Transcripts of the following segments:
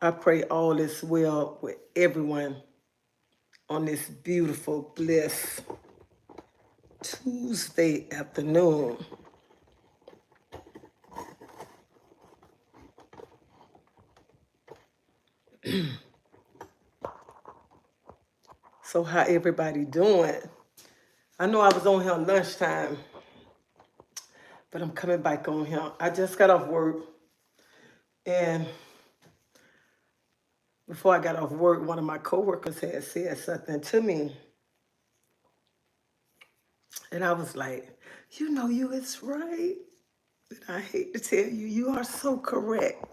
I pray all is well with everyone on this beautiful, blessed Tuesday afternoon. So how everybody doing? I know I was on here lunchtime, but I'm coming back on here. I just got off work, and before I got off work, one of my coworkers had said something to me, and I was like, you is right. And I hate to tell you, you are so correct.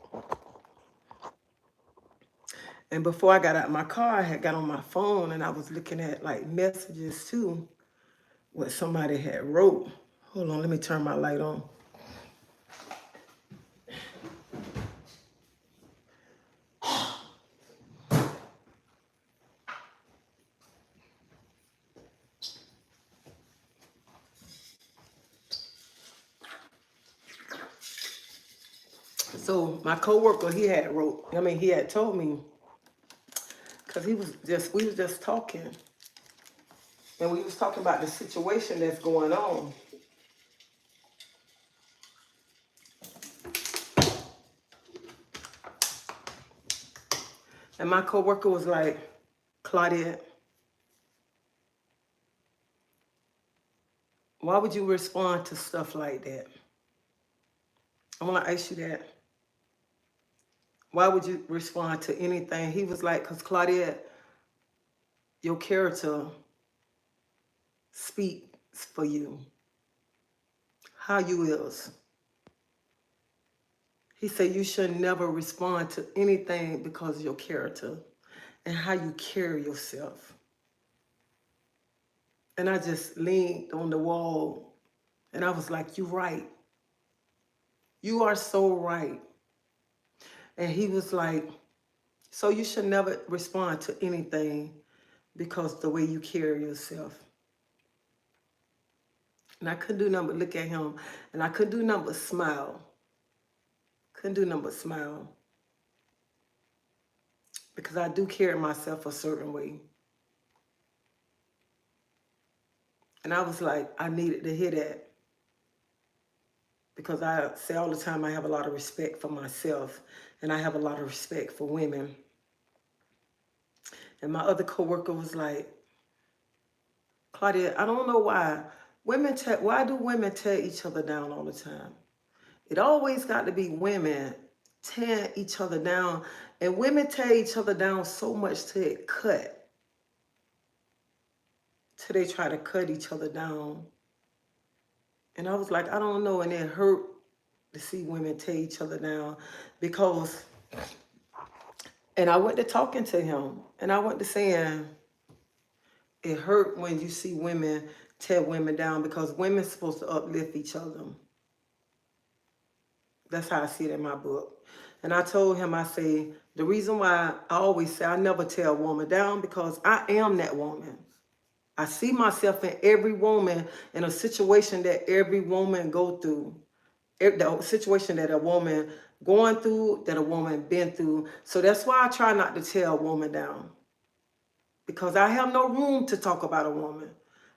And before I got out my car, I had got on my phone and I was looking at like messages too, what somebody had wrote. Hold on, let me turn my light on. So my coworker, he had told me, because we was just talking, and we was talking about the situation that's going on. And my coworker was like, Claudette, why would you respond to stuff like that? I want to ask you that. Why would you respond to anything? He was like, because Claudette, your character speaks for you. How you is. He said you should never respond to anything because of your character and how you carry yourself. And I just leaned on the wall and I was like, you're right. You are so right. And he was like, so you should never respond to anything because the way you carry yourself. And I couldn't do nothing but look at him, and I couldn't do nothing but smile. Couldn't do nothing but smile. Because I do carry myself a certain way. And I was like, I needed to hear that. Because I say all the time I have a lot of respect for myself, and I have a lot of respect for women. And my other coworker was like, Claudia, I don't know why. Why do women tear each other down all the time? It always got to be women tearing each other down. And women tear each other down so much till it cut. Till they try to cut each other down. And I was like, I don't know. And it hurt to see women tear each other down because, and I went to talking to him and I went to saying, it hurt when you see women tear women down because women's supposed to uplift each other. That's how I see it in my book. And I told him, I say, the reason why I always say I never tear a woman down because I am that woman. I see myself in every woman in a situation that every woman go through. The situation that a woman going through, that a woman been through. So that's why I try not to tear a woman down. Because I have no room to talk about a woman.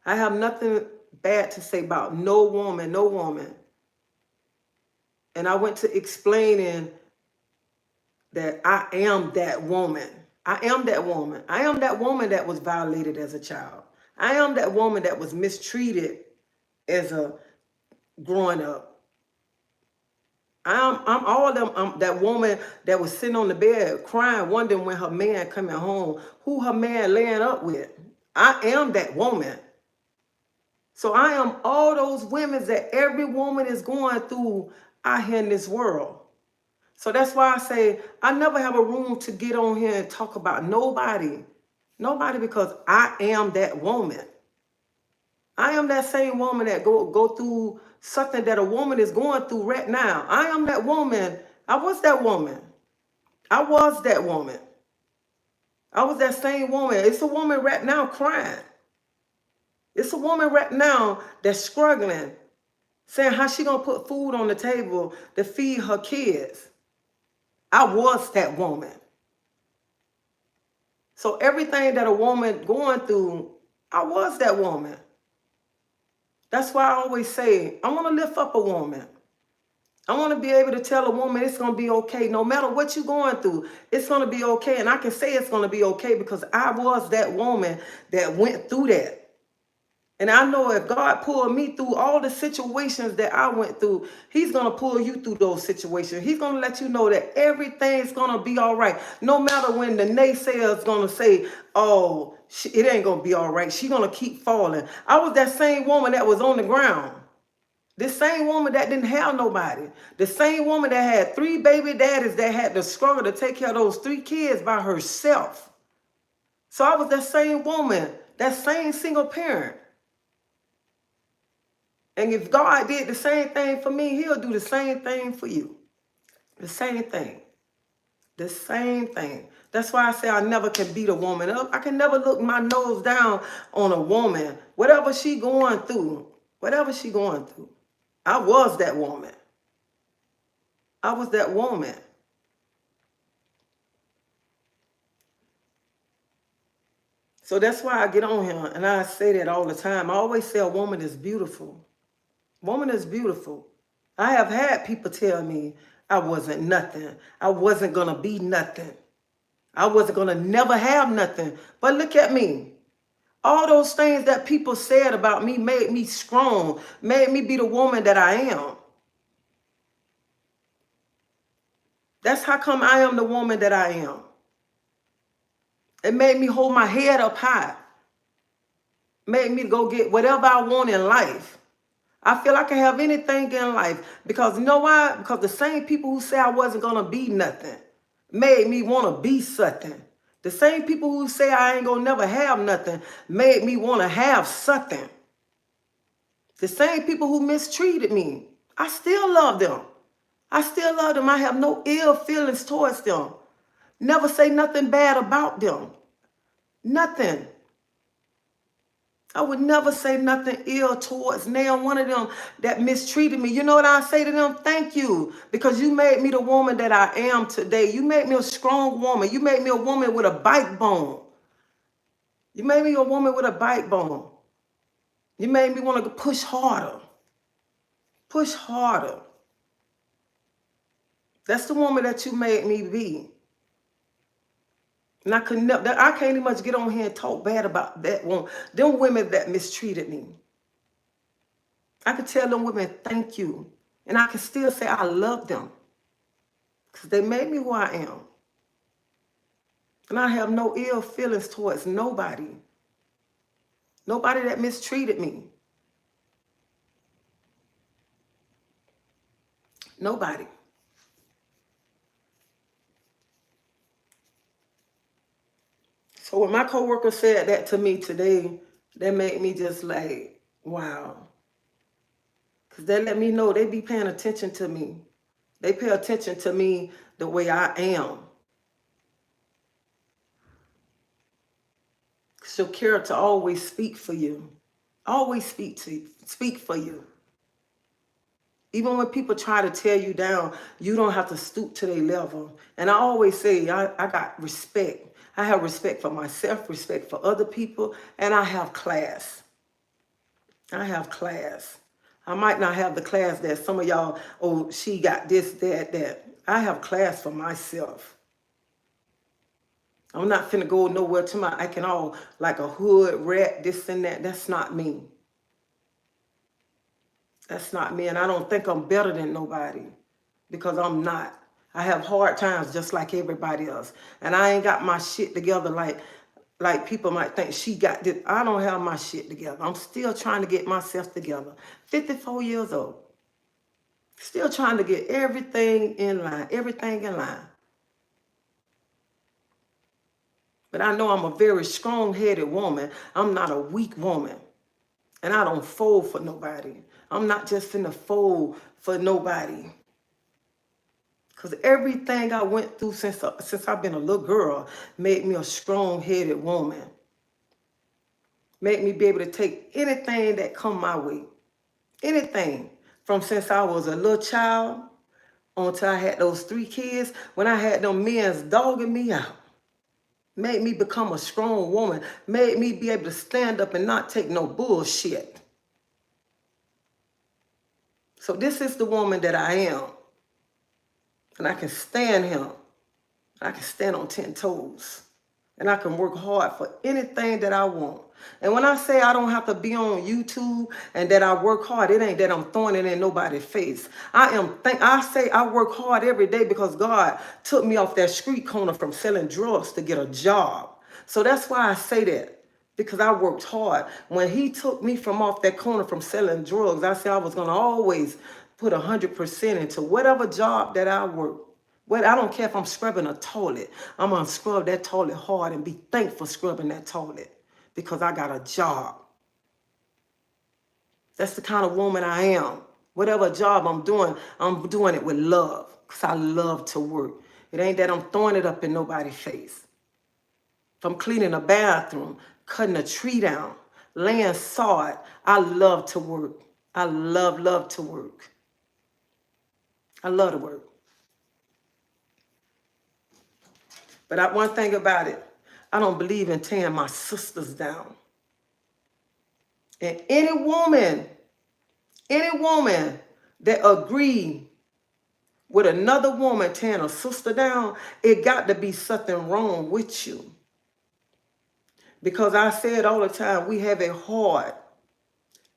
I have nothing bad to say about no woman, no woman. And I went to explaining that I am that woman. I am that woman. I am that woman that was violated as a child. I am that woman that was mistreated as a growing up. I'm all them. I'm that woman that was sitting on the bed crying, wondering when her man coming home, who her man laying up with. I am that woman. So I am all those women that every woman is going through out here in this world. So that's why I say I never have a room to get on here and talk about nobody. Nobody, because I am that woman. I am that same woman that go through something that a woman is going through right now. I am that woman. I was that woman. I was that woman. I was that same woman. It's a woman right now crying. It's a woman right now that's struggling, saying how she gonna put food on the table to feed her kids. I was that woman. So everything that a woman going through, I was that woman. That's why I always say, I want to lift up a woman. I want to be able to tell a woman it's going to be okay. No matter what you're going through, it's going to be okay. And I can say it's going to be okay because I was that woman that went through that. And I know if God pulled me through all the situations that I went through, he's going to pull you through those situations. He's going to let you know that everything's going to be all right. No matter when the naysayer's going to say, oh, it ain't going to be all right. She's going to keep falling. I was that same woman that was on the ground. This same woman that didn't have nobody. The same woman that had 3 baby daddies that had to struggle to take care of those 3 kids by herself. So I was that same woman, that same single parent. And if God did the same thing for me, he'll do the same thing for you. The same thing. The same thing. That's why I say I never can beat a woman up. I can never look my nose down on a woman. Whatever she going through. Whatever she going through. I was that woman. I was that woman. So that's why I get on here and I say that all the time. I always say a woman is beautiful. Woman is beautiful. I have had people tell me I wasn't nothing. I wasn't going to be nothing. I wasn't going to never have nothing. But look at me. All those things that people said about me made me strong, made me be the woman that I am. That's how come I am the woman that I am. It made me hold my head up high. Made me go get whatever I want in life. I feel I can have anything in life because you know why? Because the same people who say I wasn't going to be nothing made me want to be something. The same people who say I ain't going to never have nothing made me want to have something. The same people who mistreated me, I still love them. I still love them. I have no ill feelings towards them. Never say nothing bad about them. Nothing. I would never say nothing ill towards now one of them that mistreated me. You know what I say to them? Thank you. Because you made me the woman that I am today. You made me a strong woman. You made me a woman with a backbone. You made me a woman with a backbone. You made me want to push harder. Push harder. That's the woman that you made me be. And I can't even much get on here and talk bad about that woman. Them women that mistreated me. I could tell them women, thank you. And I can still say I love them. Because they made me who I am. And I have no ill feelings towards nobody. Nobody that mistreated me. Nobody. So when my coworker said that to me today, that made me just like, wow. Because they let me know they be paying attention to me. They pay attention to me the way I am. Because your character always speak for you. Always speak for you. Even when people try to tear you down, you don't have to stoop to their level. And I always say, I got respect. I have respect for myself, respect for other people, and I have class. I have class. I might not have the class that some of y'all, oh, she got this, that. I have class for myself. I'm not finna go nowhere to my acting all like a hood rat, this and that. That's not me. That's not me. And I don't think I'm better than nobody because I'm not. I have hard times just like everybody else. And I ain't got my shit together like people might think she got this. I don't have my shit together. I'm still trying to get myself together. 54 years old. Still trying to get everything in line. Everything in line. But I know I'm a very strong-headed woman. I'm not a weak woman. And I don't fold for nobody. I'm not just finna fold for nobody. Because everything I went through since I've been a little girl made me a strong-headed woman. Made me be able to take anything that come my way. Anything. From since I was a little child until I had those 3 kids. When I had them men's dogging me out. made me become a strong woman, made me be able to stand up and not take no bullshit. So this is the woman that I am. And I can stand him. I can stand on 10 toes. And I can work hard for anything that I want. And when I say I don't have to be on YouTube and that I work hard, it ain't that I'm throwing it in nobody's face. I say I work hard every day because God took me off that street corner from selling drugs to get a job. So that's why I say that, because I worked hard. When he took me from off that corner from selling drugs, I said I was going to always put 100% into whatever job that I work. Well, I don't care if I'm scrubbing a toilet. I'm going to scrub that toilet hard and be thankful for scrubbing that toilet because I got a job. That's the kind of woman I am. Whatever job I'm doing it with love because I love to work. It ain't that I'm throwing it up in nobody's face. If I'm cleaning a bathroom, cutting a tree down, laying sod, I love to work. I love to work. I love to work. But one thing about it, I don't believe in tearing my sisters down. And any woman that agree with another woman tearing a sister down, it got to be something wrong with you. Because I say it all the time, we have it hard.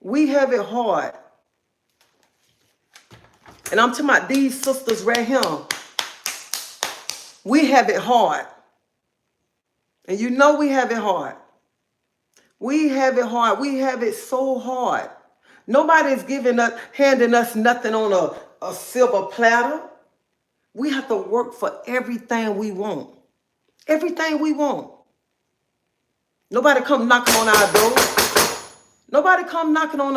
We have it hard. And I'm talking about these sisters right here. We have it hard. And you know we have it hard. We have it hard. We have it so hard. Nobody's handing us nothing on a silver platter. We have to work for everything we want. Everything we want. Nobody come knocking on our door. Nobody come knocking on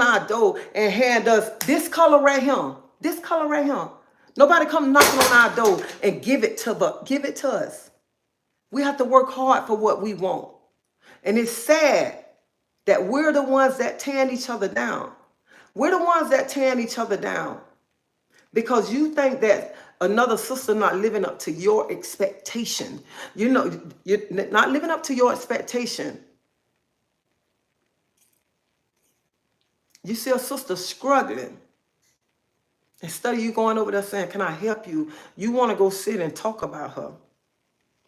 our door and hand us this color right here. This color right here. Nobody come knocking on our door and give it to us. We have to work hard for what we want. And it's sad that we're the ones that tearing each other down. We're the ones that tearing each other down. Because you think that another sister not living up to your expectation. You know, you're not living up to your expectation. You see a sister struggling. Instead of you going over there saying, can I help you? You want to go sit and talk about her.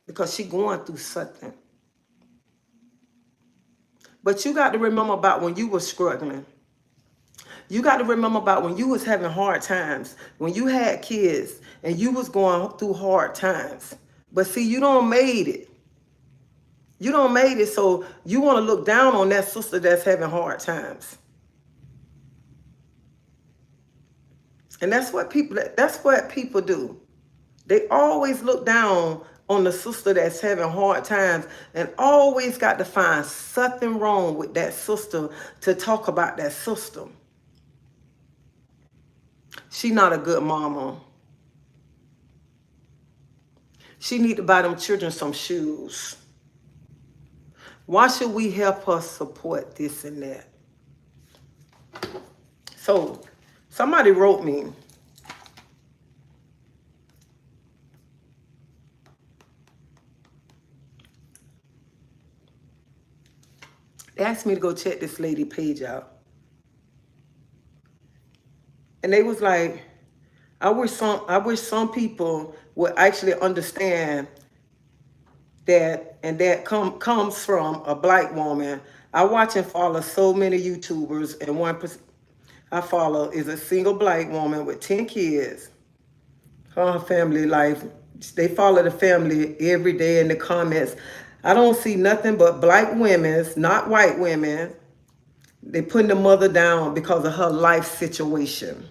Because she's going through something. But you got to remember about when you were struggling. You got to remember about when you was having hard times. When you had kids and you was going through hard times. But see, you don't made it. You don't made it, so you want to look down on that sister that's having hard times. And that's what people do. They always look down on the sister that's having hard times and always got to find something wrong with that sister to talk about that sister. She not a good mama. She need to buy them children some shoes. Why should we help her support this and that? So somebody wrote me. They asked me to go check this lady page out. And they was like, I wish some people would actually understand that, and that comes from a black woman. I watch and follow so many YouTubers, and one I follow is a single black woman with 10 kids. Her family life, they follow the family every day in the comments. I don't see nothing but black women, not white women. They putting the mother down because of her life situation.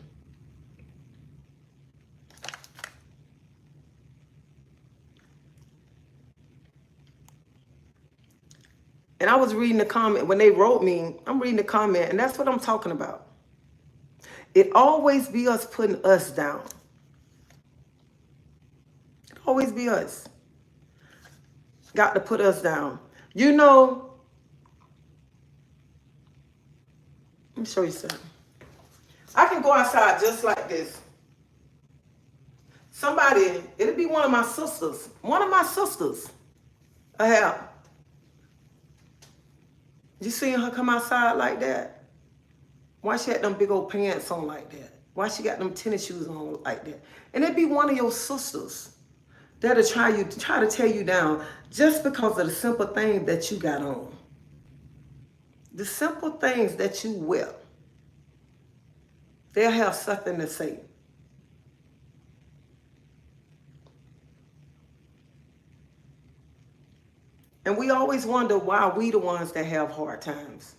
And I was reading the comment when they wrote me. I'm reading the comment, and that's what I'm talking about. It always be us putting us down. It always be us. Got to put us down. You know, let me show you something. I can go outside just like this. Somebody, it'll be one of my sisters. One of my sisters. I have. You seen her come outside like that? Why she had them big old pants on like that? Why she got them tennis shoes on like that? And it be one of your sisters that'll try to tear you down just because of the simple thing that you got on. The simple things that you wear. They'll have something to say. And we always wonder why we the ones that have hard times.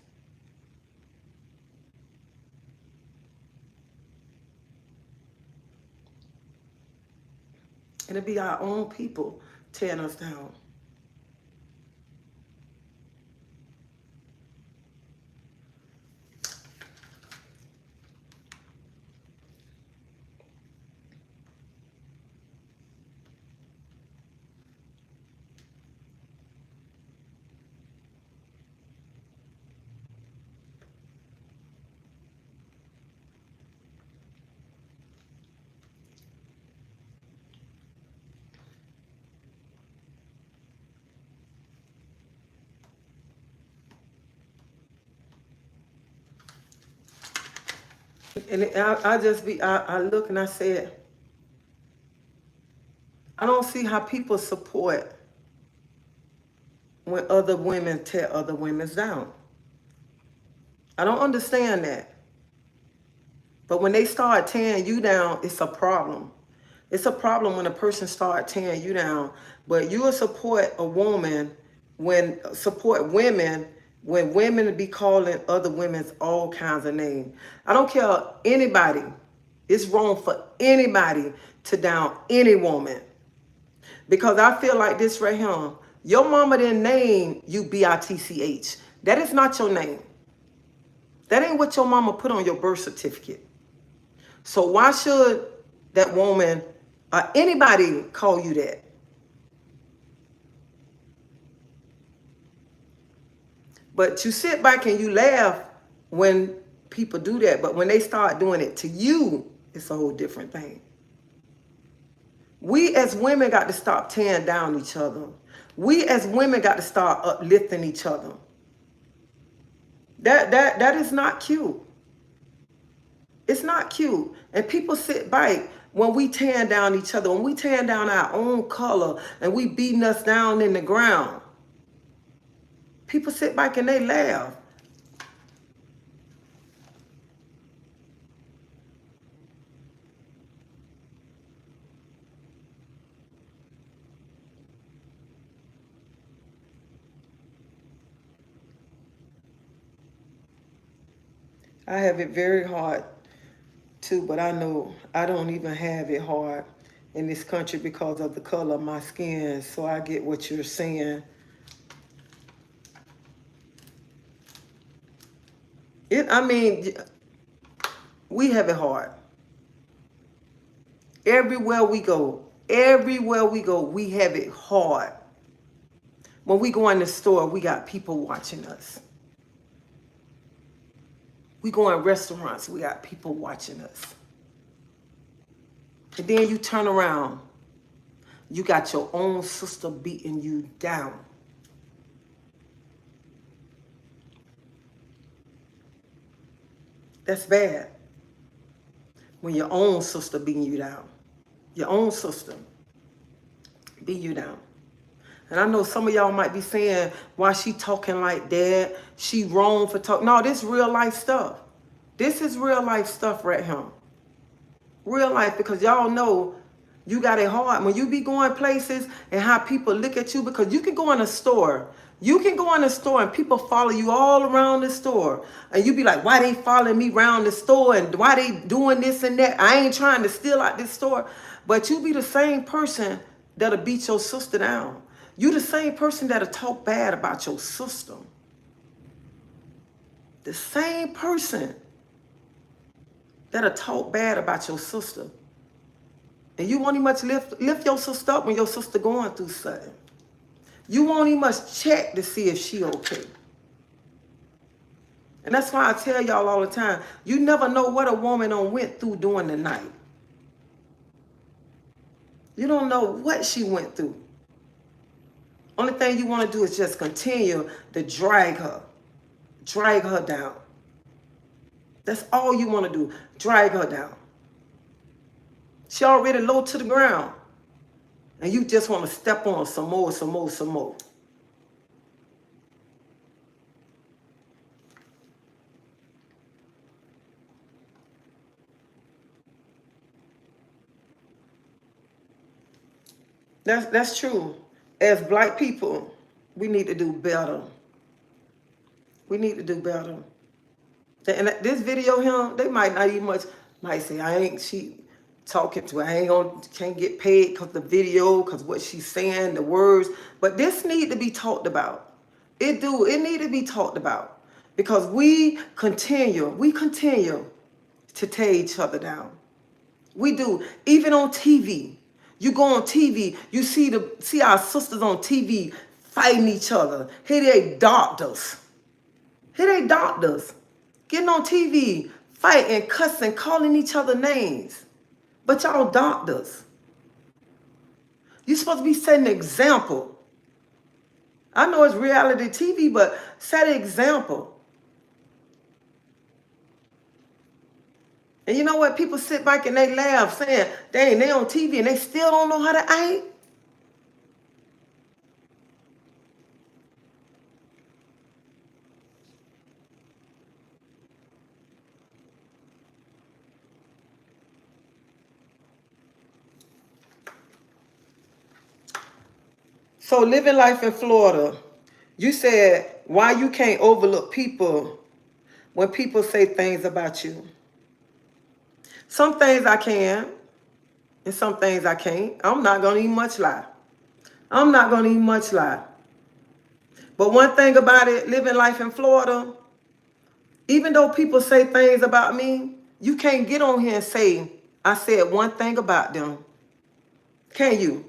And it be our own people tearing us down. And I look and I said, I don't see how people support when other women tear other women's down. I don't understand that. But when they start tearing you down, it's a problem. It's a problem when a person start tearing you down. But you will support a woman support women when women be calling other women's all kinds of names. I don't care anybody. It's wrong for anybody to down any woman. Because I feel like this right here. Your mama didn't name you Bitch. That is not your name. That ain't what your mama put on your birth certificate. So why should that woman or anybody call you that? But you sit back and you laugh when people do that. But when they start doing it to you, it's a whole different thing. We as women got to stop tearing down each other. We as women got to start uplifting each other. That is not cute. It's not cute. And people sit back when we tear down each other, when we tear down our own color and we beating us down in the ground. People sit back and they laugh. I have it very hard too, but I know I don't even have it hard in this country because of the color of my skin. So I get what you're saying. I mean, we have it hard. Everywhere we go, we have it hard. When we go in the store, we got people watching us. We go in restaurants, we got people watching us. And then you turn around, you got your own sister beating you down. That's bad. When your own sister beating you down. Your own sister beating you down. And I know some of y'all might be saying, why she talking like that? She wrong for talking. No, this real life stuff. This is real life stuff right here. Real life, because y'all know you got it hard. When you be going places and how people look at you, because you can go in a store. You can go in a store and people follow you all around the store. And you be like, why they following me around the store? And why they doing this and that? I ain't trying to steal out this store. But you be the same person that'll beat your sister down. You the same person that'll talk bad about your sister. The same person that'll talk bad about your sister. And you won't even much lift your sister up when your sister going through something. You won't even much check to see if she okay. And that's why I tell y'all all the time, you never know what a woman went through during the night. You don't know what she went through. Only thing you want to do is just continue to drag her down. That's all you want to do, drag her down. She already low to the ground, and you just want to step on some more, some more, some more. That's true. As black people, we need to do better. We need to do better. And this video here, they might not even might say, she talking to, can't get paid because the video, because what she's saying, the words. But this need to be talked about. It need to be talked about. Because we continue to tear each other down. We do. Even on TV. You go on TV, you see our sisters on TV fighting each other. Here they doctors. Getting on TV, fighting, cussing, calling each other names. But y'all doctors. You're supposed to be setting an example. I know it's reality TV, but set an example. And you know what? People sit back and they laugh saying, dang, they on TV and they still don't know how to act. So living life in Florida, you said why you can't overlook people when people say things about you. Some things I can, and some things I can't. I'm not going to even much lie. But one thing about it, living life in Florida, even though people say things about me, you can't get on here and say, I said one thing about them. Can you?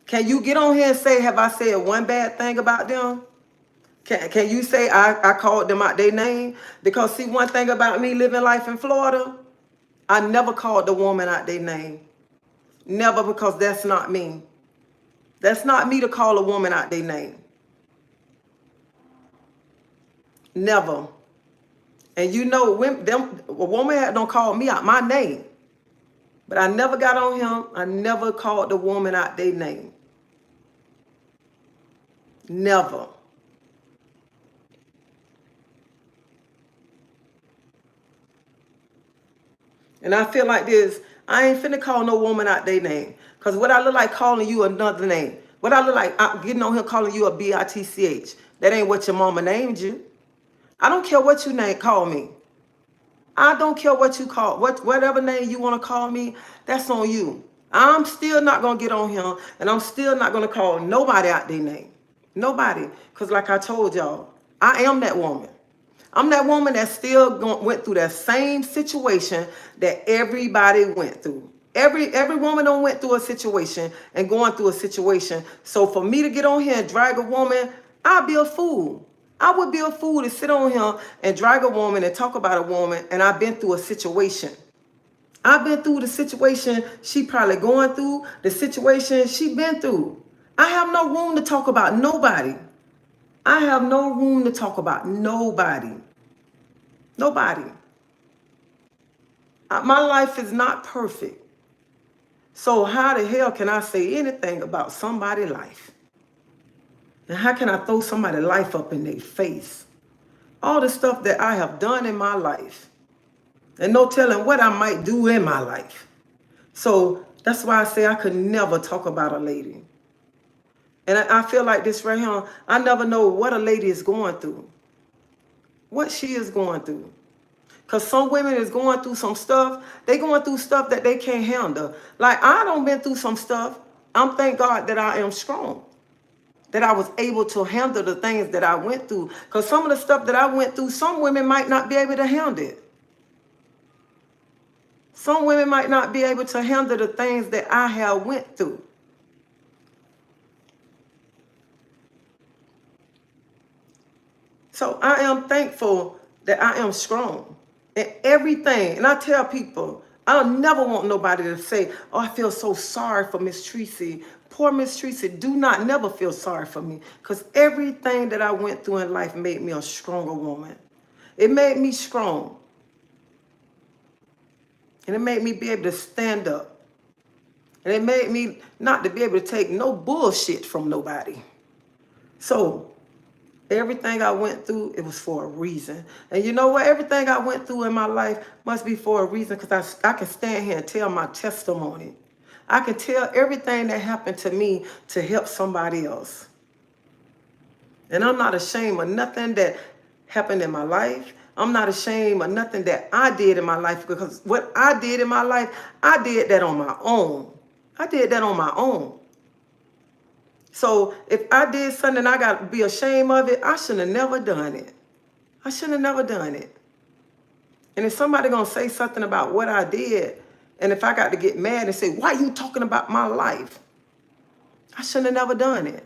Can you get on here and say, have I said one bad thing about them? Can you say I called them out their name? Because see, one thing about me living life in Florida, I never called the woman out their name. Never, because that's not me. That's not me to call a woman out their name. Never. And you know, a woman don't call me out my name. But I never got on him. I never called the woman out their name. Never. And I feel like this, I ain't finna call no woman out their name. Because what I look like calling you another name. What I look like getting on here calling you a B-I-T-C-H. That ain't what your mama named you. I don't care what you call me. I don't care what you call, whatever name you want to call me, that's on you. I'm still not going to get on here, and I'm still not going to call nobody out their name. Nobody. Because like I told y'all, I am that woman. I'm that woman that still went through that same situation that everybody went through. Every woman done went through a situation and going through a situation. So for me to get on here and drag a woman, I'd be a fool. I would be a fool to sit on here and drag a woman and talk about a woman, and I've been through a situation. I've been through the situation she probably going through, the situation she been through. I have no room to talk about nobody. I have no room to talk about nobody. Nobody. My life is not perfect. So how the hell can I say anything about somebody's life? And how can I throw somebody's life up in their face? All the stuff that I have done in my life. And no telling what I might do in my life. So that's why I say I could never talk about a lady. And I feel like this right here, I never know what a lady is going through. What she is going through. Because some women is going through some stuff. They going through stuff that they can't handle. Like I done been through some stuff. Thank God that I am strong. That I was able to handle the things that I went through. Because some of the stuff that I went through, some women might not be able to handle it. Some women might not be able to handle the things that I have went through. So I am thankful that I am strong in everything. And I tell people, I'll never want nobody to say, oh, I feel so sorry for Miss Tracy. poor Miss Tracy, do not never feel sorry for me, because everything that I went through in life made me a stronger woman. It made me strong. And it made me be able to stand up. And it made me not to be able to take no bullshit from nobody. So everything I went through, it was for a reason. And you know what? Everything I went through in my life must be for a reason, because I can stand here and tell my testimony. I can tell everything that happened to me to help somebody else. And I'm not ashamed of nothing that happened in my life. I'm not ashamed of nothing that I did in my life, because what I did in my life, I did that on my own. I did that on my own. So if I did something I got to be ashamed of it, I shouldn't have never done it. I shouldn't have never done it. And if somebody going to say something about what I did, and if I got to get mad and say, why are you talking about my life? I shouldn't have never done it.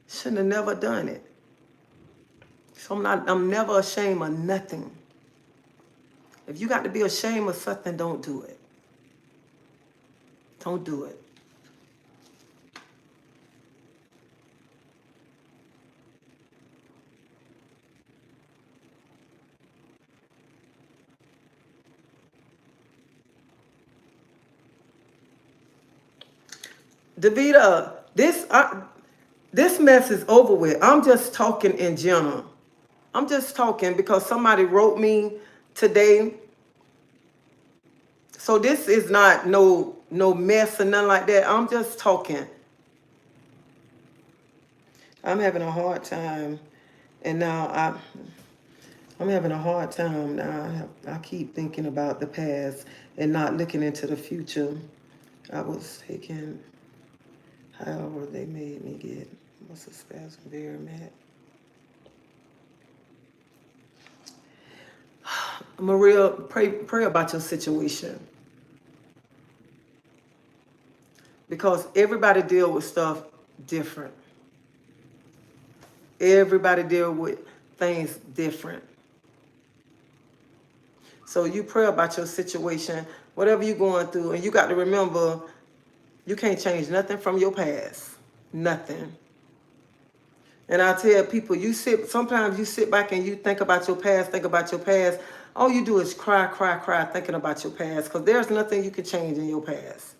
Shouldn't have never done it. So I'm never ashamed of nothing. If you got to be ashamed of something, don't do it. Don't do it. Davida, this mess is over with. I'm just talking in general. I'm just talking because somebody wrote me today. So this is not no mess or nothing like that. I'm just talking. I'm having a hard time, and now I'm having a hard time now. I keep thinking about the past and not looking into the future. I was taking, however they made me get, what's a spasm, very mad. Maria, pray about your situation. Because everybody deal with stuff different. Everybody deal with things different. So you pray about your situation, whatever you're going through, and you got to remember, you can't change nothing from your past. Nothing. And I tell people, sometimes you sit back and you think about your past. All you do is cry, thinking about your past, because there's nothing you can change in your past.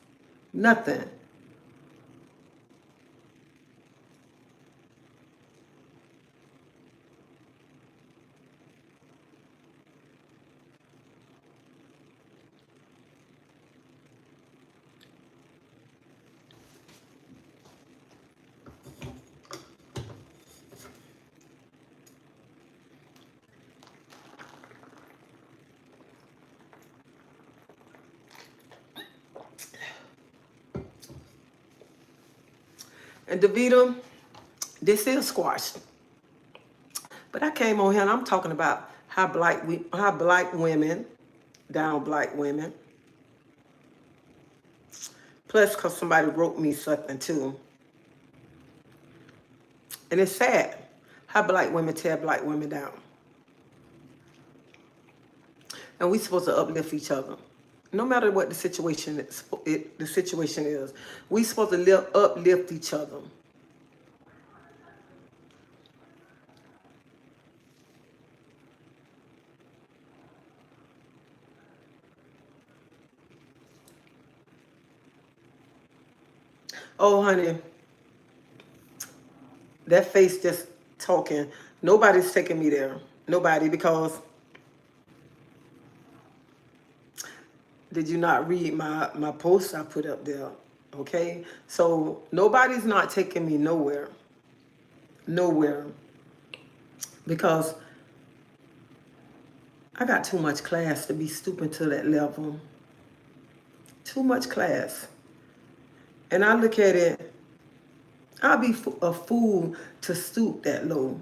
Nothing. And Davida, this is squashed. But I came on here and I'm talking about how black women, down black women. Plus, because somebody wrote me something too. And it's sad how black women tear black women down. And we supposed to uplift each other. No matter what the situation is, we supposed to uplift each other. Oh, honey, that face just talking. Nobody's taking me there. Nobody, because did you not read my post I put up there? Okay? So nobody's not taking me nowhere. Nowhere. Because I got too much class to be stooping to that level. Too much class. And I look at it, I'll be a fool to stoop that low.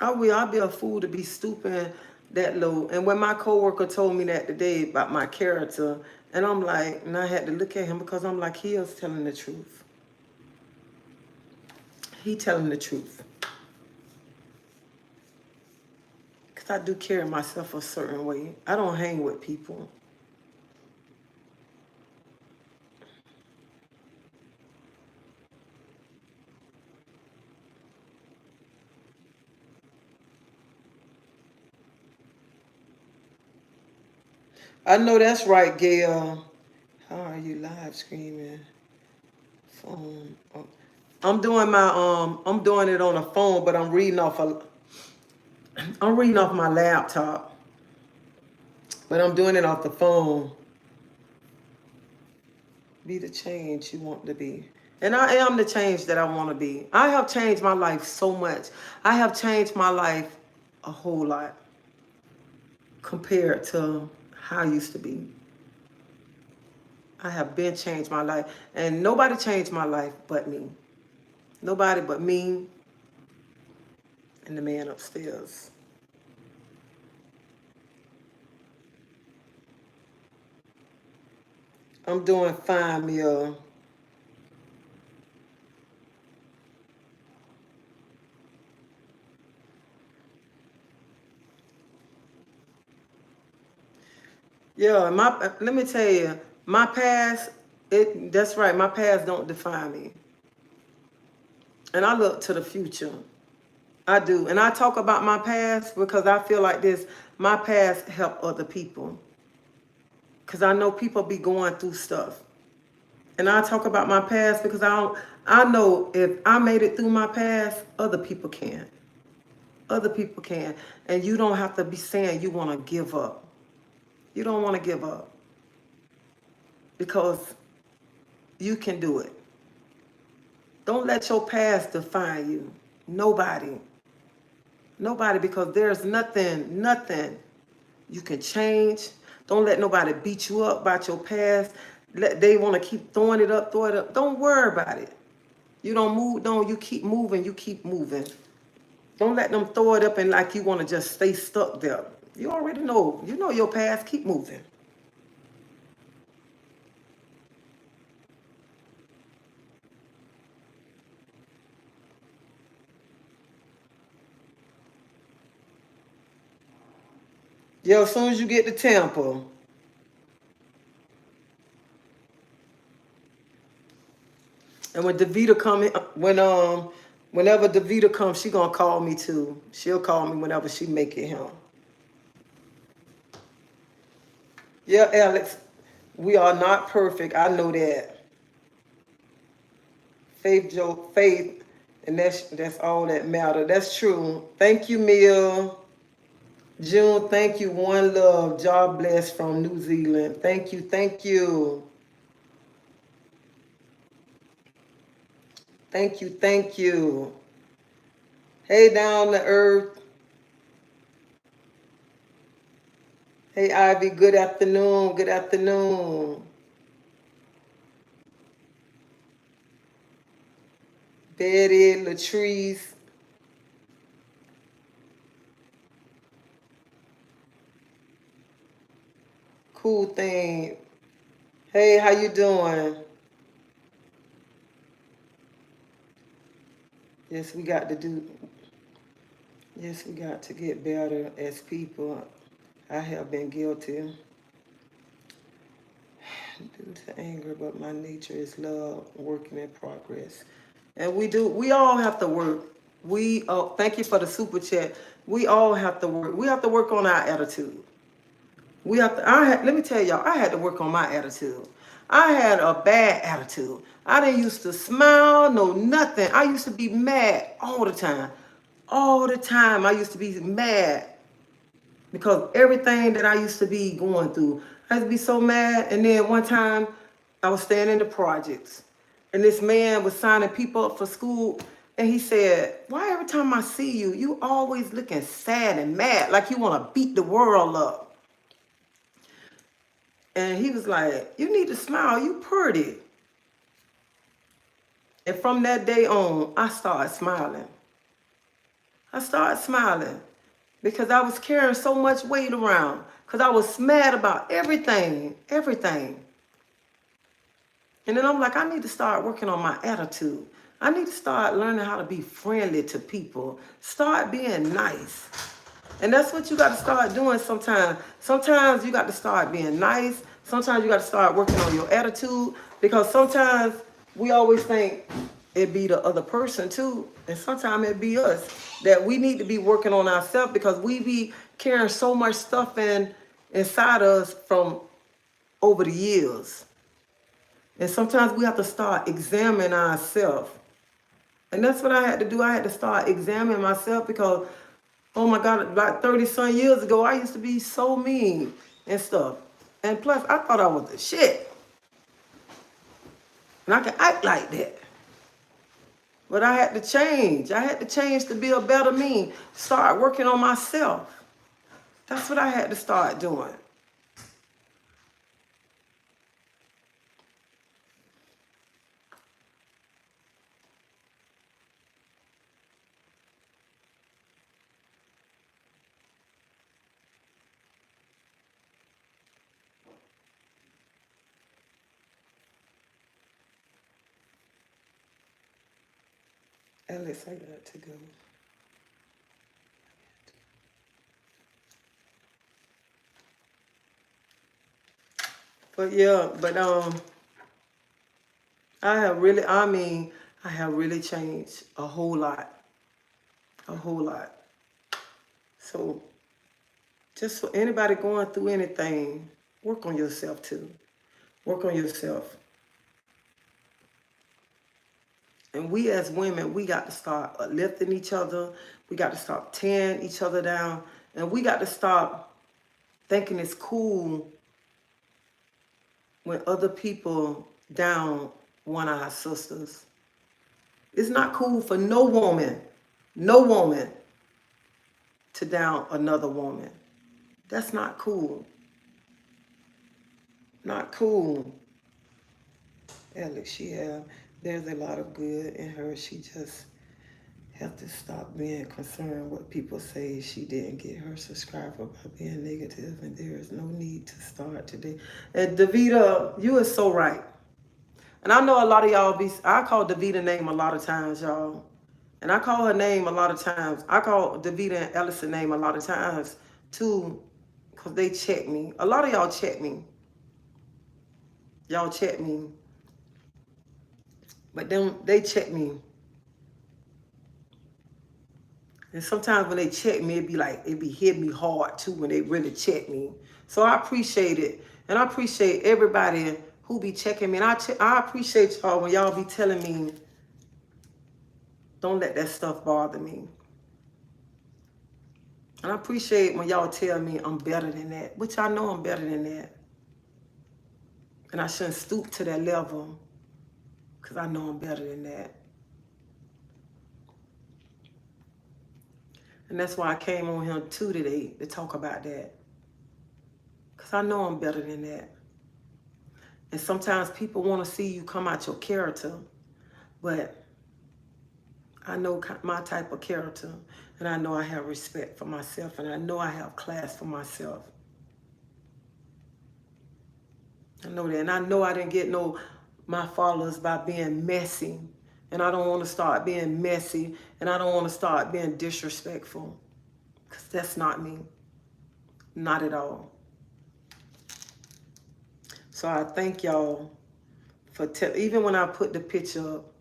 I'll be a fool to be stooping that low. And when my coworker told me that today about my character, and I'm like, and I had to look at him, because I'm like, he is telling the truth. He telling the truth. Because I do carry myself a certain way. I don't hang with people. I know that's right, Gail. How are you live streaming? Phone. I'm doing it on a phone, but I'm reading off my laptop, but I'm doing it off the phone. Be the change you want to be. And I am the change that I want to be. I have changed my life so much. I have changed my life a whole lot compared to how I used to be. I have been changed my life. And nobody changed my life but me. Nobody but me and the man upstairs. I'm doing fine, Mia. Yeah, let me tell you, my past, that's right, my past don't define me. And I look to the future. I do. And I talk about my past because I feel like this, my past help other people. Because I know people be going through stuff. And I talk about my past because I know if I made it through my past, other people can. Other people can. And you don't have to be saying you want to give up. You don't want to give up. Because you can do it. Don't let your past define you. Nobody. Nobody, because there's nothing you can change. Don't let nobody beat you up about your past. They want to keep throwing it up, throw it up. Don't worry about it. You don't move, don't, you keep moving, you keep moving. Don't let them throw it up and like you want to just stay stuck there. You already know. You know your past, keep moving. Yo, as soon as you get to Tampa, and when Davita come in, whenever Davita comes, she gonna call me too. She'll call me whenever she make it home. Yeah, Alex, we are not perfect. I know that. Faith, and that's all that matter. That's true. Thank you, Mia. June, thank you. One love. Job bless from New Zealand. Thank you, thank you. Thank you, thank you. Hey, down to earth. Hey, Ivy, good afternoon. Good afternoon. Betty, Latrice. Cool thing. Hey, how you doing? Yes, we got to do. Yes, we got to get better as people. I have been guilty due to anger, but my nature is love, working in progress. And we all have to work. Thank you for the super chat. We all have to work. We have to work on our attitude. Let me tell y'all, I had to work on my attitude. I had a bad attitude. I didn't used to smile, no nothing. I used to be mad all the time. All the time I used to be mad because everything that I used to be going through, I used to be so mad. And then one time I was staying in the projects and this man was signing people up for school. And he said, why every time I see you, you always looking sad and mad, like you want to beat the world up? And he was like, you need to smile, you pretty. And from that day on, I started smiling. I started smiling because I was carrying so much weight around because I was mad about everything. And then I'm like, I need to start working on my attitude. I need to start learning how to be friendly to people. Start being nice. And that's what you got to start doing sometimes. Sometimes you got to start being nice. Sometimes you got to start working on your attitude because sometimes we always think it be the other person too. And sometimes it be us that we need to be working on ourselves because we be carrying so much stuff inside us from over the years. And sometimes we have to start examining ourselves. And that's what I had to do. I had to start examining myself because, oh my God, about 30-some years ago, I used to be so mean and stuff. And plus, I thought I was the shit. And I could act like that. But I had to change. I had to change to be a better me. Start working on myself. That's what I had to start doing. Alex, I got to go. But yeah, but I have really changed a whole lot. A whole lot. So just for anybody going through anything, work on yourself too. Work on yourself. And we as women, we got to start uplifting each other. We got to stop tearing each other down. And we got to stop thinking it's cool when other people down one of our sisters. It's not cool for no woman to down another woman. That's not cool. Not cool. Alex, there's a lot of good in her. She just have to stop being concerned what people say. She didn't get her subscriber by being negative, and there is no need to start today. And Davita, you are so right. And I know a lot of y'all I call Davita name a lot of times, y'all. And I call her name a lot of times. I call Davita and Ellison name a lot of times too, because they check me. A lot of y'all check me. Y'all check me. But then they check me. And sometimes when they check me, it be hitting me hard too when they really check me. So I appreciate it. And I appreciate everybody who be checking me. And I appreciate y'all when y'all be telling me, don't let that stuff bother me. And I appreciate when y'all tell me I'm better than that, which I know I'm better than that. And I shouldn't stoop to that level because I know I'm better than that. And that's why I came on here too today to talk about that. Because I know I'm better than that. And sometimes people want to see you come out your character. But I know my type of character. And I know I have respect for myself. And I know I have class for myself. I know that. And I know I didn't get my followers by being messy. And I don't want to start being messy. And I don't want to start being disrespectful. Because that's not me. Not at all. So I thank y'all for even when I put the picture up,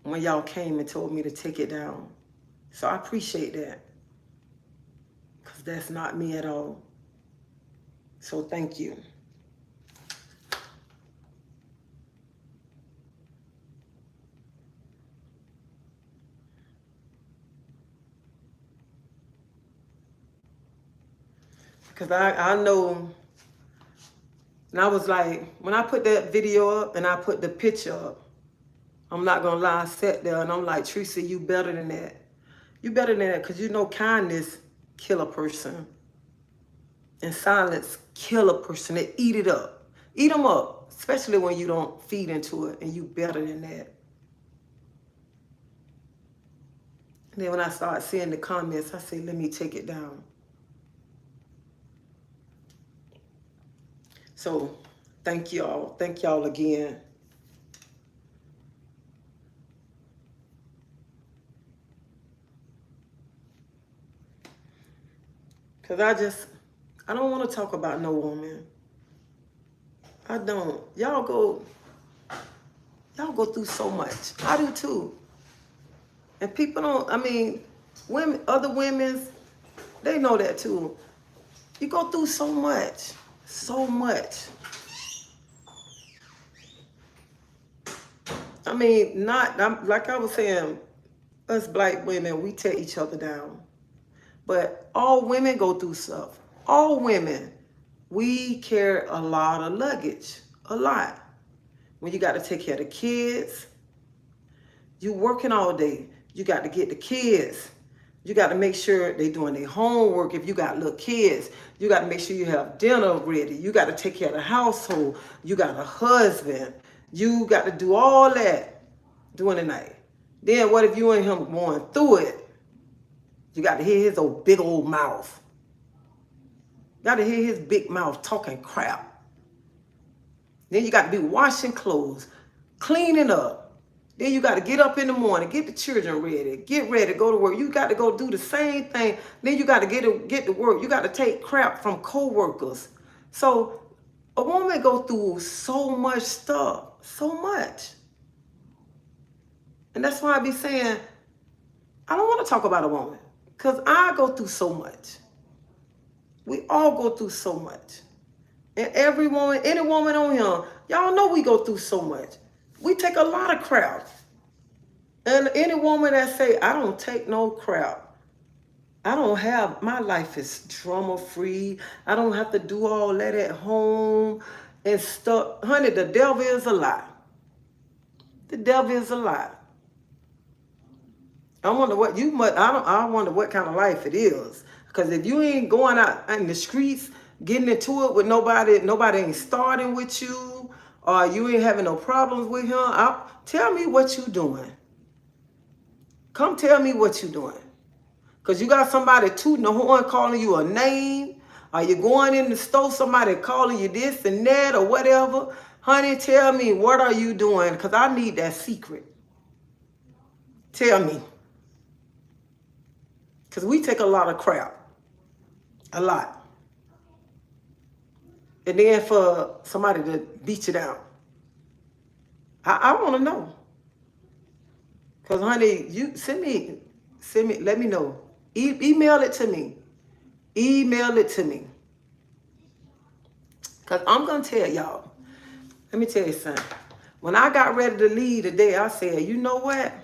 when y'all came and told me to take it down. So I appreciate that. Because that's not me at all. So thank you. Because I know, and I was like, when I put that video up and I put the picture up, I'm not going to lie, I sat there and I'm like, Teresa, you better than that. You better than that because you know kindness kill a person. And silence kill a person. They eat it up. Eat them up, especially when you don't feed into it and you better than that. And then when I start seeing the comments, I say, let me take it down. So thank y'all. Thank y'all again. Because I don't want to talk about no woman. I don't. Y'all go through so much. I do too. And people don't, women, other women, they know that too. You go through so much. So much. I mean, like I was saying, us black women, we tear each other down. But all women go through stuff. All women, we carry a lot of luggage. A lot. When you got to take care of the kids, you working all day. You got to get the kids. You got to make sure they doing their homework. If you got little kids, you got to make sure you have dinner ready. You got to take care of the household. You got a husband. You got to do all that during the night. Then what if you and him going through it? You got to hear his old big old mouth. Got to hear his big mouth talking crap. Then you got to be washing clothes, cleaning up. Then you got to get up in the morning, get the children ready, get ready, go to work. You got to go do the same thing. Then you got to get to work. You got to take crap from co-workers. So a woman go through so much stuff, so much. And that's why I be saying, I don't want to talk about a woman because I go through so much. We all go through so much. And every woman, any woman on here, y'all know we go through so much. We take a lot of crap. And any woman that say, I don't take no crap. I don't have, my life is drama free. I don't have to do all that at home and stuff. Honey, the devil is a lie. The devil is a lie. I wonder what you must, I wonder what kind of life it is. Because if you ain't going out in the streets, getting into it with nobody ain't starting with you, or you ain't having no problems with him, tell me what you doing. Come tell me what you doing. Because you got somebody tooting the horn calling you a name, or you going in the store, somebody calling you this and that or whatever. Honey, tell me, what are you doing? Because I need that secret. Tell me. Because we take a lot of crap. A lot. And then for somebody to beat you down. I want to know. Because, honey, you send me, let me know. Email it to me. Email it to me. Because I'm going to tell y'all. Let me tell you something. When I got ready to leave today, I said, you know what?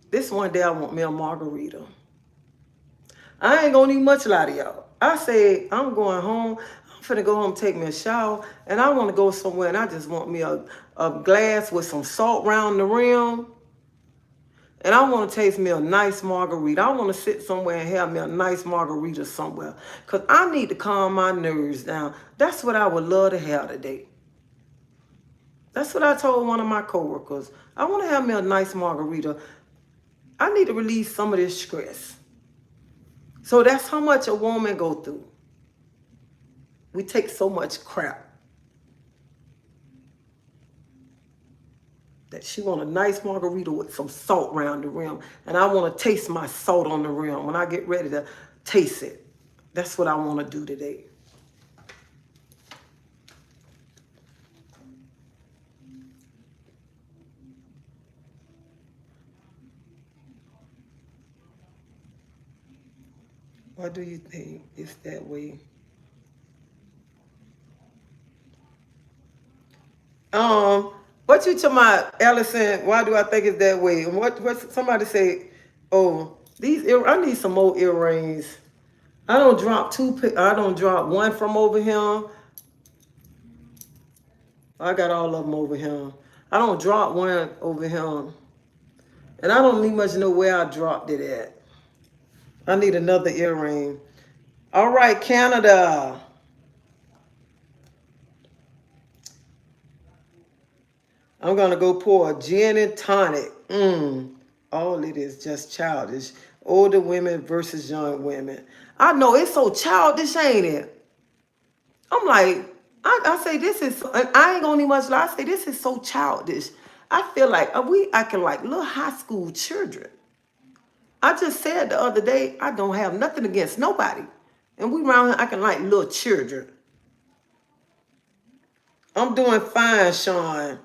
This one day I want me a margarita. I ain't going to need much lie to y'all. I said, I'm going home. I'm finna go home, take me a shower. And I want to go somewhere and I just want me a glass with some salt around the rim. And I want to taste me a nice margarita. I want to sit somewhere and have me a nice margarita somewhere. Because I need to calm my nerves down. That's what I would love to have today. That's what I told one of my coworkers. I want to have me a nice margarita. I need to release some of this stress. So that's how much a woman go through. We take so much crap. That she want a nice margarita with some salt around the rim. And I want to taste my salt on the rim when I get ready to taste it. That's what I want to do today. Why do you think it's that way? What you talking about, Allison? Why do I think it's that way? And what somebody say? Oh, I need some more earrings. I don't drop I don't drop one from over here. I got all of them over here. I don't drop one over here. And I don't need much know where I dropped it at. I need another earring. All right, Canada. I'm going to go pour a gin and tonic. All it is just childish. Older women versus young women. I know it's so childish, ain't it? I'm like, I say this is, I ain't going to need much lie. I say this is so childish. I feel like we acting like little high school children. I just said the other day, I don't have nothing against nobody. And we around here acting like little children. I'm doing fine, Sean.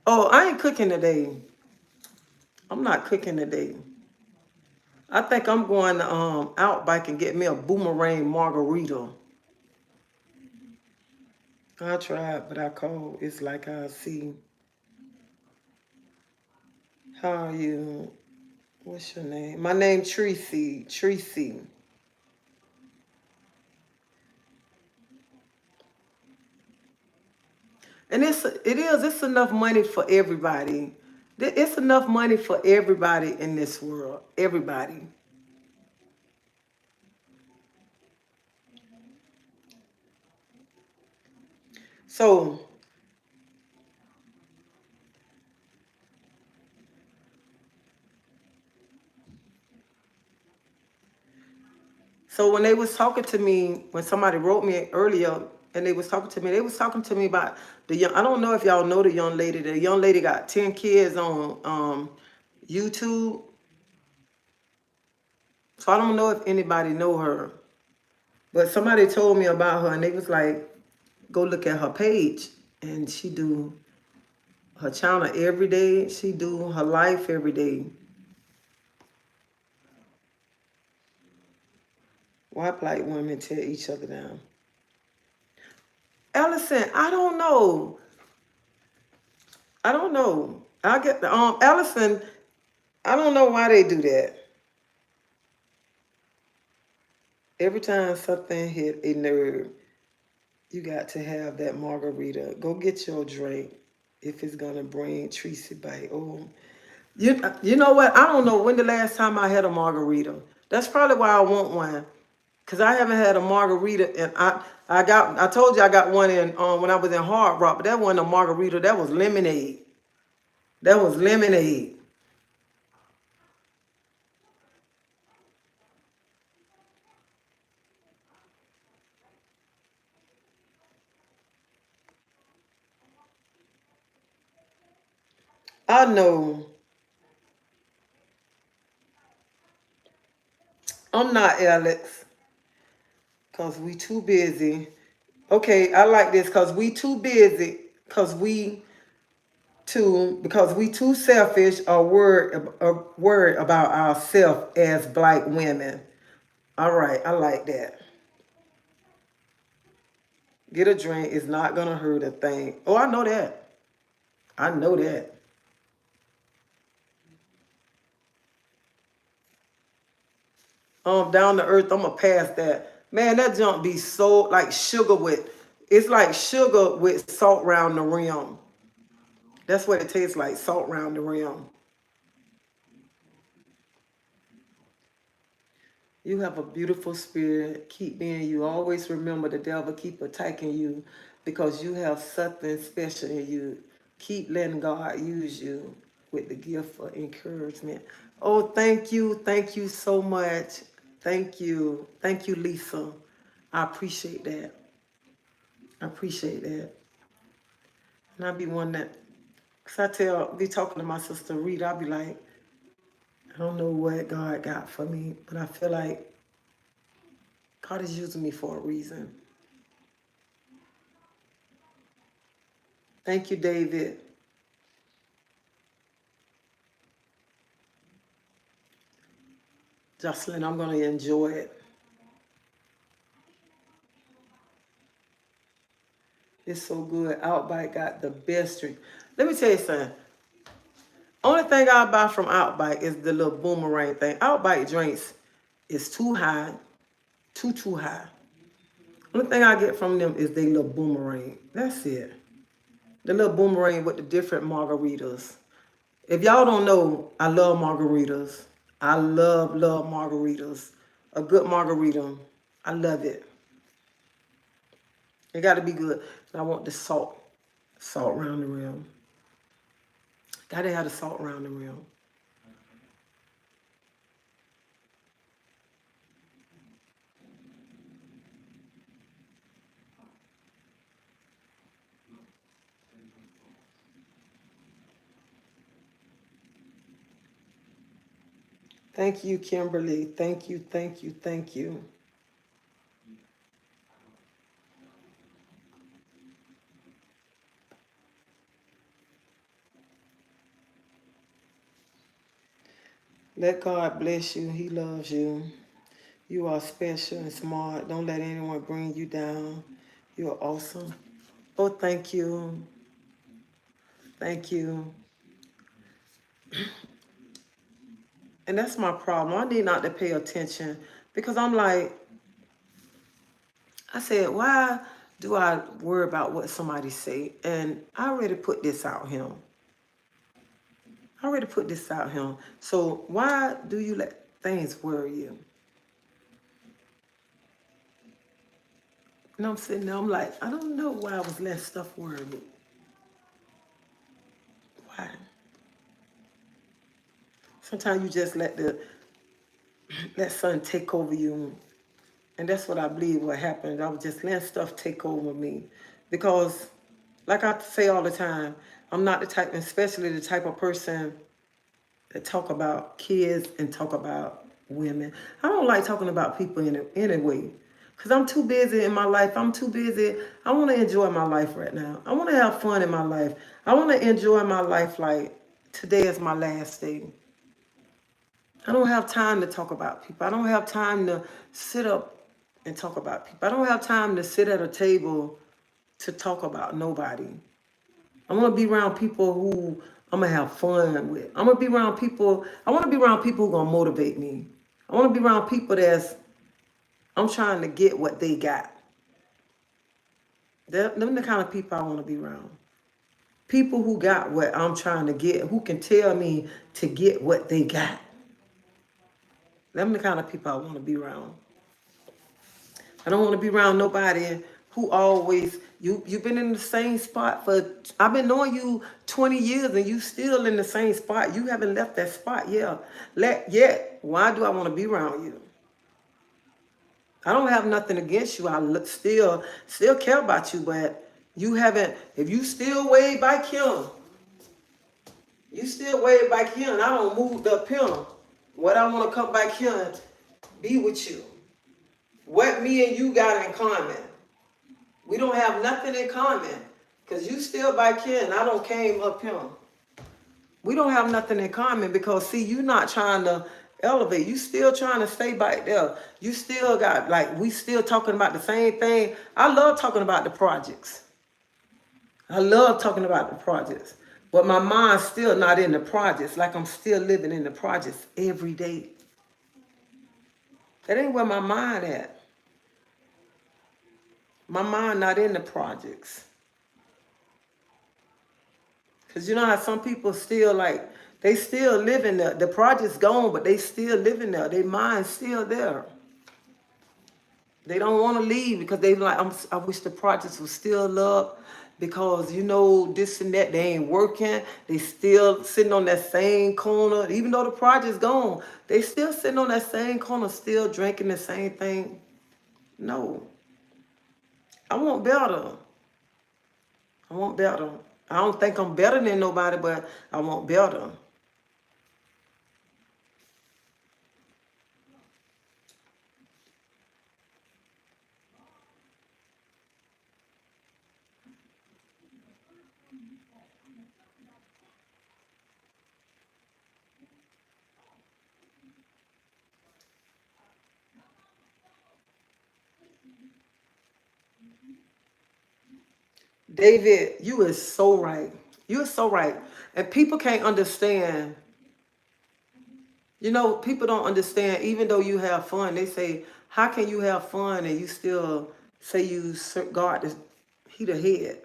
Oh, I ain't cooking today. I'm not cooking today. I think I'm going to Outback and get me a boomerang margarita. I tried, but I called. It's like I see. How are you? What's your name? My name Tracy. Tracy. And it's enough money for everybody. It's enough money for everybody in this world. Everybody. So so when they was talking to me, when somebody wrote me earlier and they was talking to me about the young, I don't know if y'all know the young lady. The young lady got 10 kids on YouTube. So I don't know if anybody know her. But somebody told me about her and they was like, go look at her page. And she do her channel every day. She do her life every day. Why black women tear each other down? Ellison, I don't know. I don't know. I get the Ellison, I don't know why they do that. Every time something hit a nerve, you got to have that margarita. Go get your drink if it's gonna bring Tracy back. Oh, you know what? I don't know when the last time I had a margarita. That's probably why I want one. Cause I haven't had a margarita, and I told you I got one in when I was in Hard Rock, but that wasn't a margarita. That was lemonade. That was lemonade. I know. I'm not Alex, cause we too busy. Okay, I like this, cause we too busy, because we too selfish or worried about ourselves as black women. All right, I like that. Get a drink is not gonna hurt a thing. Oh, I know that. I know that. Down to earth, I'm gonna pass that. Man, that junk be so like sugar with. It's like sugar with salt round the rim. That's what it tastes like, salt round the rim. You have a beautiful spirit. Keep being you. Always remember the devil keep attacking you because you have something special in you. Keep letting God use you with the gift of encouragement. Oh, thank you. Thank you so much. Thank you. Thank you, Lisa. I appreciate that. I appreciate that. And I be one that, cause be talking to my sister Rita, I be like, I don't know what God got for me, but I feel like God is using me for a reason. Thank you, David. Jocelyn, I'm gonna enjoy it. It's so good. Outback got the best drink. Let me tell you something. Only thing I buy from Outback is the little boomerang thing. Outback drinks is too high, too high. Only thing I get from them is they little boomerang. That's it. The little boomerang with the different margaritas. If y'all don't know, I love margaritas. I love margaritas. A good margarita. I love it. It got to be good. And I want the salt. Salt around the rim. Got to have the salt around the rim. Thank you, Kimberly. Thank you, thank you, thank you. Let God bless you. He loves you. You are special and smart. Don't let anyone bring you down. You're awesome. Oh, thank you. Thank you. And that's my problem. I need not to pay attention because I'm like, I said, why do I worry about what somebody say? And I already put this out here. I already put this out here. So why do you let things worry you? And I'm sitting there, I'm like, I don't know why I was letting stuff worry me. Why? Sometimes you just let something take over you. And that's what I believe what happened. I was just letting stuff take over me. Because, like I say all the time, I'm not the type, especially the type of person that talk about kids and talk about women. I don't like talking about people in any way. Because I'm too busy in my life. I'm too busy. I want to enjoy my life right now. I want to have fun in my life. I want to enjoy my life like today is my last day. I don't have time to talk about people. I don't have time to sit up and talk about people. I don't have time to sit at a table to talk about nobody. I want to be around people who I'm going to have fun with. I'm going to be around people. I want to be around people who are going to motivate me. I want to be around people I'm trying to get what they got. Them the kind of people I want to be around. People who got what I'm trying to get, who can tell me to get what they got. Them the kind of people I want to be around. I don't want to be around nobody who always you've been in the same spot for I've been knowing you 20 years and you still in the same spot. You haven't left that spot. Yeah. Yet. Why do I want to be around you? I don't have nothing against you. Still care about you, but you haven't if you still way back here, you still way back here and I don't moved up here. What I want to come back here and be with you. What me and you got in common. We don't have nothing in common. Because you still back here and I don't came up here. We don't have nothing in common because, see, you not trying to elevate. You still trying to stay back there. You still got, like, we still talking about the same thing. I love talking about the projects. I love talking about the projects. But my mind's still not in the projects. Like I'm still living in the projects every day. That ain't where my mind at. My mind not in the projects. Because you know how some people still like, they still living there. The project's gone, but they still living there. Their mind's still there. They don't want to leave because they like, I wish the projects was still up because, you know, this and that, they ain't working. They still sitting on that same corner. Even though the project's gone, they still sitting on that same corner, still drinking the same thing. No. I want better. I want better. I don't think I'm better than nobody, but I want better. David, you is so right. You are so right. And people can't understand. You know, people don't understand, even though you have fun, they say, how can you have fun and you still say God is he the head?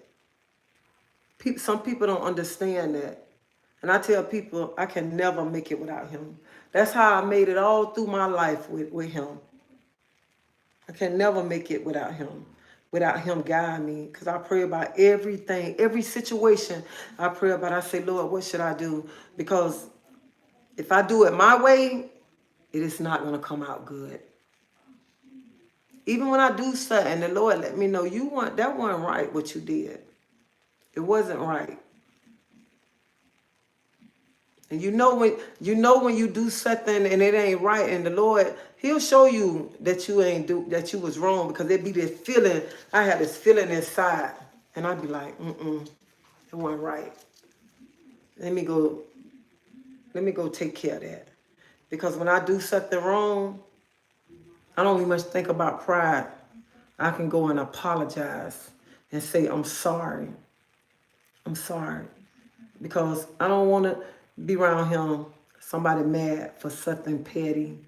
Some people don't understand that. And I tell people I can never make it without him. That's how I made it all through my life with him. I can never make it without him guiding me. Because I pray about everything, every situation I pray about. I say, Lord, what should I do? Because if I do it my way, it is not going to come out good. Even when I do something, the Lord let me know that wasn't right what you did. It wasn't right. And when you do something and it ain't right, and the Lord, He'll show you that that you was wrong because it be this feeling. I had this feeling inside, and I'd be like, it wasn't right. Let me go take care of that. Because when I do something wrong, I don't even much think about pride. I can go and apologize and say, I'm sorry. I'm sorry. Because I don't want to be around him, somebody mad for something petty.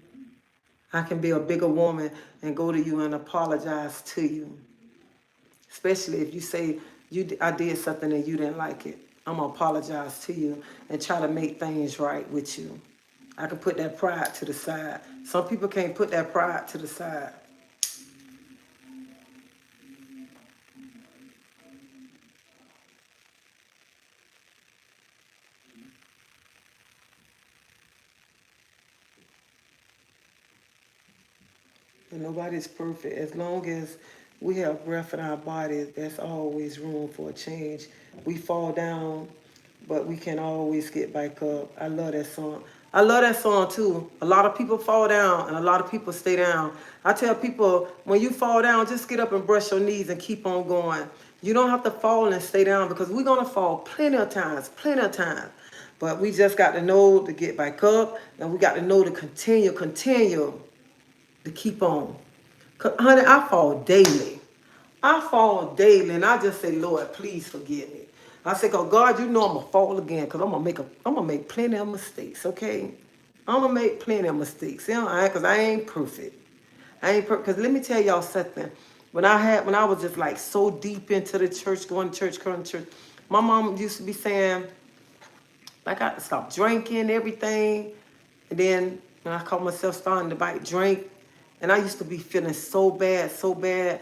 I can be a bigger woman and go to you and apologize to you. Especially if you say I did something and you didn't like it. I'm gonna apologize to you and try to make things right with you. I can put that pride to the side. Some people can't put that pride to the side. And nobody's perfect. As long as we have breath in our bodies, there's always room for a change. We fall down, but we can always get back up. I love that song. I love that song too. A lot of people fall down and a lot of people stay down. I tell people, when you fall down, just get up and brush your knees and keep on going. You don't have to fall and stay down because we're going to fall plenty of times, plenty of times. But we just got to know to get back up and we got to know to continue to keep on. 'Cause, honey, I fall daily. I fall daily, and I just say, Lord, please forgive me. I say, cause God, you know I'm gonna fall again, cause I'm gonna make plenty of mistakes. Okay, I'm gonna make plenty of mistakes. You know, cause I ain't perfect. I ain't perfect. Cause let me tell y'all something. When I was just like so deep into the church, going to church, my mom used to be saying, like I stopped drinking, everything. And then when I caught myself starting to bite drink, and I used to be feeling so bad, so bad.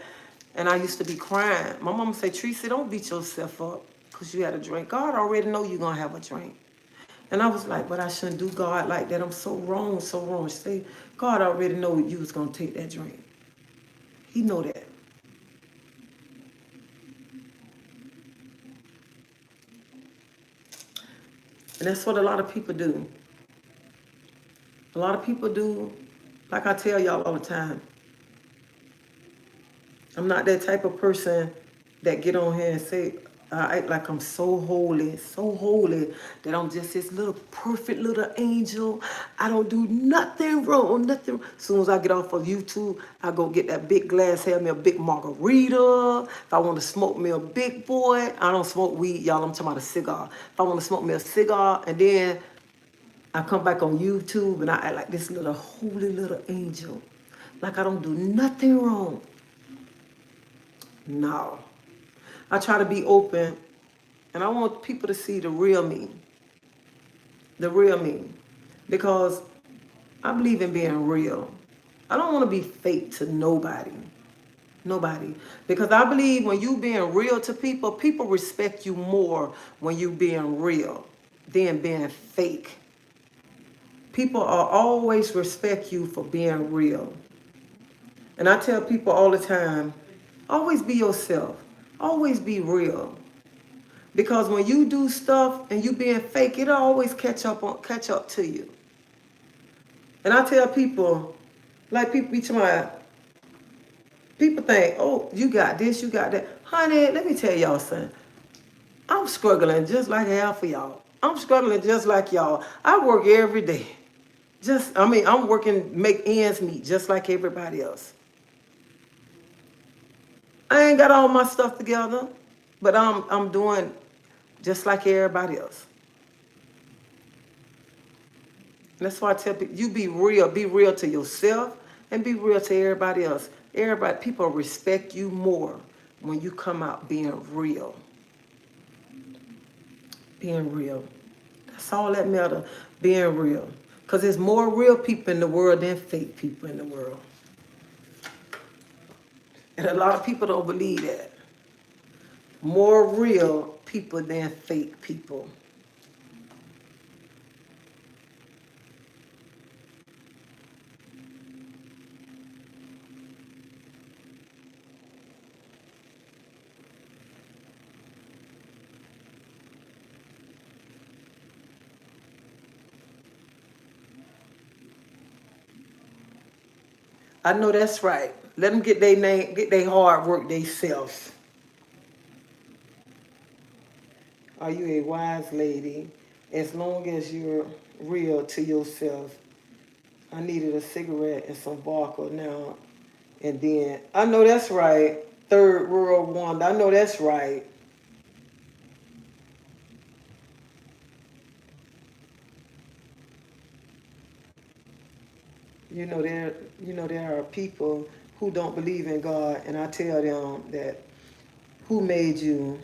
And I used to be crying. My mama say, Teresa, don't beat yourself up because you had a drink. God already know you're going to have a drink. And I was like, but I shouldn't do God like that. I'm so wrong, so wrong. She say, God already know you was going to take that drink. He know that. And that's what a lot of people do. A lot of people do, like I tell y'all all the time, I'm not that type of person that get on here and say, I act like I'm so holy, that I'm just this little perfect little angel. I don't do nothing wrong, nothing. As soon as I get off of YouTube, I go get that big glass, have me a big margarita. If I want to smoke me a big boy, I don't smoke weed, y'all, I'm talking about a cigar. If I want to smoke me a cigar, and then I come back on YouTube and I act like this little holy little angel. Like I don't do nothing wrong. No. I try to be open and I want people to see the real me. The real me. Because I believe in being real. I don't want to be fake to nobody. Nobody. Because I believe when you being real to people, people respect you more when you being real than being fake. People are always respect you for being real. And I tell people all the time, always be yourself. Always be real. Because when you do stuff and you being fake, it'll always catch up to you. And I tell people, like people be trying, people think, oh, you got this, you got that. Honey, let me tell y'all something. I'm struggling just like half of y'all. I'm struggling just like y'all. I work every day. I'm working, make ends meet just like everybody else. I ain't got all my stuff together, but I'm doing just like everybody else. And that's why I tell people, you be real to yourself and be real to everybody else. Everybody, people respect you more when you come out being real. Being real. That's all that matters, being real. Because there's more real people in the world than fake people in the world. And a lot of people don't believe that. More real people than fake people. I know that's right. Let them get their name, get their hard work themselves. Are you a wise lady? As long as you're real to yourself I needed a cigarette and some vodka now. And then, I know that's right. Third World Wonder. I know that's right. You know there, there are people who don't believe in God, and I tell them that who made you,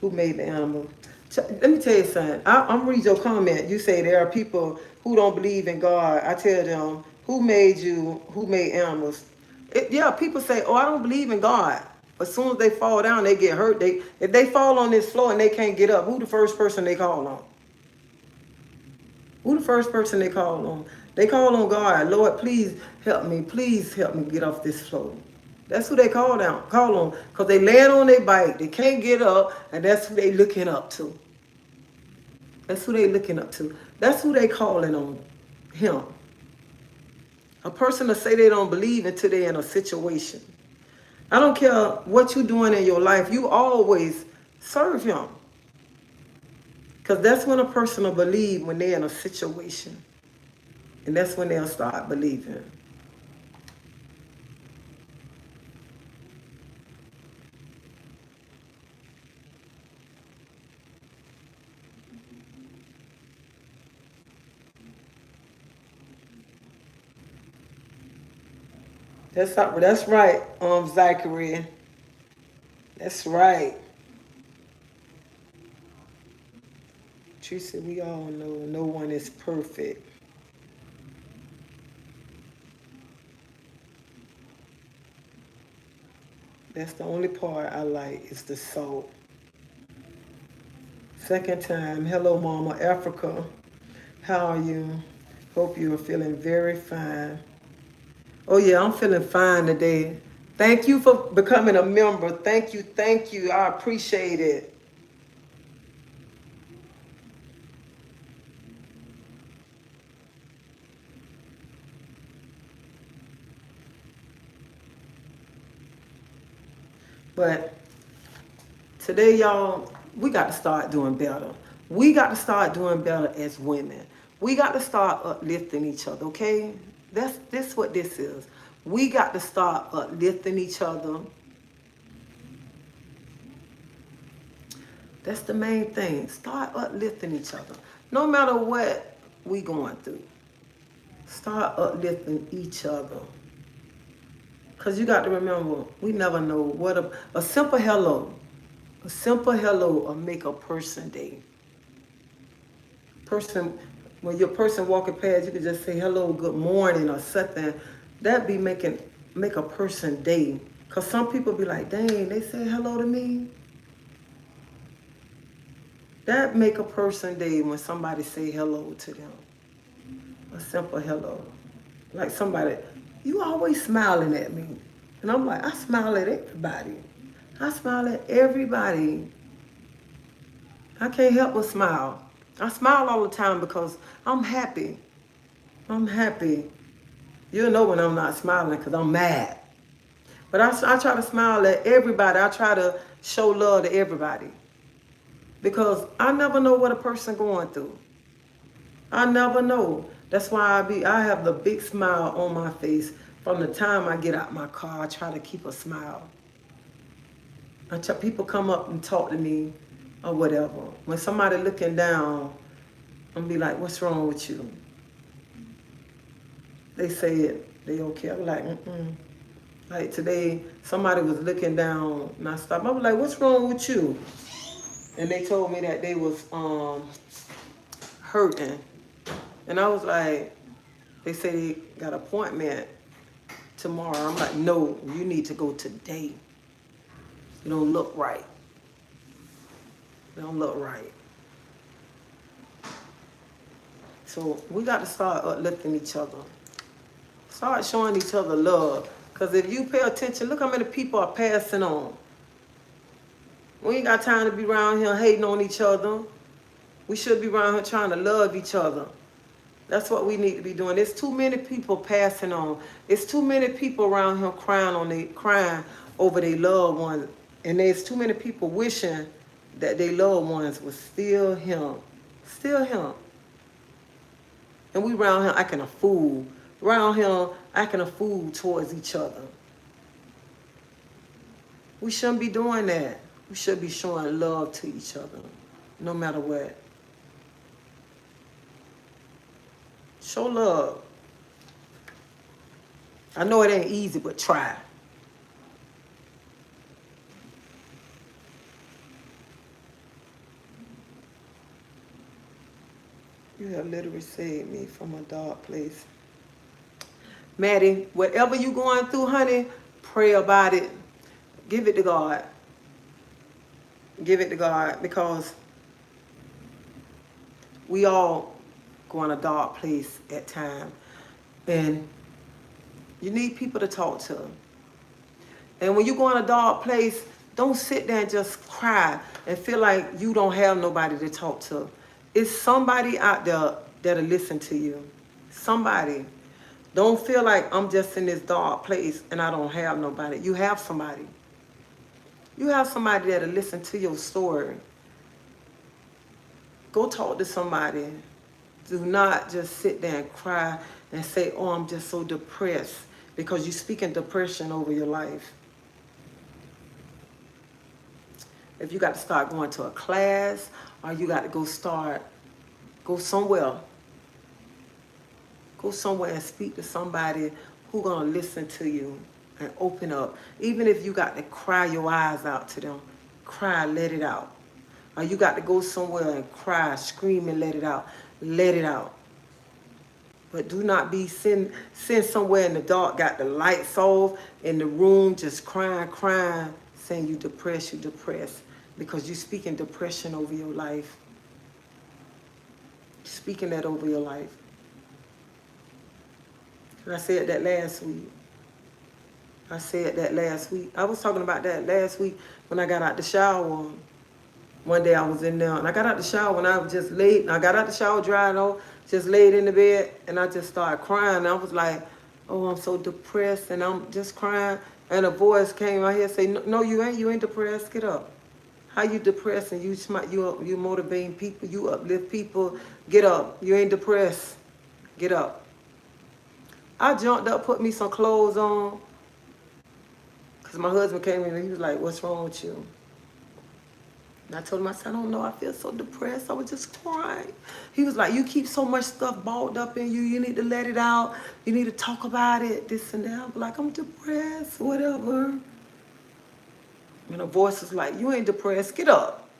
who made the animal. Let me tell you something. I'm read your comment. You say there are people who don't believe in God. I tell them who made you, who made animals. Yeah, people say, oh, I don't believe in God. As soon as they fall down, they get hurt. If they fall on this floor and they can't get up, who the first person they call on? Who the first person they call on? They call on God. Lord, please help me. Please help me get off this floor. That's who they call on. Because they land on their bike. They can't get up, and that's who they looking up to. That's who they looking up to. That's who they calling on. Him. A person to say they don't believe until they're in a situation. I don't care what you're doing in your life. You always serve him. Because that's when a person will believe when they're in a situation. And that's when they'll start believing. That's right, Zachary. That's right. Teresa, we all know no one is perfect. That's the only part I like is the soul. Second time, hello Mama Africa. How are you? Hope you are feeling very fine. Oh yeah, I'm feeling fine today. Thank you for becoming a member. Thank you, thank you. I appreciate it. But today, y'all, we got to start doing better. We got to start doing better as women. We got to start uplifting each other, okay? That's this what this is. We got to start uplifting each other. That's the main thing. Start uplifting each other. No matter what we going through. Start uplifting each other. Because you got to remember, we never know what a simple hello. A simple hello will make a person day. Person, when your person walking past, you can just say hello, good morning, or something. That be make a person day. Cause some people be like, dang, they say hello to me. That make a person day when somebody say hello to them. A simple hello. Like somebody, you always smiling at me. And I'm like, I smile at everybody. I smile at everybody. I can't help but smile. I smile all the time because I'm happy. I'm happy. You'll know when I'm not smiling because I'm mad. But I try to smile at everybody. I try to show love to everybody. Because I never know what a person going through. I never know. That's why I have the big smile on my face. From the time I get out my car, I try to keep a smile. People come up and talk to me or whatever. When somebody looking down, I'm be like, what's wrong with you? They say it, they okay. I'm like, mm-mm. Like today, somebody was looking down and I stopped. I was like, what's wrong with you? And they told me that they was hurting. And I was like, they say they got an appointment tomorrow. I'm like, no, you need to go today. You don't look right. You don't look right. So we got to start uplifting each other. Start showing each other love. Because if you pay attention, look how many people are passing on. We ain't got time to be around here hating on each other. We should be around here trying to love each other. That's what we need to be doing. There's too many people passing on. There's too many people around here crying over their loved ones. And there's too many people wishing that their loved ones was still him. Still him. And we around here acting a fool. Around here acting a fool towards each other. We shouldn't be doing that. We should be showing love to each other, no matter what. Show love. I know it ain't easy, but try. You have literally saved me from a dark place. Maddie, whatever you going through, honey, pray about it. Give it to God. Give it to God, because we all go in a dark place at times. And you need people to talk to. And when you go in a dark place, don't sit there and just cry and feel like you don't have nobody to talk to. It's somebody out there that'll listen to you. Somebody. Don't feel like I'm just in this dark place and I don't have nobody. You have somebody. You have somebody that'll listen to your story. Go talk to somebody. Do not just sit there and cry and say, oh, I'm just so depressed, because you're speaking depression over your life. If you got to start going to a class, or you got to go somewhere. Go somewhere and speak to somebody who's going to listen to you and open up. Even if you got to cry your eyes out to them, cry, let it out. Or you got to go somewhere and cry, scream and let it out. Let it out. But do not be sitting somewhere in the dark, got the lights off, in the room just crying, saying you depressed, because you're speaking depression over your life. Speaking that over your life. And I said that last week. I was talking about that last week when I got out the shower. One day I was in there, and I got out the shower and I was just laid, and I got out the shower, dried off, just laid in the bed, and I just started crying. I was like, oh, I'm so depressed, and I'm just crying. And a voice came out here and said, no, you ain't depressed, get up. How you depressed and you motivating people, you uplift people, get up. You ain't depressed, get up. I jumped up, put me some clothes on, because my husband came in and he was like, what's wrong with you? And I told him, I said, I don't know, I feel so depressed. I was just crying. He was like, you keep so much stuff balled up in you. You need to let it out. You need to talk about it, this and that. I was like, I'm depressed, whatever. And a voice was like, you ain't depressed, get up.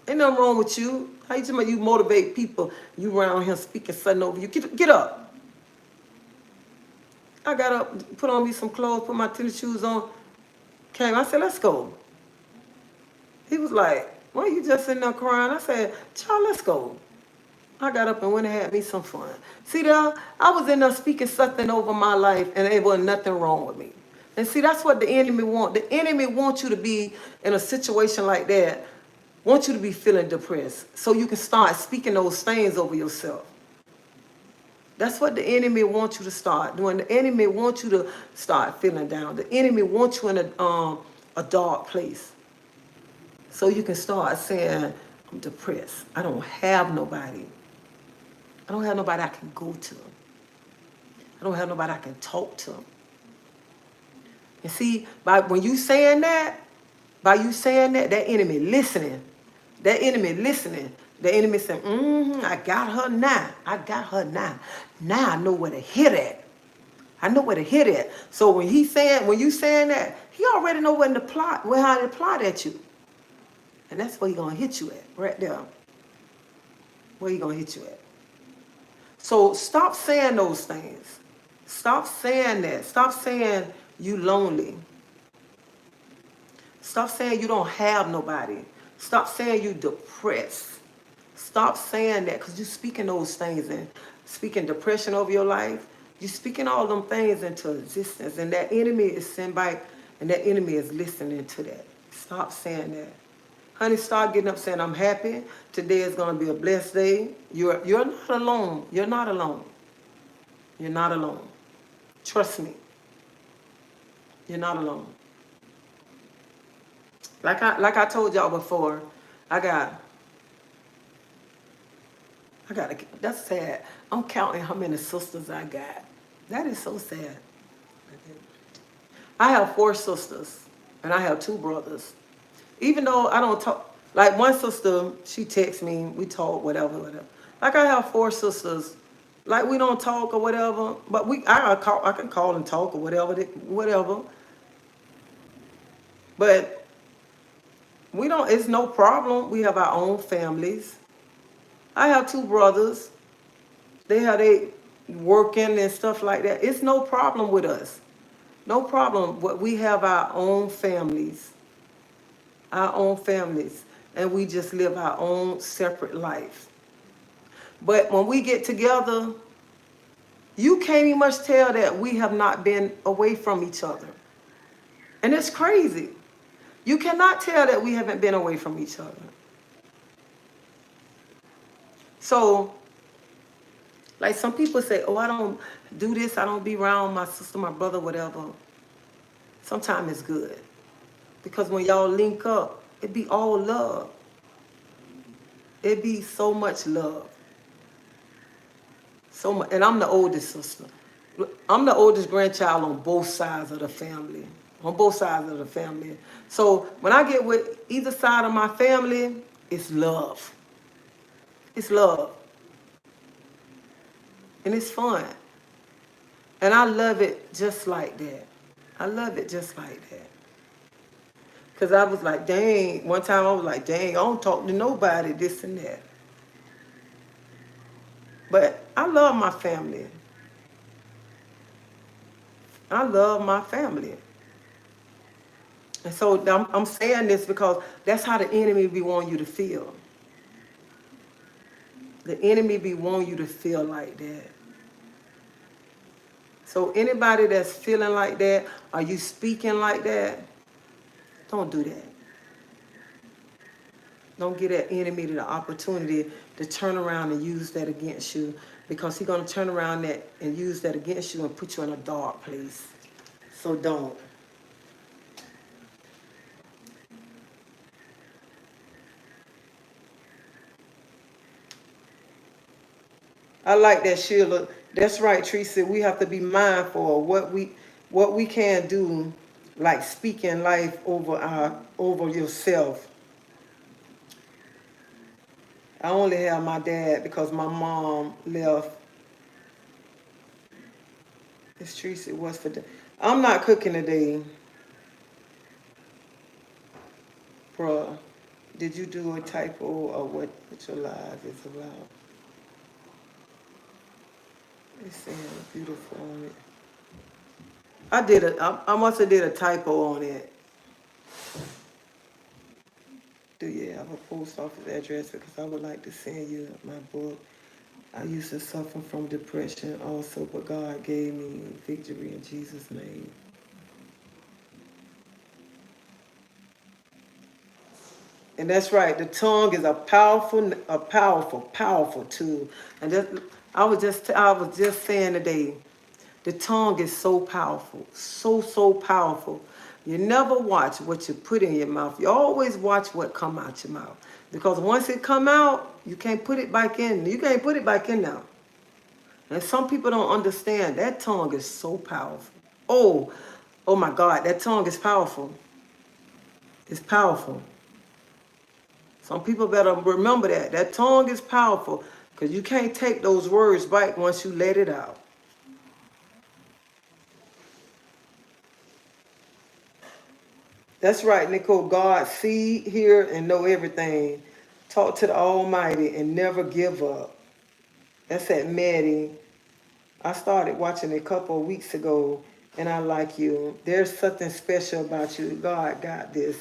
Ain't nothing wrong with you. How you talking about you motivate people? You around here speaking something over you. Get up. I got up, put on me some clothes, put my tennis shoes on. Came, I said, let's go. He was like, why you just sitting there crying? I said, child, let's go. I got up and went and had me some fun. See there, I was in there speaking something over my life, and there wasn't nothing wrong with me. And see, that's what the enemy wants. The enemy wants you to be in a situation like that, wants you to be feeling depressed, so you can start speaking those things over yourself. That's what the enemy wants you to start doing. The enemy wants you to start feeling down. The enemy wants you in a dark place. So you can start saying, I'm depressed. I don't have nobody. I don't have nobody I can go to. I don't have nobody I can talk to. And see, when you saying that, that enemy listening. That enemy listening. The enemy saying, I got her now. I got her now. Now I know where to hit at. I know where to hit at. So when you saying that, he already know how to plot at you. And that's where he's going to hit you at, right there. Where he's going to hit you at. So stop saying those things. Stop saying that. Stop saying you lonely. Stop saying you don't have nobody. Stop saying you depressed. Stop saying that, because you're speaking those things and speaking depression over your life. You're speaking all them things into existence. And that enemy is sent back, and that enemy is listening to that. Stop saying that. Honey, start getting up saying, I'm happy. Today is going to be a blessed day. You're not alone. You're not alone. You're not alone. Trust me. You're not alone. Like I told y'all before, I got That's sad. I'm counting how many sisters I got. That is so sad. I have 4 sisters, and I have 2 brothers. Even though I don't talk, like one sister, she texts me, we talk, whatever, whatever. Like I have 4 sisters, like we don't talk or whatever, but I can call and talk or whatever, whatever. But we don't. It's no problem. We have our own families. I have 2 brothers. They working and stuff like that. It's no problem with us. No problem. But we have our own families. Our own families. And we just live our own separate lives. But when we get together, you can't even much tell that we have not been away from each other. And it's crazy. You cannot tell that we haven't been away from each other. So, like some people say, oh, I don't do this, I don't be around my sister, my brother, whatever. Sometimes it's good. Because when y'all link up, it be all love. It be so much love. So much, and I'm the oldest sister. I'm the oldest grandchild on both sides of the family. On both sides of the family. So when I get with either side of my family, it's love. It's love. And it's fun. And I love it just like that. I love it just like that. Because I was like, dang, one time I was like, dang, I don't talk to nobody, this and that. But I love my family. I love my family. And so I'm saying this because that's how the enemy be wanting you to feel. The enemy be wanting you to feel like that. So anybody that's feeling like that, are you speaking like that? Don't do that. Don't give that enemy the opportunity to turn around and use that against you, because he's going to turn around that and use that against you and put you in a dark place. So don't. I like that, Sheila. That's right, Teresa. We have to be mindful of what we can do, like speaking life over yourself. I only have my dad because my mom left. It's Teresa. What's for? I'm not cooking today, bruh. Did you do a typo or what your live is about? It's saying beautiful on it. I must have did a typo on it. Do you have a post office address? Because I would like to send you my book. I used to suffer from depression also, but God gave me victory in Jesus' name. And that's right. The tongue is a powerful tool. And I was just saying today, the tongue is so powerful, so powerful. You never watch what you put in your mouth. You always watch what come out your mouth, because once it come out, you can't put it back in. You can't put it back in now. And some people don't understand that tongue is so powerful. Oh my God, that tongue is powerful. It's powerful. Some people better remember that. That tongue is powerful, because you can't take those words back once you let it out. That's right, Nicole. God see, hear, and know everything. Talk to the Almighty and never give up. That's at Maddie. I started watching it a couple of weeks ago, and I like you. There's something special about you. God got this.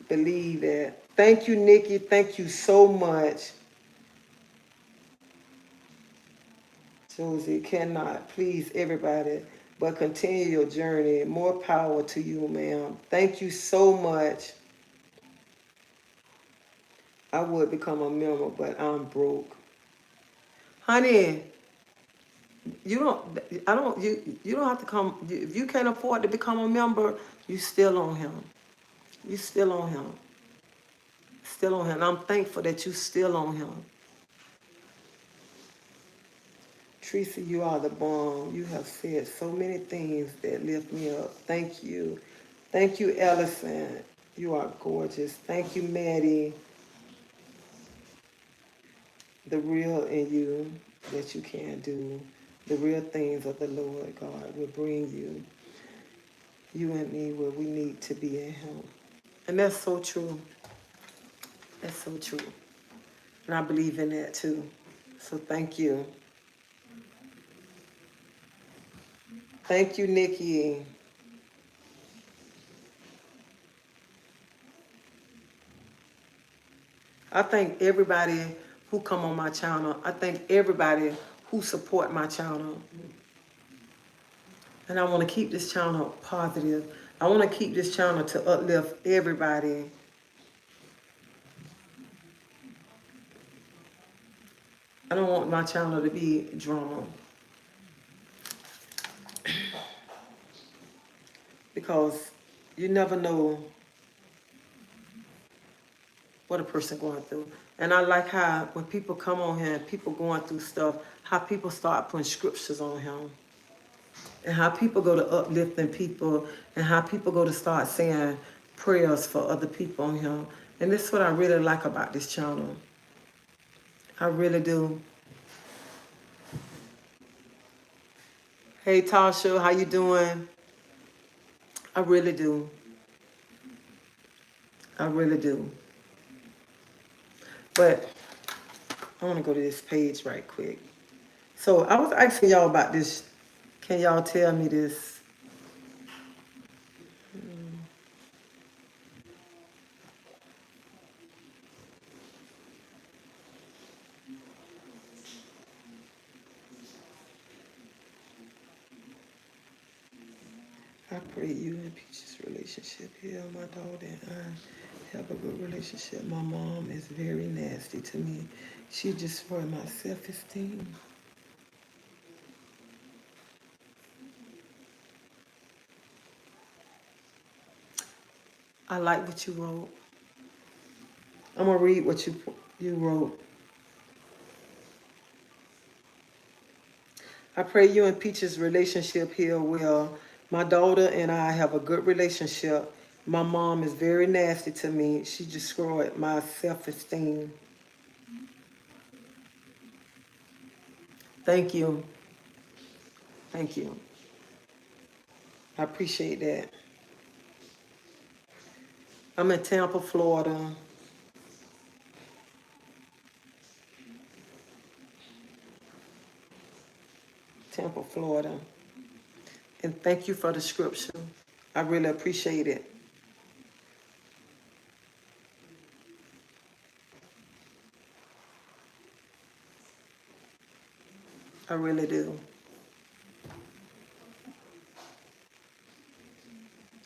Believe that. Thank you, Nikki. Thank you so much. Josie cannot please everybody, but continue your journey. More power to you, ma'am. Thank you so much. I would become a member, but I'm broke. Honey, you don't, I don't, you don't have to come. If you can't afford to become a member, you still on him. You still on him. Still on him. And I'm thankful that you still on him. Teresa, you are the bomb. You have said so many things that lift me up. Thank you. Thank you, Ellison. You are gorgeous. Thank you, Maddie. The real in you that you can do. The real things of the Lord God will bring you and me where we need to be in Him. And that's so true. That's so true. And I believe in that too. So thank you. Thank you, Nikki. I thank everybody who come on my channel. I thank everybody who support my channel. And I want to keep this channel positive. I want to keep this channel to uplift everybody. I don't want my channel to be drama. Because you never know what a person going through. And I like how when people come on here and people going through stuff, how people start putting scriptures on him. And how people go to uplifting people and how people go to start saying prayers for other people on him. And this is what I really like about this channel. I really do. Hey Tasha, how you doing? I really do. I really do. But I want to go to this page right quick. So I was asking y'all about this. Can y'all tell me this? I pray you and Peach's relationship here. My daughter and I have a good relationship. My mom is very nasty to me. She destroyed my self-esteem. I like what you wrote. I'm gonna read what you wrote. I pray you and Peach's relationship here well. My daughter and I have a good relationship. My mom is very nasty to me. She destroyed my self-esteem. Thank you. Thank you. I appreciate that. I'm in Tampa, Florida. Tampa, Florida. And thank you for the scripture. I really appreciate it. I really do.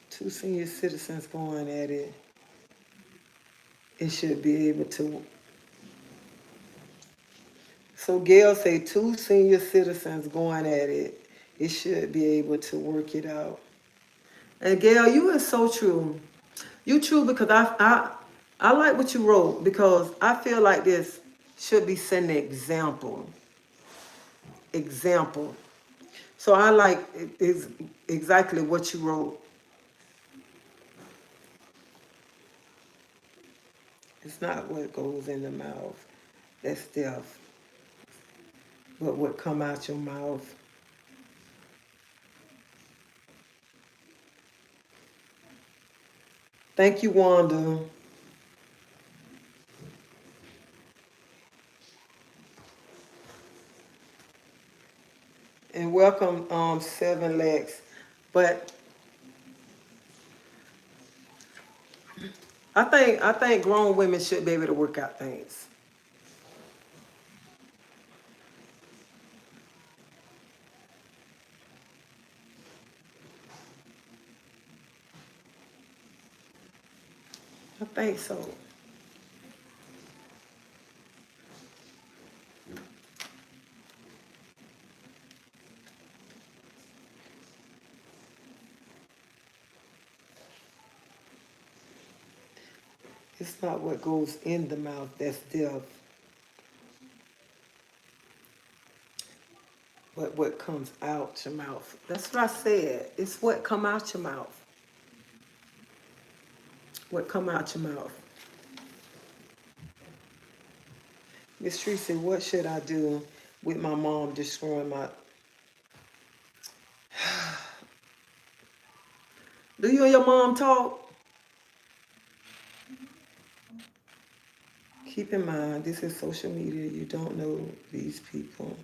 Two senior citizens going at it. It should be able to. So Gail say two senior citizens going at it. It should be able to work it out. And Gail, you are so true. You true because I like what you wrote because I feel like this should be setting an example. Example. So I like is exactly what you wrote. It's not what goes in the mouth that's death, but what come out your mouth. Thank you, Wanda. And welcome, Seven Lex. But I think grown women should be able to work out things. I think so. It's not what goes in the mouth that's death. but what comes out your mouth. That's what I said. It's what come out your mouth. What come out your mouth. Miss Tracy, what should I do with my mom destroying my... Do you and your mom talk? Keep in mind, this is social media. You don't know these people.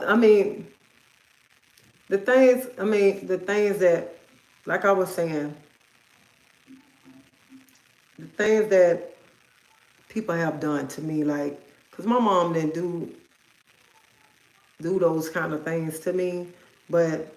I mean, the things that, like I was saying, the things that people have done to me, like, because my mom didn't do those kind of things to me, but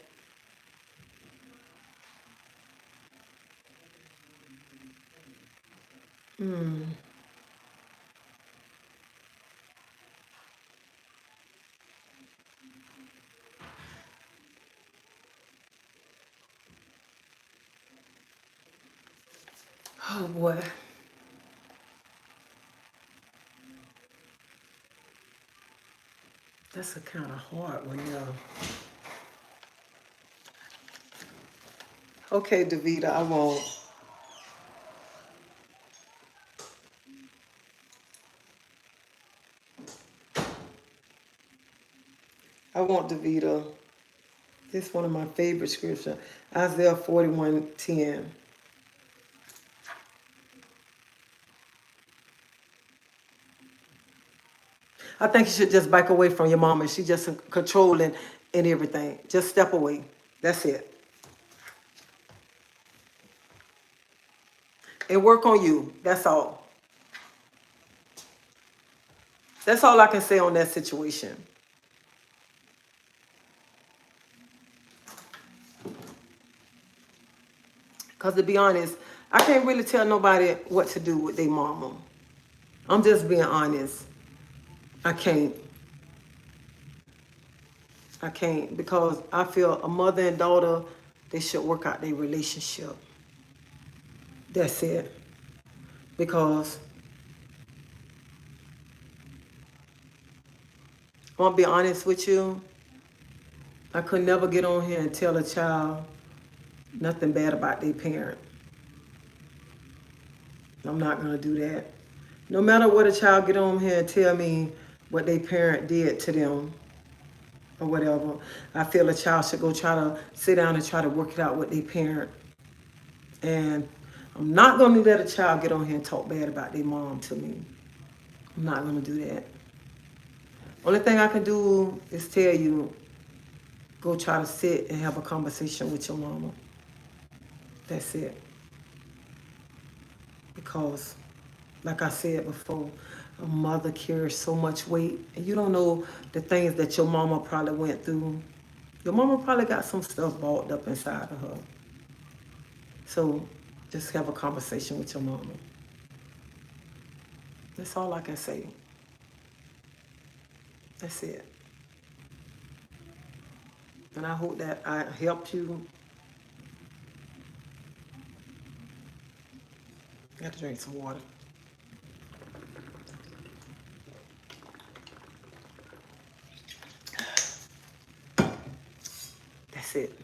oh boy, that's a kind of hard one, yeah. Okay, Davita, I won't. I want Davita. This is one of my favorite scripture, Isaiah 41:10. I think you should just back away from your mama. She just controlling and everything. Just step away. That's it. And work on you. That's all. That's all I can say on that situation. Because to be honest, I can't really tell nobody what to do with their mama. I'm just being honest. I can't. I can't because I feel a mother and daughter, they should work out their relationship. That's it. Because I want to be honest with you. I could never get on here and tell a child nothing bad about their parent. I'm not going to do that. No matter what a child get on here and tell me what their parent did to them or whatever, I feel a child should go try to sit down and try to work it out with their parent. And I'm not going to let a child get on here and talk bad about their mom to me. I'm not going to do that. Only thing I can do is tell you, go try to sit and have a conversation with your mama. That's it. Because, like I said before, a mother carries so much weight, and you don't know the things that your mama probably went through. Your mama probably got some stuff balled up inside of her. So, just have a conversation with your mama. That's all I can say. That's it. And I hope that I helped you. I got to drink some water. That's it.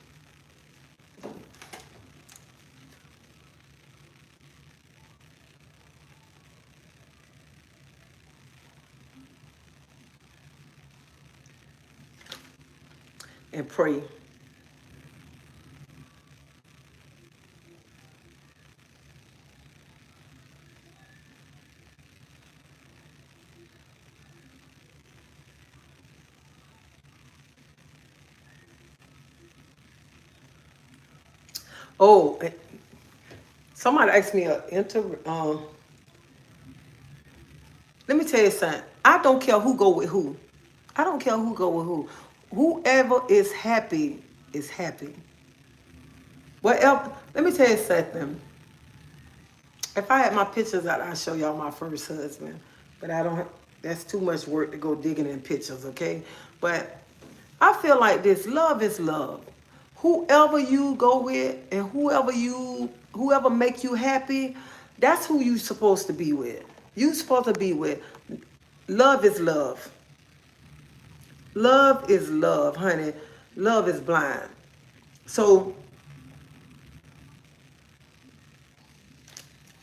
And pray. Oh, somebody asked me let me tell you something. I don't care who go with who. I don't care who go with who. Whoever is happy is happy. Whatever, let me tell you something. If I had my pictures out, I'd show y'all my first husband. But I don't, that's too much work to go digging in pictures, okay? But I feel like this, love is love. Whoever you go with and whoever make you happy, that's who you supposed to be with. You supposed to be with. Love is love. Love is love, honey. Love is blind. So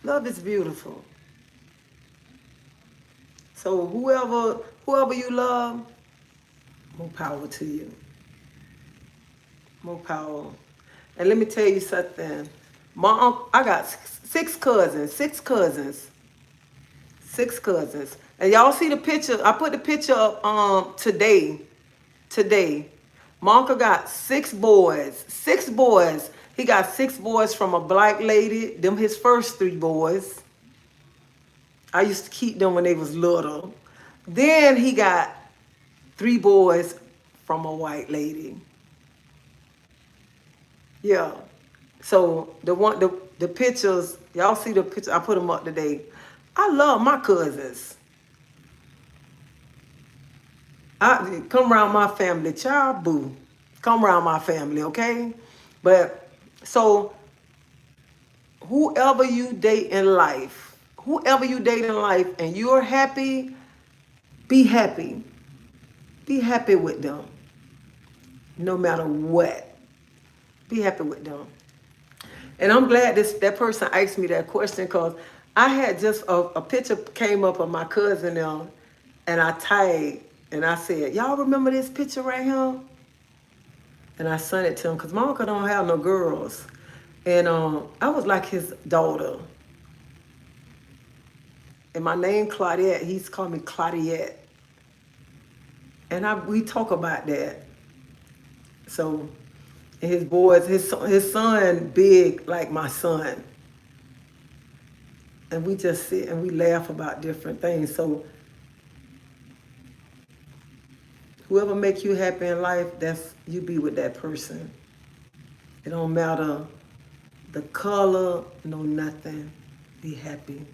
love is beautiful. So whoever you love, more power to you. More power. And let me tell you something. My uncle, I got six cousins, six cousins. And y'all see the picture? I put the picture up today. Today. My uncle got six boys. Six boys. He got six boys from a black lady. Them his first three boys. I used to keep them when they was little. Then he got three boys from a white lady. Yeah. So the pictures, y'all see the picture, I put them up today. I love my cousins. I come around my family, child boo. Come around my family, okay? But so whoever you date in life and you're happy, be happy. Be happy with them. No matter what. Be happy with them. And I'm glad that person asked me that question because I had just a picture came up of my cousin now, and I tagged and I said, y'all remember this picture right here? And I sent it to him because my uncle don't have no girls. And I was like his daughter. And my name Claudette, he's called me Claudette. And we talk about that. So and his boys, his son big like my son. And we just sit and we laugh about different things. So whoever make you happy in life, that's you be with that person. It don't matter the color, no nothing. Be happy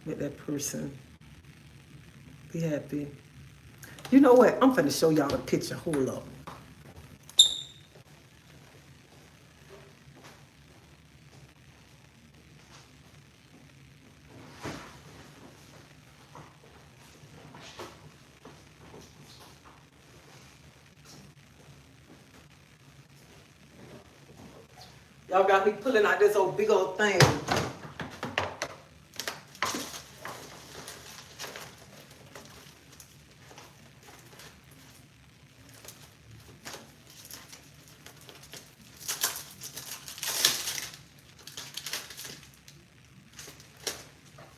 with that person. Be happy. You know what? I'm finna show y'all a picture. Hold up. Y'all got me pulling out this old big old thing.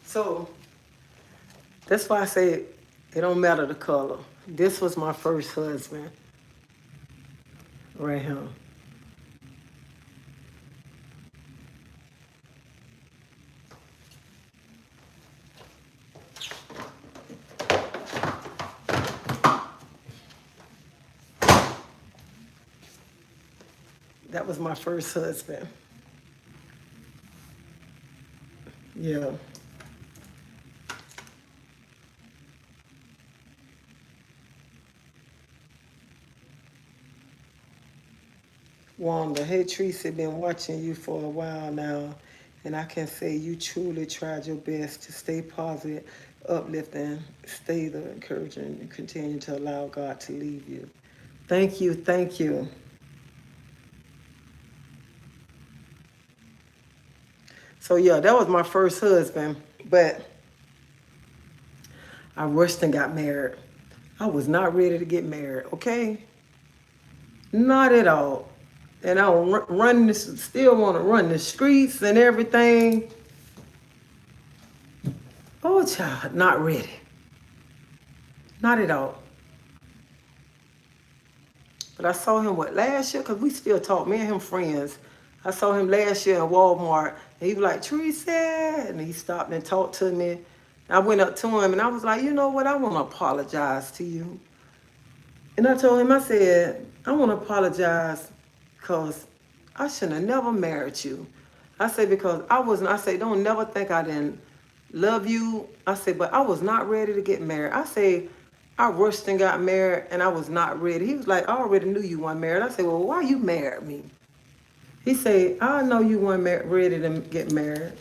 So that's why I say it don't matter the color. This was my first husband. Right here. That was my first husband. Yeah. Wanda, hey Tracy, been watching you for a while now, and I can say you truly tried your best to stay positive, uplifting, stay the encouraging, and continue to allow God to lead you. Thank you, thank you. So yeah, that was my first husband, but I rushed and got married. I was not ready to get married, okay? Not at all. And I run this, still want to run the streets and everything. Oh, child, not ready. Not at all. But I saw him, last year? Because we still talk, me and him friends. I saw him last year in Walmart, and he was like, Teresa, and he stopped and talked to me. I went up to him, and I was like, you know what, I want to apologize to you. And I told him, I said, I want to apologize because I shouldn't have never married you. I say because I wasn't, I say, don't never think I didn't love you. I say, but I was not ready to get married. I say, I rushed and got married and I was not ready. He was like, I already knew you weren't married. I said, well, why you married me? He said, I know you weren't ready to get married.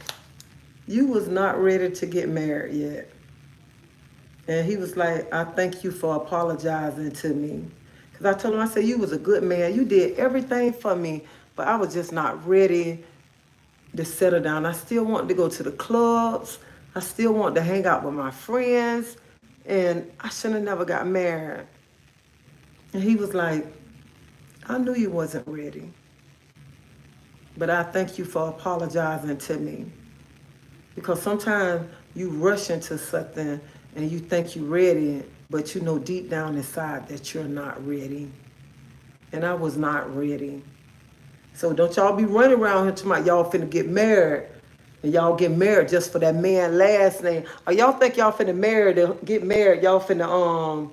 You was not ready to get married yet. And he was like, I thank you for apologizing to me. Because I told him, I said, you was a good man. You did everything for me, but I was just not ready to settle down. I still wanted to go to the clubs. I still wanted to hang out with my friends. And I should have never got married. And he was like, I knew you wasn't ready. But I thank you for apologizing to me. Because sometimes you rush into something and you think you're ready, but you know deep down inside that you're not ready. And I was not ready. So don't y'all be running around here talking about y'all finna get married. And y'all get married just for that man last name. Or y'all think y'all finna marry to get married, y'all finna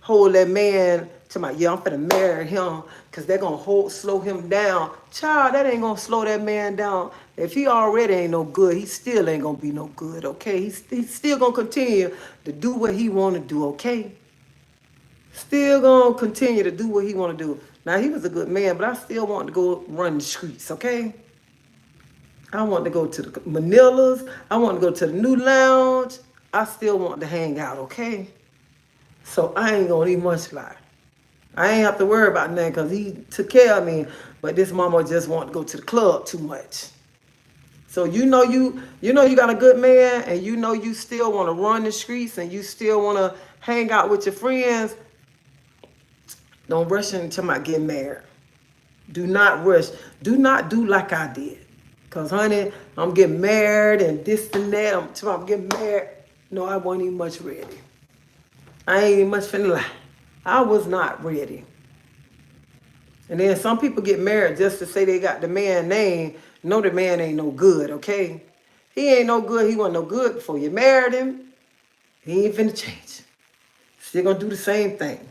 hold that man to my, yeah, I'm finna marry him because they're gonna slow him down. Child, that ain't gonna slow that man down. If he already ain't no good, he still ain't gonna be no good, okay? He's still gonna continue to do what he wanna do, okay? Still gonna continue to do what he wanna do. Now, he was a good man, but I still want to go run the streets, okay? I want to go to the Manilas. I want to go to the new lounge. I still want to hang out, okay? So I ain't gonna need much lie. I ain't have to worry about nothing because he took care of me. But this mama just want to go to the club too much. So you got a good man, and you know you still want to run the streets, and you still want to hang out with your friends. Don't rush into my getting married. Do not rush. Do not do like I did. Cause honey, I'm getting married and this and that. I'm getting married. No, I wasn't even much ready. I ain't even much finna lie. I was not ready. And then some people get married just to say they got the man name. No, the man ain't no good, okay? He ain't no good. He wasn't no good before you married him. He ain't finna change. Still gonna do the same thing.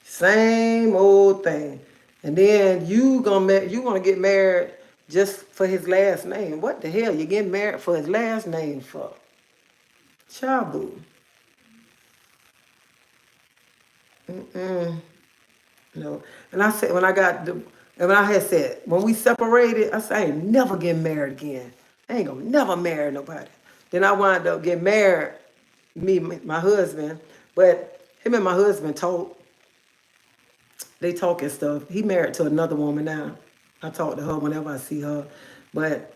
Same old thing. And then you wanna get married just for his last name. What the hell you getting married for his last name for? Chabu. No. And I said when I had said, when we separated, I said I ain't never getting married again. I ain't gonna never marry nobody. Then I wound up getting married, my husband, but him and my husband they talk and stuff. He married to another woman now. I talk to her whenever I see her. But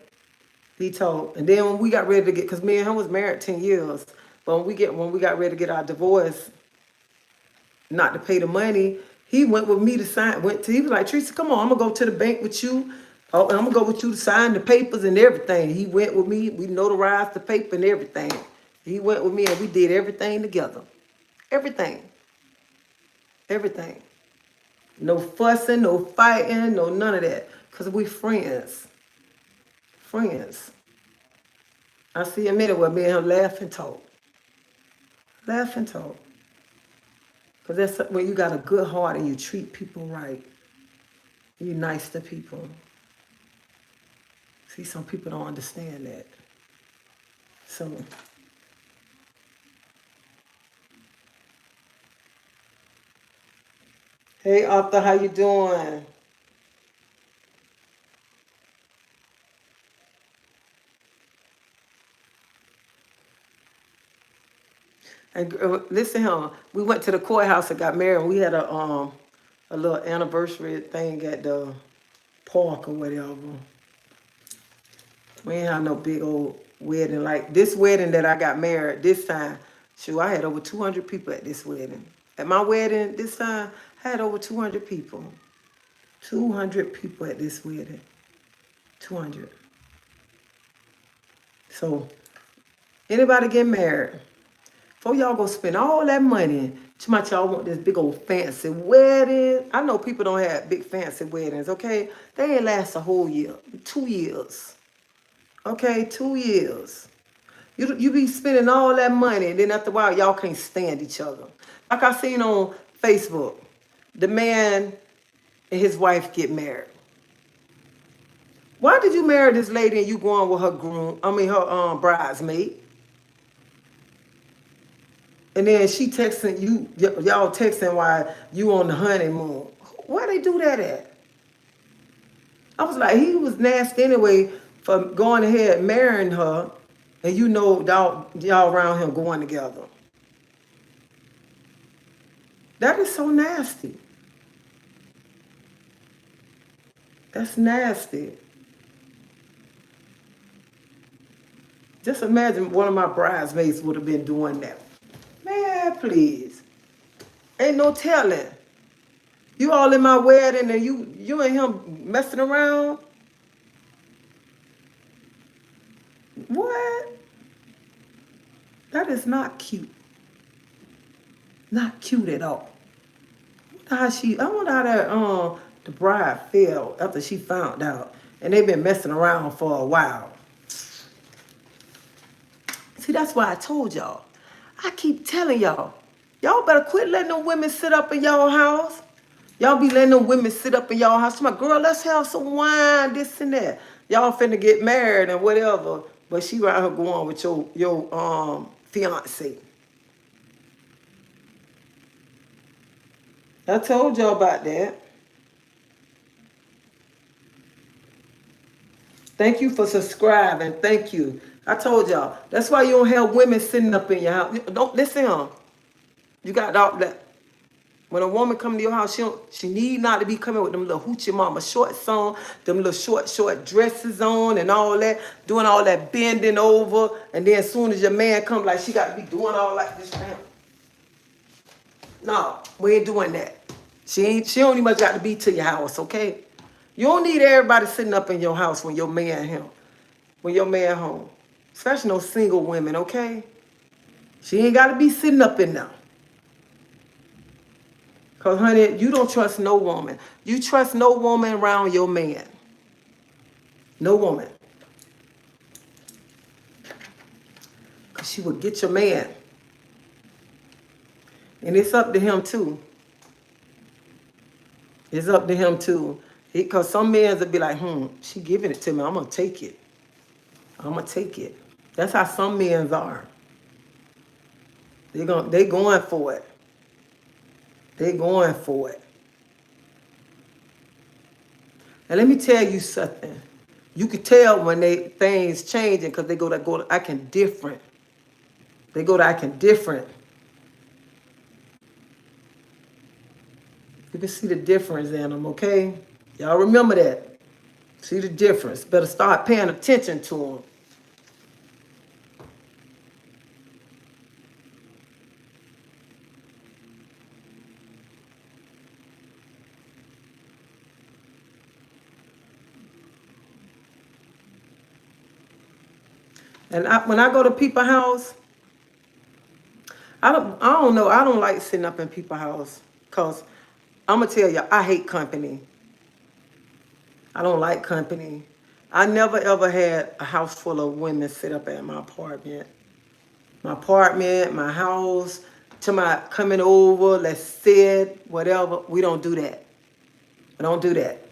he told, and then when we got ready to get, because me and him was married 10 years. But when we got ready to get our divorce, not to pay the money, he went with me to sign, he was like, Teresa, come on, I'm gonna go to the bank with you. Oh, and I'm gonna go with you to sign the papers and everything. He went with me, we notarized the paper and everything. He went with me and we did everything together. Everything. Everything. No fussing, no fighting, no none of that. Because we friends. Friends. I see a minute where me and him laugh and talk. Laugh and talk. Because that's when you got a good heart and you treat people right. You're nice to people. See, some people don't understand that. So, hey Arthur, how you doing? And listen here, we went to the courthouse and got married. And we had a little anniversary thing at the park or whatever. We ain't have no big old wedding. Like this wedding that I got married this time, shoot, I had over 200 people at this wedding. At my wedding this time, I had over 200 people. 200 people at this wedding. 200. So, anybody get married, before y'all go spend all that money, too much y'all want this big old fancy wedding. I know people don't have big fancy weddings, okay? They ain't last a whole year. 2 years. Okay, 2 years. You be spending all that money, and then after a while, y'all can't stand each other. Like I seen on Facebook, the man and his wife get married. Why did you marry this lady and you going with her her bridesmaid? And then she texting you, y'all texting while you on the honeymoon. Where they do that at? I was like, he was nasty anyway for going ahead marrying her, and you know y'all around him going together. That is so nasty. That's nasty. Just imagine one of my bridesmaids would have been doing that. Man, please. Ain't no telling. You all in my wedding and you and him messing around? What? That is not cute. Not cute at all. I wonder how the bride felt after she found out. And they've been messing around for a while. See, that's why I told y'all. I keep telling y'all. Y'all better quit letting them women sit up in y'all house. Y'all be letting them women sit up in y'all house. My girl, let's have some wine, this and that. Y'all finna get married and whatever. But she right here going with your fiance. I told y'all about that. Thank you for subscribing. Thank you. I told y'all. That's why you don't have women sitting up in your house. Don't listen to them. You got all that. When a woman come to your house, she need not to be coming with them little hoochie mama shorts on, them little short dresses on and all that, doing all that bending over. And then as soon as your man come, like she got to be doing all like this now. No, we ain't doing that. She don't even much got to be to your house, okay? You don't need everybody sitting up in your house when your man home. Especially no single women, okay? She ain't got to be sitting up in there. Because, honey, you don't trust no woman. You trust no woman around your man. No woman. Because she would get your man. And it's up to him, too. It's up to him, too. Because some men would be like, she giving it to me. I'm going to take it. I'm going to take it. That's how some men are. They going for it. They going for it. And let me tell you something. You can tell when things changing because they go to acting different. They go to acting different. You can see the difference in them, okay? Y'all remember that. See the difference. Better start paying attention to them. And when I go to people's house, I don't know. I don't like sitting up in people's house because I'm gonna tell you, I hate company. I don't like company. I never ever had a house full of women sit up at my apartment. My house, to my coming over, let's sit, whatever. We don't do that. I don't do that.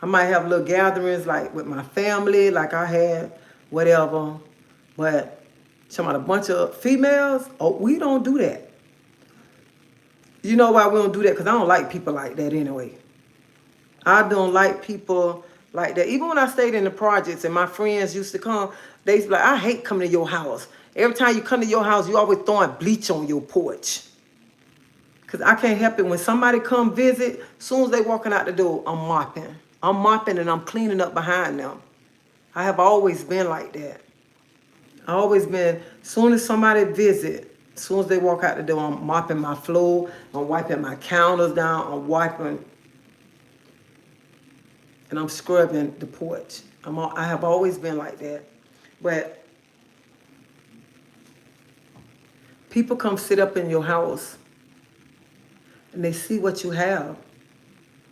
I might have little gatherings like with my family, like I had, whatever. But talking about a bunch of females, we don't do that. You know why we don't do that? Because I don't like people like that anyway. I don't like people like that. Even when I stayed in the projects and my friends used to come, they used to be like, I hate coming to your house. Every time you come to your house, you always throwing bleach on your porch. Because I can't help it. When somebody come visit, as soon as they walking out the door, I'm mopping. I'm mopping and I'm cleaning up behind them. I have always been like that. I always been, as soon as somebody visit, as soon as they walk out the door, I'm mopping my floor, I'm wiping my counters down, I'm wiping, and I'm scrubbing the porch. I have always been like that. But people come sit up in your house and they see what you have.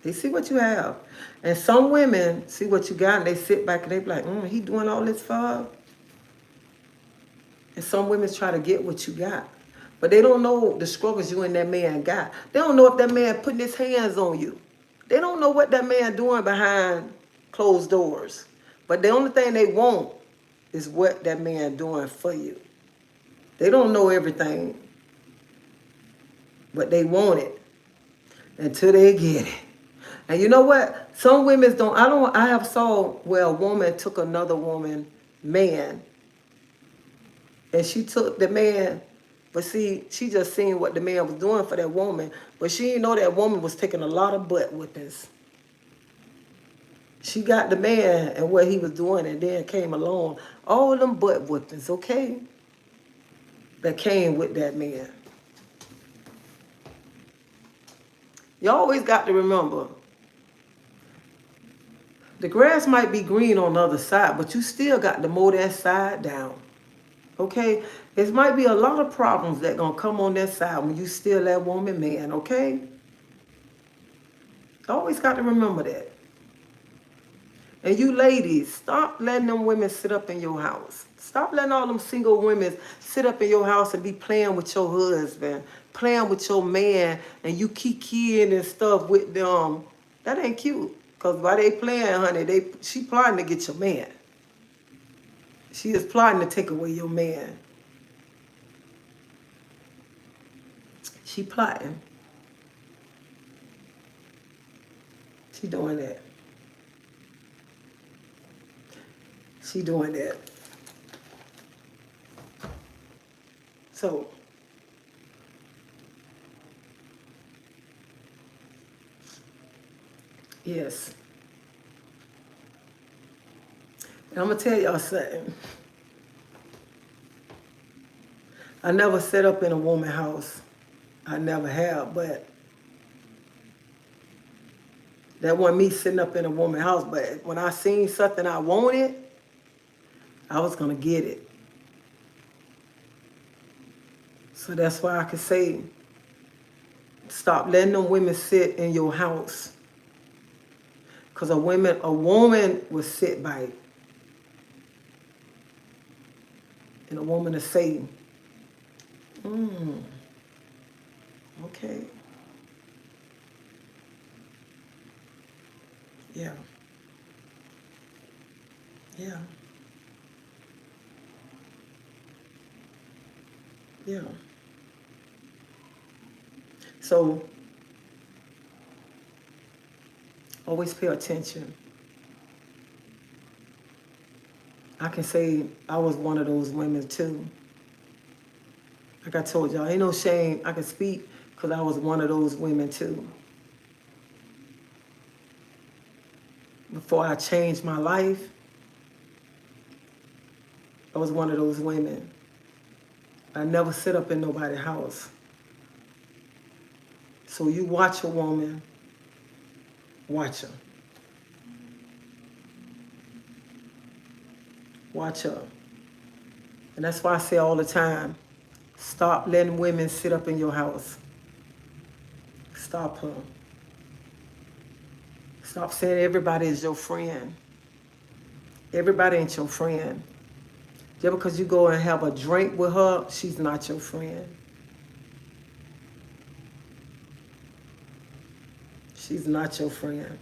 They see what you have. And some women see what you got and they sit back and they be like, he doing all this for her? And some women try to get what you got. But they don't know the struggles you and that man got. They don't know if that man putting his hands on you. They don't know what that man doing behind closed doors. But the only thing they want is what that man doing for you. They don't know everything, but they want it until they get it. And you know what? Some women don't. I have saw where a woman took another woman man, and she took the man, but see, she just seen what the man was doing for that woman, but she didn't know that woman was taking a lot of butt whippings. She got the man and what he was doing, and then came along all of them butt whippings, okay, that came with that man. You always got to remember, the grass might be green on the other side, but you still got to mow that side down. Okay? There might be a lot of problems that gonna come on that side when you steal that woman man, okay? Always got to remember that. And you ladies, stop letting them women sit up in your house. Stop letting all them single women sit up in your house and be playing with your husband, playing with your man, and you kikiing and stuff with them. That ain't cute. Because while they playing, honey, she plotting to get your man. She is plotting to take away your man. She plotting. She doing that. She doing that. So, yes. And I'm going to tell y'all something. I never set up in a woman's house. I never have, but that wasn't me sitting up in a woman's house. But when I seen something I wanted, I was going to get it. So that's why I could say, stop letting them women sit in your house. Because a woman will sit by it. And a woman will say, okay. Yeah. Yeah. Yeah. So, always pay attention. I can say I was one of those women too. Like I told y'all, ain't no shame. I can speak because I was one of those women too. Before I changed my life, I was one of those women. I never sit up in nobody's house. So you watch a woman, watch her. Watch her. And that's why I say all the time, stop letting women sit up in your house. Stop her. Stop saying everybody is your friend. Everybody ain't your friend. Just because you go and have a drink with her, she's not your friend. She's not your friend.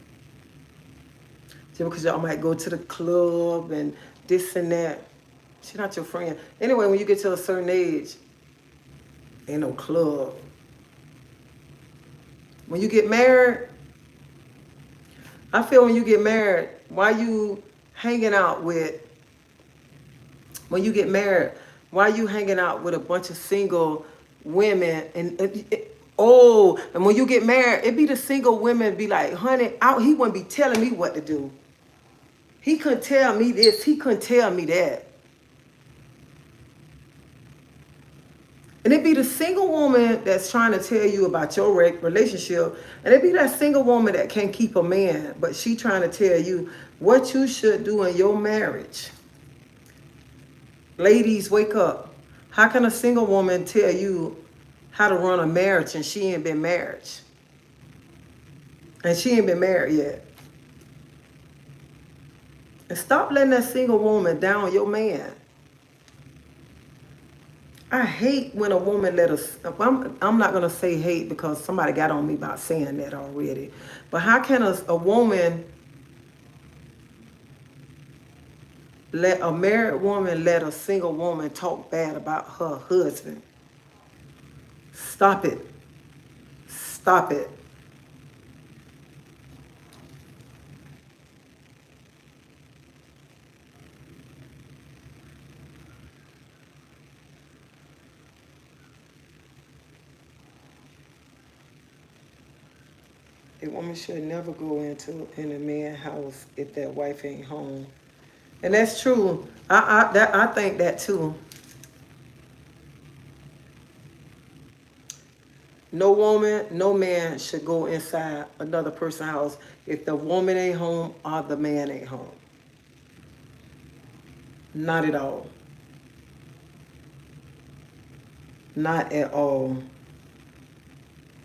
Just because y'all might go to the club and this and that, she's not your friend. Anyway, when you get to a certain age, ain't no club. When you get married, I feel when you get married, why you hanging out with, when you get married, why you hanging out with a bunch of single women and when you get married, it be the single women be like, honey, he wouldn't be telling me what to do. He couldn't tell me this, he couldn't tell me that. And it be the single woman that's trying to tell you about your relationship. And it be that single woman that can't keep a man, but she trying to tell you what you should do in your marriage. Ladies, wake up. How can a single woman tell you how to run a marriage and she ain't been married? And she ain't been married yet. And stop letting that single woman down your man. I hate when a woman let us. I'm not gonna say hate because somebody got on me about saying that already. But how can a woman let a married woman let a single woman talk bad about her husband? Stop it. Stop it. A woman should never go into in a man's house if that wife ain't home. And that's true. I think that too. No woman, no man should go inside another person's house if the woman ain't home or the man ain't home. Not at all. Not at all.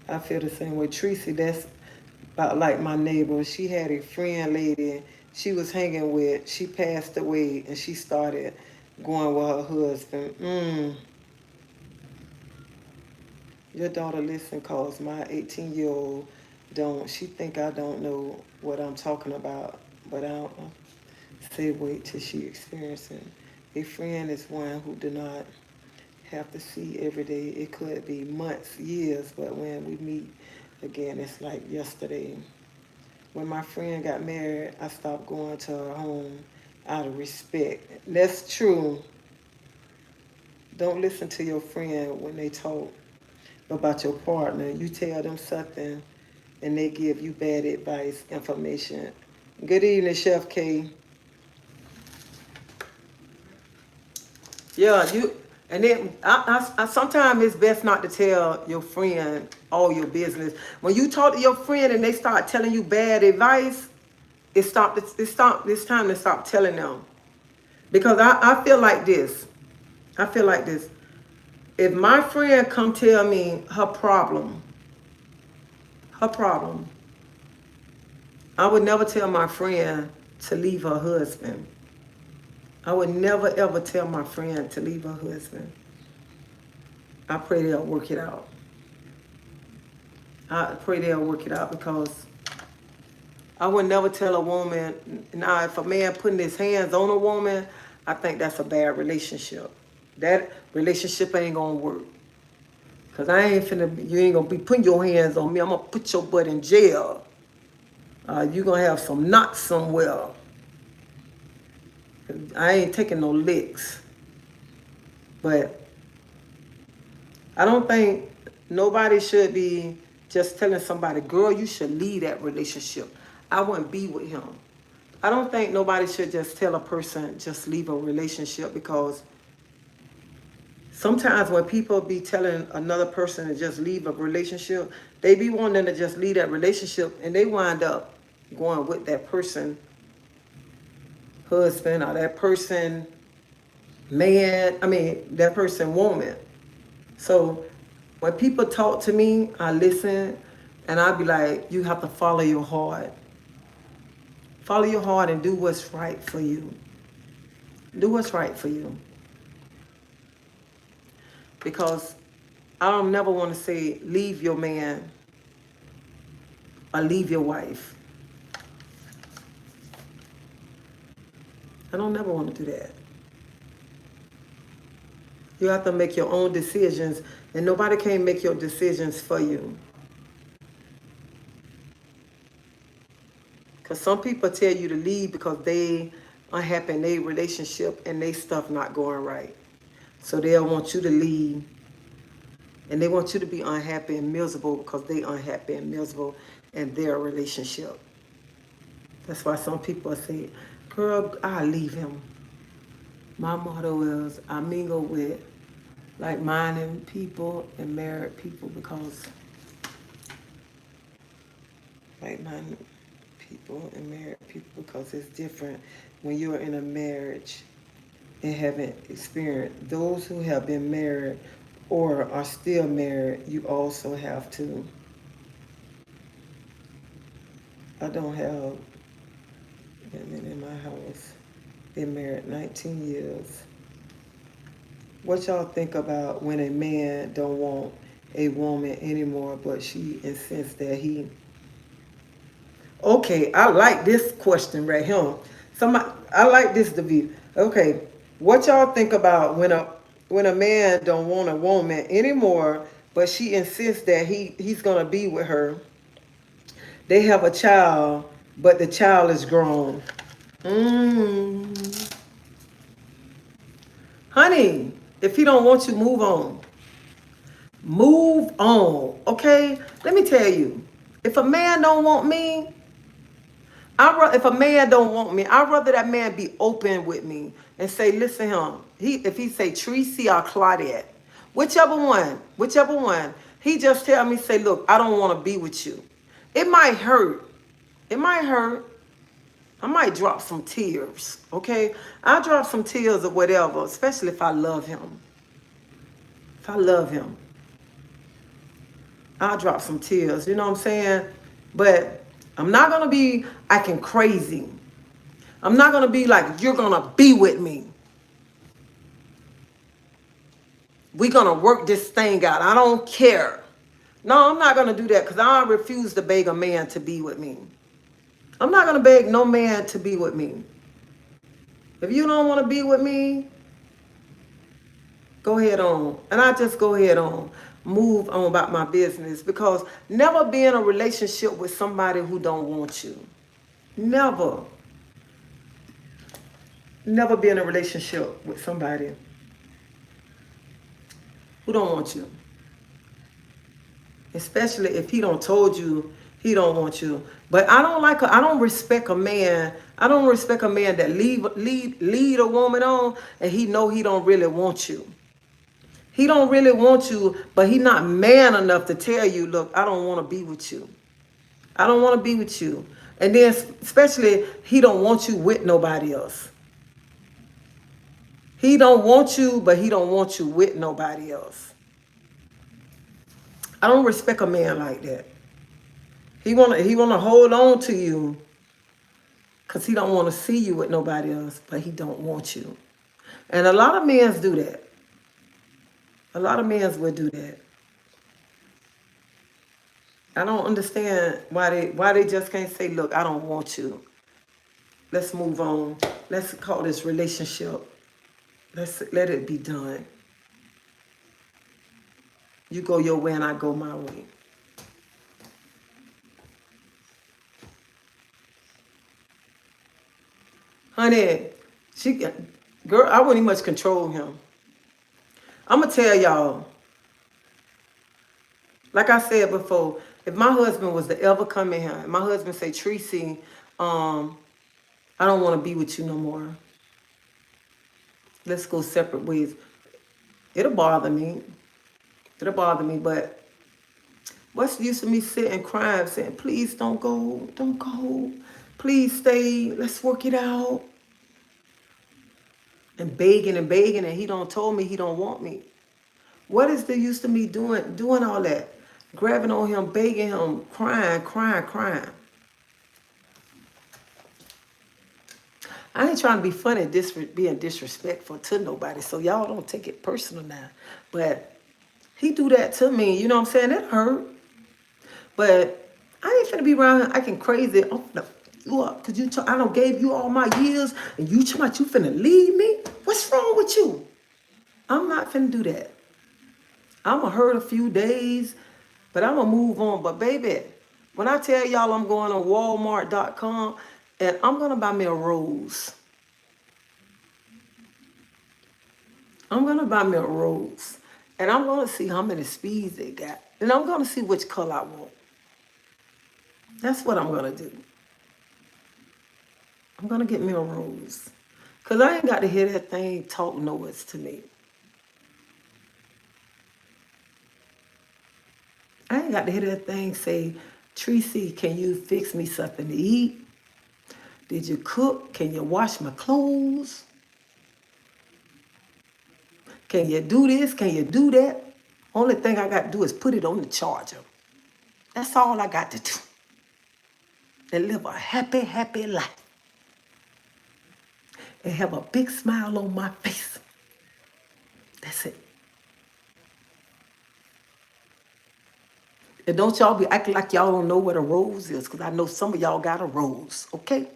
I feel the same way. Tracy, that's about like my neighbor. She had a friend lady she was hanging with. She passed away and she started going with her husband. Your daughter listen cause my 18-year-old don't. She think I don't know what I'm talking about, but I don't say wait till she experiencing. A friend is one who do not have to see every day. It could be months, years, but when we meet again, it's like yesterday. When my friend got married, I stopped going to her home out of respect. That's true. Don't listen to your friend when they talk about your partner. You tell them something and they give you bad advice, information. Good evening, Chef K. Yeah, you and then I sometimes it's best not to tell your friend all your business. When you talk to your friend and they start telling you bad advice, it's time to stop telling them. Because I feel like this. I feel like this. If my friend come tell me her problem, I would never tell my friend to leave her husband. I would never ever tell my friend to leave her husband. I pray they'll work it out. I pray they'll work it out because I would never tell a woman. Now, if a man putting his hands on a woman, I think that's a bad relationship. That relationship ain't gonna work. Cause I ain't finna, you ain't gonna be putting your hands on me. I'm gonna put your butt in jail. You gonna have some knots somewhere. I ain't taking no licks. But I don't think nobody should be just telling somebody, girl, you should leave that relationship. I wouldn't be with him. I don't think nobody should just tell a person just leave a relationship because sometimes when people be telling another person to just leave a relationship, they be wanting to just leave that relationship and they wind up going with that person, husband, or that person, man, that person, woman. So when people talk to me, I listen and I be like, you have to follow your heart. Follow your heart and do what's right for you. Do what's right for you. Because I don't never want to say leave your man or leave your wife. I don't never want to do that. You have to make your own decisions and nobody can make your decisions for you. Because some people tell you to leave because they unhappy in their relationship and they stuff not going right. So they'll want you to leave and they want you to be unhappy and miserable because they unhappy and miserable in their relationship. That's why some people say, girl, I'll leave him. My motto is I mingle with like-minded people and married people because like-minded people and married people because it's different when you're in a marriage and haven't experienced. Those who have been married or are still married, you also have to. I don't have women in my house. Been married 19 years. What y'all think about when a man don't want a woman anymore, but she insists that he? Okay, I like this question right here. Somebody, I like this to be okay. What y'all think about when a man don't want a woman anymore, but she insists that he's gonna be with her? They have a child, but the child is grown. Mm. Honey, if he don't want you, move on. Move on. Okay? Let me tell you. If a man don't want me, if a man don't want me, I'd rather that man be open with me and say, listen him. If he say Tracy or Claudette, whichever one, he just tell me, say, look, I don't want to be with you. It might hurt. It might hurt. I might drop some tears, okay? I'll drop some tears or whatever, especially if I love him. If I love him, I'll drop some tears, you know what I'm saying? But I'm not gonna be acting crazy. I'm not gonna be like, you're gonna be with me. We're gonna work this thing out. I don't care. No, I'm not gonna do that because I refuse to beg a man to be with me. I'm not gonna beg no man to be with me. If you don't wanna be with me, go ahead on. And I just go ahead on. Move on about my business because never be in a relationship with somebody who don't want you. Never. Never be in a relationship with somebody who don't want you. Especially if he don't told you he don't want you. But I don't respect a man. I don't respect a man that lead a woman on and he know he don't really want you. He don't really want you, but he not man enough to tell you, look, I don't want to be with you. I don't want to be with you. And then especially he don't want you with nobody else. He don't want you, but he don't want you with nobody else. I don't respect a man like that. He wanna hold on to you because he don't want to see you with nobody else, but he don't want you. And a lot of men do that. A lot of men would do that. I don't understand why they just can't say, look, I don't want you. Let's move on. Let's call this relationship. Let's let it be done. You go your way and I go my way. Honey, she girl, I wouldn't much control him. I'm gonna tell y'all, like I said before, if my husband was to ever come in here, and my husband say, Tracy, I don't want to be with you no more. Let's go separate ways. It'll bother me. It'll bother me, but what's the use of me sitting crying, saying, please don't go, don't go. Please stay, let's work it out. And begging, and he don't told me he don't want me. What is the use of me doing all that? Grabbing on him, begging him, crying, crying, crying. I ain't trying to be funny, being disrespectful to nobody, so y'all don't take it personal now. But he do that to me, you know what I'm saying? It hurt. But I ain't finna be around here acting crazy. I'm finna you up because I done gave you all my years and you finna leave me? What's wrong with you? I'm not finna do that. I'ma hurt a few days, but I'ma move on. But baby, when I tell y'all I'm going on Walmart.com and I'm gonna buy me a rose. I'm gonna buy me a rose. And I'm gonna see how many speeds they got. And I'm gonna see which color I want. That's what I'm gonna do. I'm gonna get me a rose. Cause I ain't got to hear that thing talk noise to me. I ain't got to hear that thing say, Tracy, can you fix me something to eat? Did you cook? Can you wash my clothes? Can you do this? Can you do that? Only thing I got to do is put it on the charger. That's all I got to do. And live a happy, happy life. And have a big smile on my face. That's And don't y'all be acting like y'all don't know what a rose is, because I know some of y'all got a rose, okay?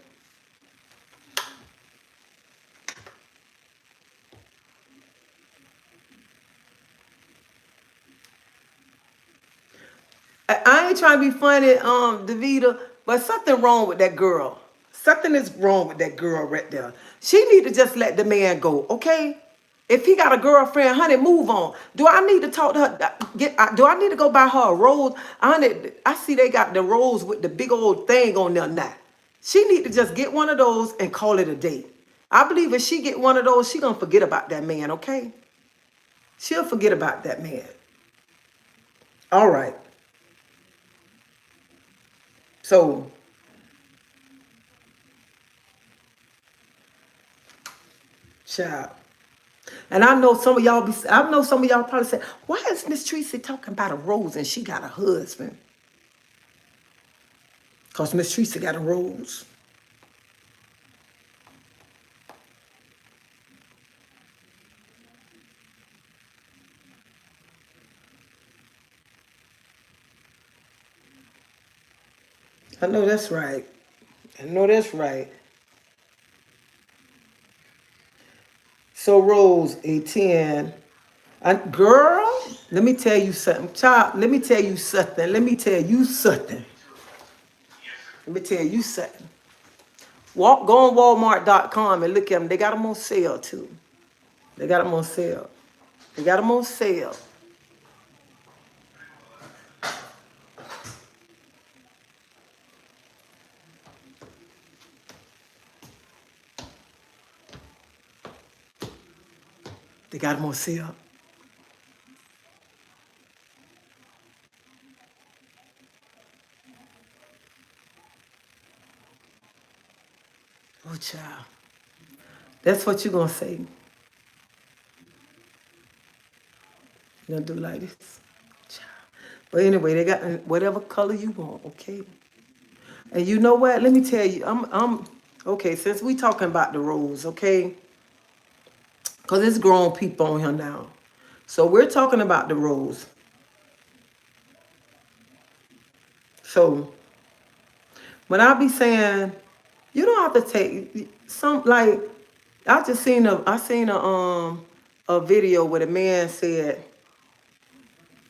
I ain't trying to be funny, Davita, but something wrong with that girl. Something is wrong with that girl right there. She need to just let the man go, okay? If he got a girlfriend, honey, move on. Do I need to talk to her? Do I need to go buy her a rose? Honey, I see they got the rose with the big old thing on there now. She need to just get one of those and call it a day. I believe if she get one of those, she gonna forget about that man, okay? She'll forget about that man. All right. So, child. And I know some of y'all I know some of y'all probably say, why is Miss Tracy talking about a rose and she got a husband? Because Miss Tracy got a rose. I know that's right. I know that's right. So Rose, a 10. Girl, let me tell you something. Child, let me tell you something. Let me tell you something. Let me tell you something. Go on Walmart.com and look at them. They got them on sale too. They got them on sale. They got them on sale. They got them on sale. Oh, child. That's what you're going to say. You're going to do like this. Child. But anyway, they got whatever color you want, okay? And you know what? Let me tell you, okay, since we talking about the rose, okay? Because it's grown people on here now. So we're talking about the rose. So when I be saying, you don't have to take some, like, I seen a video where the man said,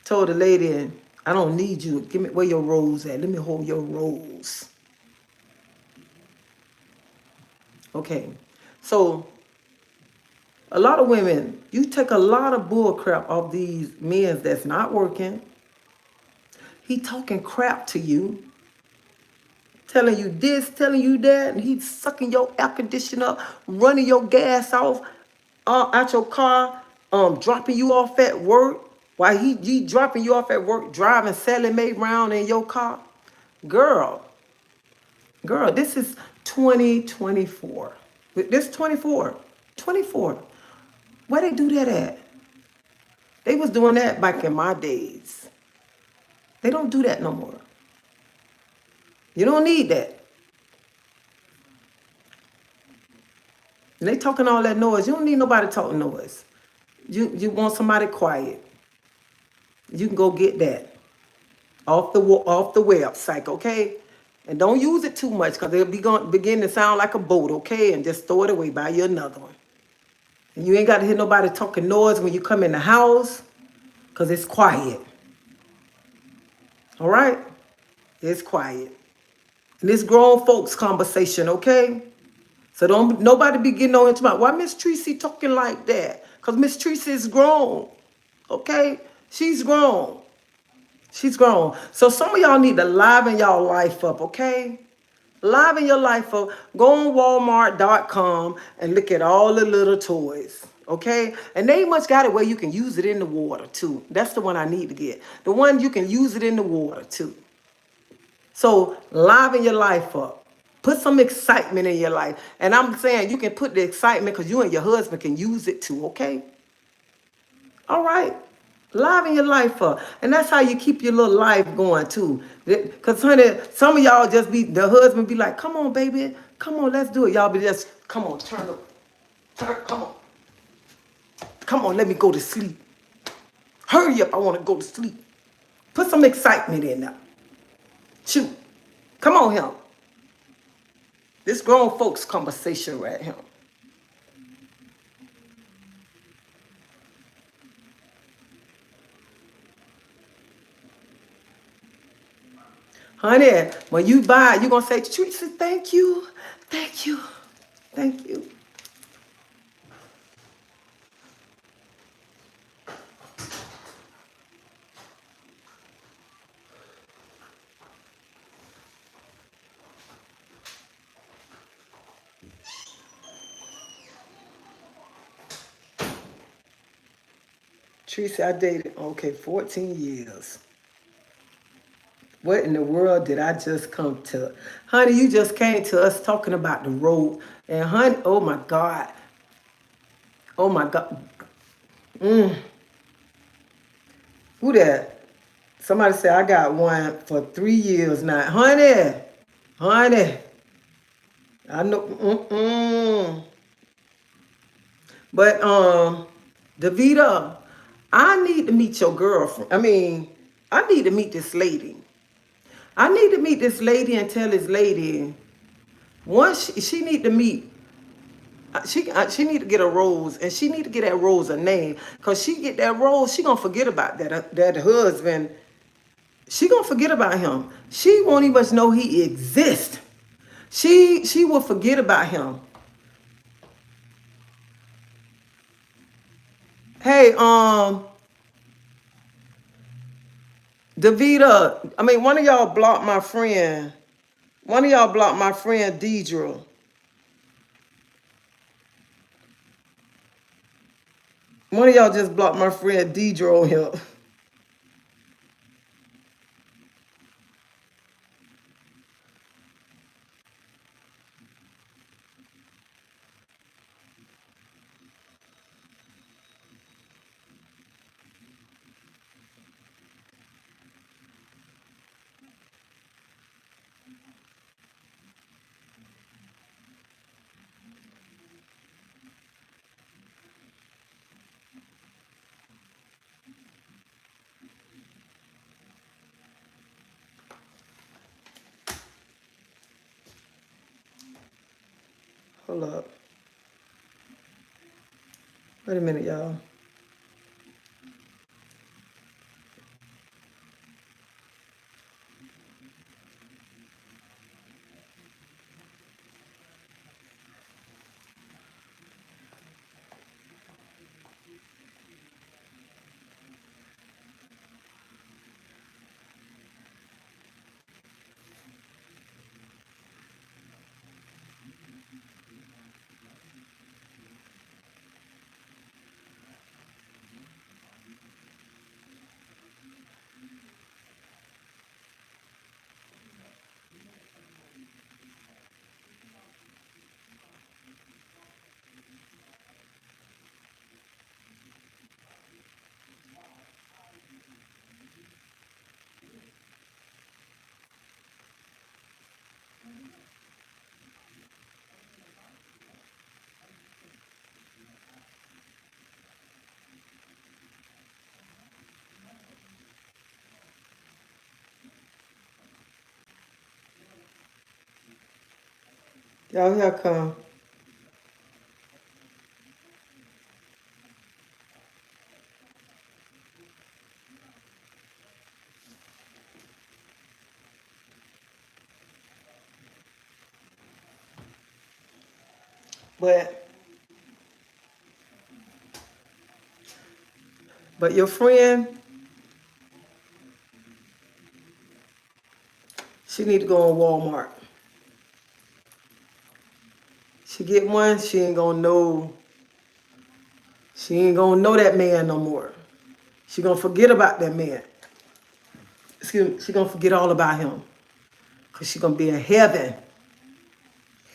told the lady, I don't need you. Give me where your rose at. Let me hold your rose. Okay. So a lot of women, you take a lot of bull crap off these men that's not working. He talking crap to you, telling you this, telling you that, and he's sucking your air conditioner up, running your gas off out your car, dropping you off at work. While he dropping you off at work, driving Sally Mae round in your car. Girl, this is 2024. This 24. 24. Where they do that at? They was doing that back in my days. They don't do that no more. You don't need that. And they talking all that noise. You don't need nobody talking noise. You want somebody quiet. You can go get that off the website, okay? And don't use it too much because it'll begin to sound like a boat, okay? And just throw it away, buy you another one. And you ain't got to hear nobody talking noise when you come in the house because it's quiet. All right? It's quiet. And it's grown folks conversation, okay? So don't nobody be getting on into my, why Miss Tracy talking like that? Because Miss Tracy is grown, okay? She's grown. She's grown. So some of y'all need to liven y'all life up, okay? Liven your life up. Go on Walmart.com and look at all the little toys, okay? And they much got it where you can use it in the water too. That's the one I need to get. The one you can use it in the water too. So liven your life up. Put some excitement in your life. And I'm saying you can put the excitement because you and your husband can use it too, okay? All right. Liven your life up. And that's how you keep your little life going too. Because, honey, some of y'all just be, the husband be like, come on, baby. Come on, let's do it. Y'all be just, come on, come on. Come on, let me go to sleep. Hurry up, I want to go to sleep. Put some excitement in there. Shoot. Come on here. This grown folks conversation right here. Honey, when you buy, you're going to say, Teresa, thank you, thank you, thank you. Teresa, I dated, okay, 14 years. What in the world did I just come to? Honey, you just came to us talking about the road. And honey, oh my God. Oh my God. Who that? Somebody said I got one for 3 years now. Honey, honey. I know. But Davita, I need to meet your girlfriend. I mean, I need to meet this lady. I need to meet this lady and tell this lady once she need to meet. She need to get a rose, and she need to get that rose a name. Cause she get that rose, she gonna forget about that husband. She gonna forget about him. She won't even know he exists. She will forget about him. Hey, Davita, I mean, one of y'all blocked my friend. One of y'all blocked my friend Deidre. One of y'all just blocked my friend Deidre on here. Hold up. Wait a minute, y'all. Y'all here come. But your friend, she need to go on Walmart. She get one, she ain't gonna know. She ain't gonna know that man no more. She gonna forget about that man. She gonna forget all about him. Cause she gonna be in heaven.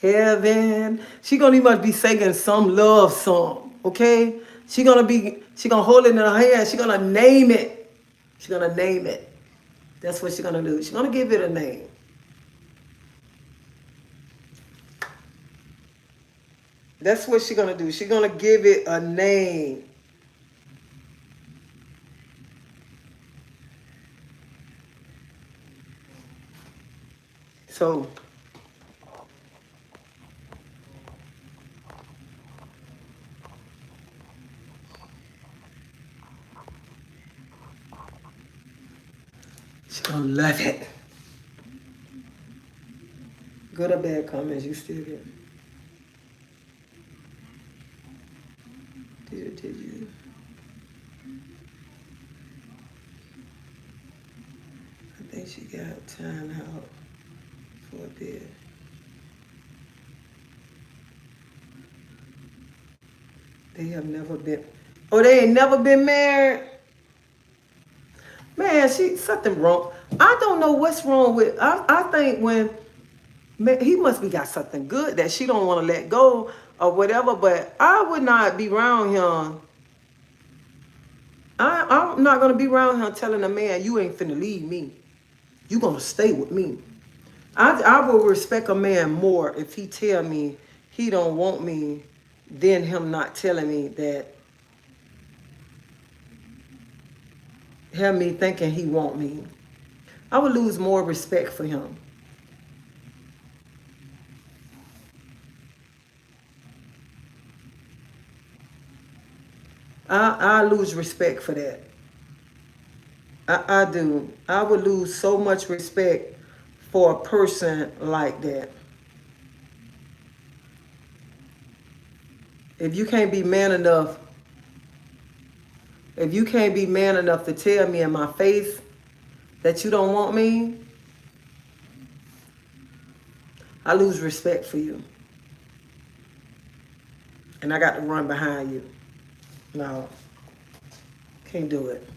Heaven. She gonna even be singing some love song. Okay? She gonna hold it in her hand. She gonna name it. She gonna name it. That's what she gonna do. She gonna give it a name. That's what she gonna do. She gonna give it a name. So she gonna love it. Good or bad comments, you still get. Did you? I think she got time out for a bit. They have never been. Oh, they ain't never been married. Man, she something wrong. I don't know what's wrong with. I think when man, he must be got something good that she don't want to let go or whatever. But I would not be around him. I'm not gonna be around him telling a man you ain't finna leave me. You gonna stay with me. I will respect a man more if he tell me he don't want me than him not telling me that, have me thinking he want me. I would lose more respect for him. I lose respect for that. I do. I would lose so much respect for a person like that. If you can't be man enough, if you can't be man enough to tell me in my face that you don't want me, I lose respect for you. And I got to run behind you. No, can't do it.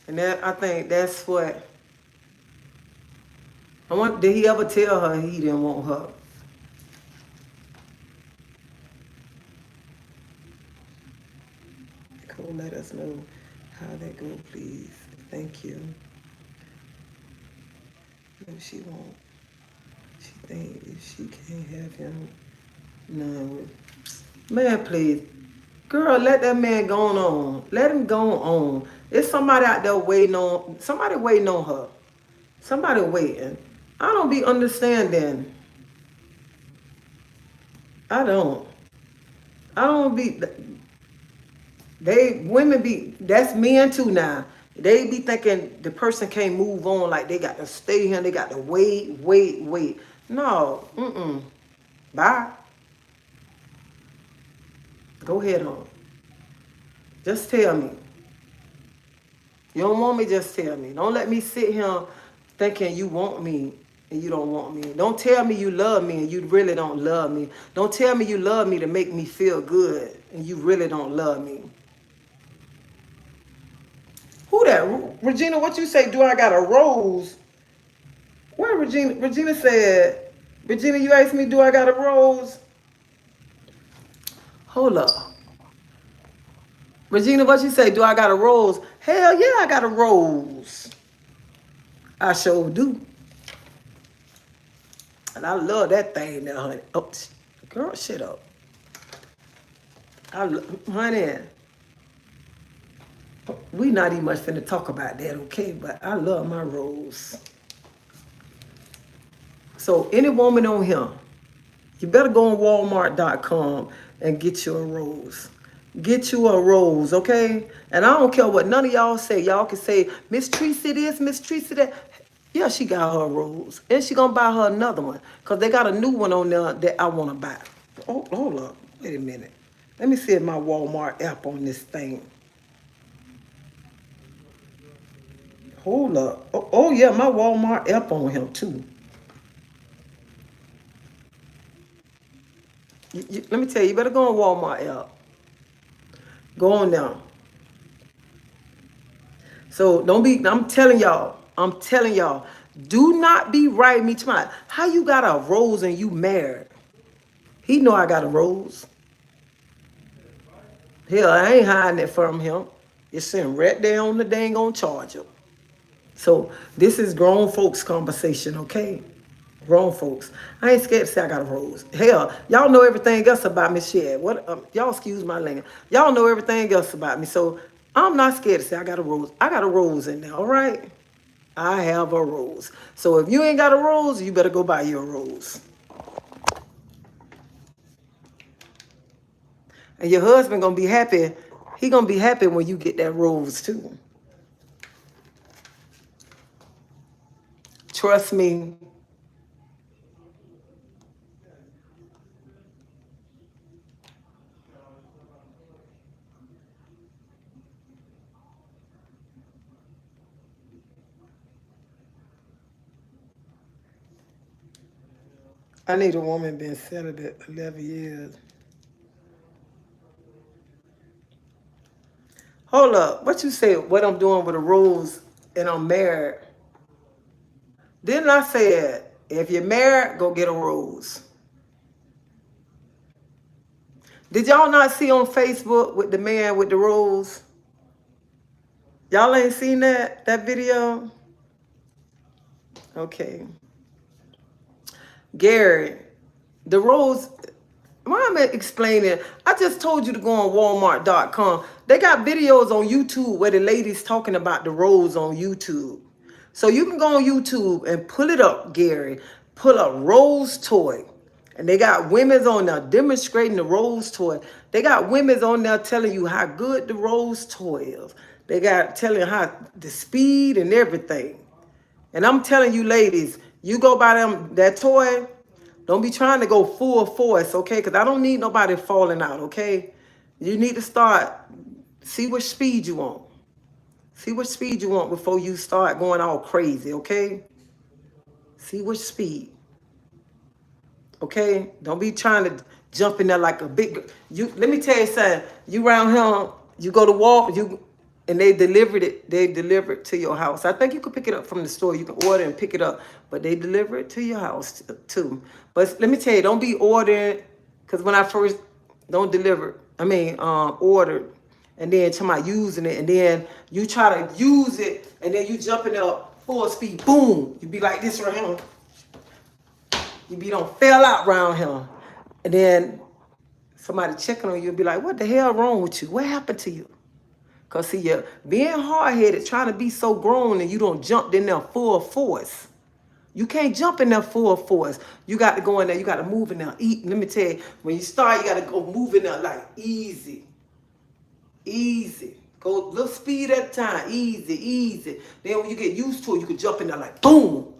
And that I think that's what I want. Did he ever tell her he didn't want her? Cool. Let us know how that go, please. Thank you. No, she won't. She think if she can't have him, no. Man, please. Girl, let that man go on. Let him go on. There's somebody out there waiting on, somebody waiting on her. Somebody waiting. I don't be understanding. I don't. I don't be, they, women be, that's men too now. They be thinking the person can't move on, like they got to stay here, they got to wait. No, bye. Go ahead on. Just tell me. You don't want me, just tell me. Don't let me sit here thinking you want me and you don't want me. Don't tell me you love me and you really don't love me. Don't tell me you love me to make me feel good and you really don't love me. Who that? Regina, what you say? Do I got a rose? Where Regina? Regina said, Regina, you asked me, do I got a rose? Hold up. Regina, what you say? Do I got a rose? Hell yeah, I got a rose. I sure do. And I love that thing now, honey. Oh, girl, shut up. Honey, we not even much finna talk about that, okay? But I love my rose. So any woman on here, you better go on Walmart.com and get you a rose. Get you a rose, okay? And I don't care what none of y'all say. Y'all can say, Miss Tracy this, Miss Tracy that. Yeah, she got her a rose. And she gonna buy her another one. Because they got a new one on there that I want to buy. Oh, hold up. Wait a minute. Let me see if my Walmart app on this thing. Hold up. Oh yeah, my Walmart app on him too. Let me tell you, you better go on Walmart app. Go on now. So don't be, I'm telling y'all, do not be writing me tomorrow. How you got a rose and you married? He know I got a rose. Hell, I ain't hiding it from him. It's sitting right there on the dang on charger. So this is grown folks conversation, okay? Grown folks. I ain't scared to say I got a rose. Hell, y'all know everything else about me. Shit, what? Y'all excuse my language. Y'all know everything else about me. So I'm not scared to say I got a rose. I got a rose in there, all right? I have a rose. So if you ain't got a rose, you better go buy your rose. And your husband gonna be happy. He gonna be happy when you get that rose too. Trust me. I need a woman been celibate 11 years. Hold up. What you say? What I'm doing with a rose and I'm married? Didn't I say it? If you're married, go get a rose. Did y'all not see on Facebook with the man with the rose? Y'all ain't seen that video? Okay. Gary, the rose, why am I explaining? I just told you to go on Walmart.com. They got videos on YouTube where the lady's talking about the rose on YouTube. So you can go on YouTube and pull it up, Gary. Pull up rose toy. And they got women's on there demonstrating the rose toy. They got women's on there telling you how good the rose toy is. They got telling how the speed and everything. And I'm telling you, ladies, you go buy them that toy. Don't be trying to go full force, okay? Because I don't need nobody falling out, okay? You need to start, see what speed you want. See what speed you want before you start going all crazy, okay? See what speed, okay? Don't be trying to jump in there like a big. You let me tell you something. You round here, you go to Walmart, and they delivered it. They deliver it to your house. I think you can pick it up from the store. You can order and pick it up, but they deliver it to your house too. But let me tell you, don't be ordering, because when I first don't deliver, ordered, and then somebody using it, and then you try to use it, and then you jumping up full speed, boom, you be like this right here. You be don't fell out around here, and then somebody checking on you and be like, what the hell wrong with you? What happened to you? Because see, you're being hard-headed, trying to be so grown, and you don't jump in there full force. You can't jump in there full force. You got to go in there. You got to move in there. Eat. Let me tell you, when you start, you got to go move in there like easy. Easy. Go little speed at a time. Easy, easy. Then when you get used to it, you can jump in there like boom.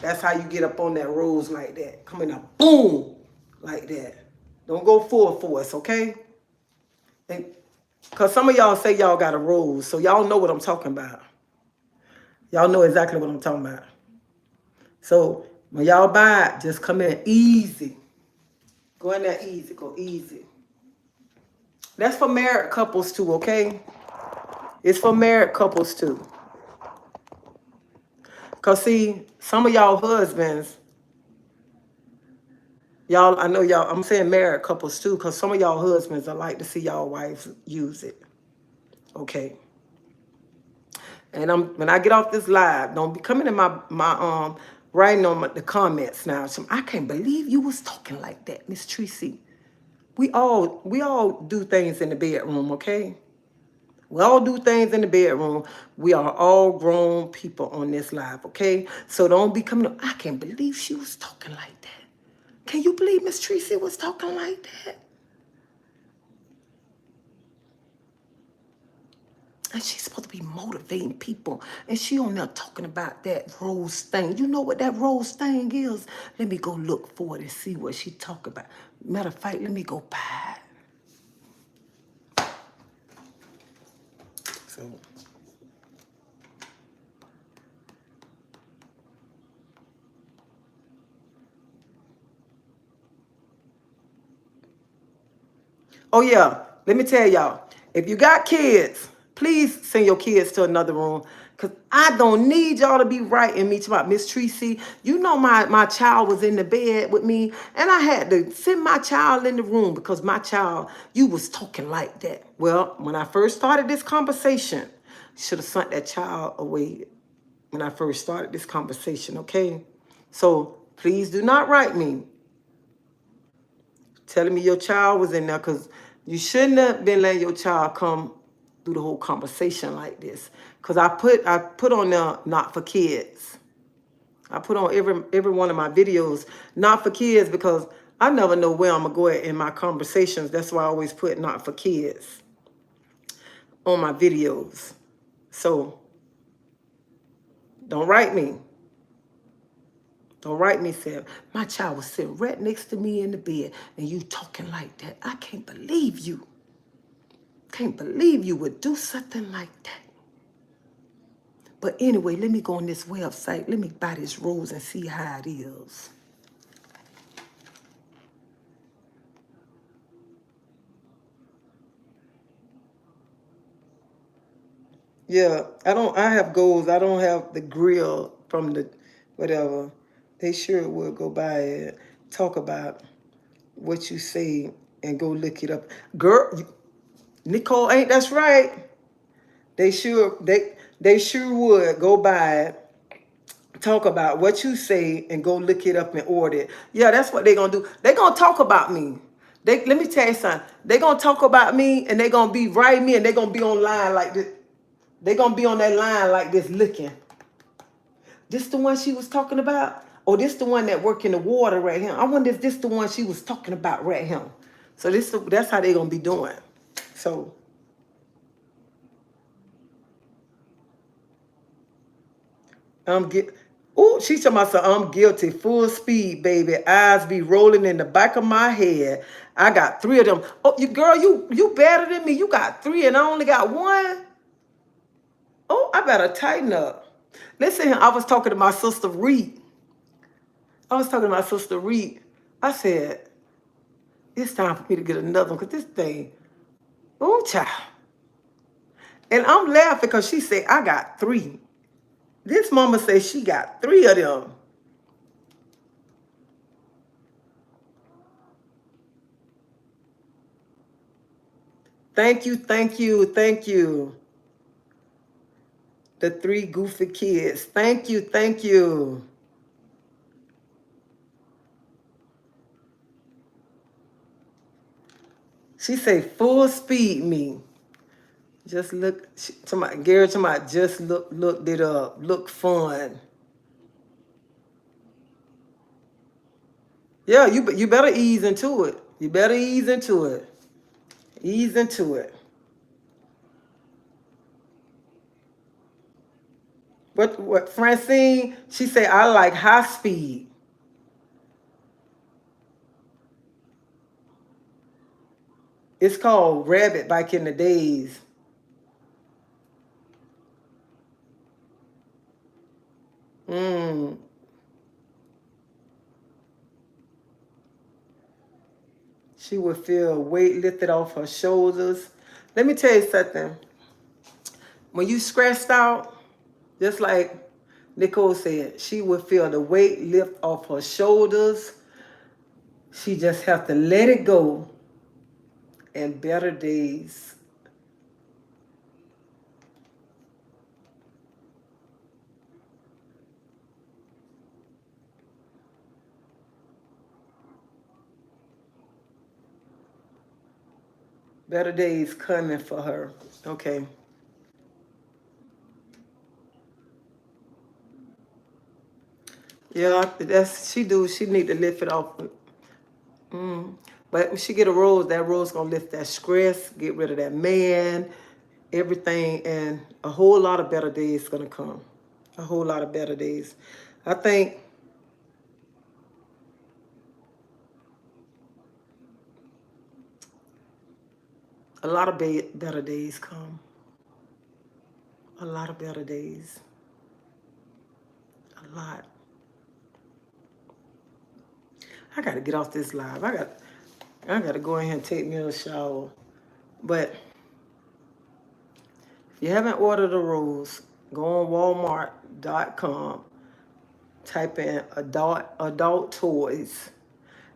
That's how you get up on that rose like that. Come in there, boom, like that. Don't go full force, okay? And because some of y'all say y'all got a rose, so y'all know what I'm talking about. Y'all know exactly what I'm talking about. So when y'all buy it, just come in easy. Go in there easy. Go easy. That's for married couples too, okay? It's for married couples too. Because see, some of y'all husbands, y'all, I know y'all, I'm saying married couples too, because some of y'all husbands, I like to see y'all wives use it. Okay. And when I get off this live, don't be coming in my writing on the comments now. So, I can't believe you was talking like that, Miss Tracy. We all do things in the bedroom, okay? We all do things in the bedroom. We are all grown people on this live, okay? So don't be coming up, I can't believe she was talking like that. Can you believe Miss Tracy was talking like that? And she's supposed to be motivating people. And she on there talking about that rose thing. You know what that rose thing is? Let me go look for it and see what she talk about. Matter of fact, let me go buy it. So. Oh yeah, let me tell y'all, if you got kids, please send your kids to another room, because I don't need y'all to be writing me about Miss Tracy. You know my child was in the bed with me, and I had to send my child in the room because my child, you was talking like that. Well, when I first started this conversation, should have sent that child away when I first started this conversation, okay? So please do not write me telling me your child was in there, because you shouldn't have been letting your child come through the whole conversation like this. Because I put on there not for kids. I put on every one of my videos not for kids because I never know where I'm gonna go at in my conversations. That's why I always put not for kids on my videos. So don't write me. Don't write me saying my child was sitting right next to me in the bed and you talking like that. I can't believe you. Can't believe you would do something like that. But anyway, let me go on this website. Let me buy this rose and see how it is. Yeah, I have goals. I don't have the grill from the whatever. They sure will go by and talk about what you say and go look it up. Girl, Nicole, ain't that's right. They sure would go by it, talk about what you say and go look it up and order it. Yeah, that's what they're gonna do. They're gonna talk about me. Let me tell you something. They're gonna talk about me and they're gonna be writing me and they're gonna be online like this. They're gonna be on that line like this looking. This the one she was talking about? Or this the one that work in the water right here? I wonder if this the one she was talking about right here. So that's how they gonna be doing. So I'm get. Oh, she talking about I'm guilty, full speed, baby. Eyes be rolling in the back of my head. I got 3 of them. Oh, you girl, you better than me. You got 3 and I only got 1. Oh, I better tighten up. Listen, I was talking to my sister Reed. I said, it's time for me to get another one because this thing, oh, child. And I'm laughing because she said, I got 3. This mama says she got 3 of them. Thank you, thank you, thank you. The 3 goofy kids. Thank you, thank you. She say full speed me. Just look, Gary just looked it up. Look fun. Yeah, you better ease into it. You better ease into it. Ease into it. What Francine, she say I like high speed. It's called rabbit back in the days. Mm. She would feel weight lifted off her shoulders. Let me tell you something. When you stressed out, just like Nicole said, she would feel the weight lift off her shoulders. She just have to let it go and better days. Better days coming for her. Okay. Yeah, she do. She need to lift it off. But when she get a rose, that rose gonna lift that stress, get rid of that man, everything, and a whole lot of better days gonna come. A whole lot of better days. I think a lot of better days come. A lot of better days. A lot. I gotta get off this live. I gotta go in here and take me a shower. But if you haven't ordered a rose, go on Walmart.com, type in adult toys.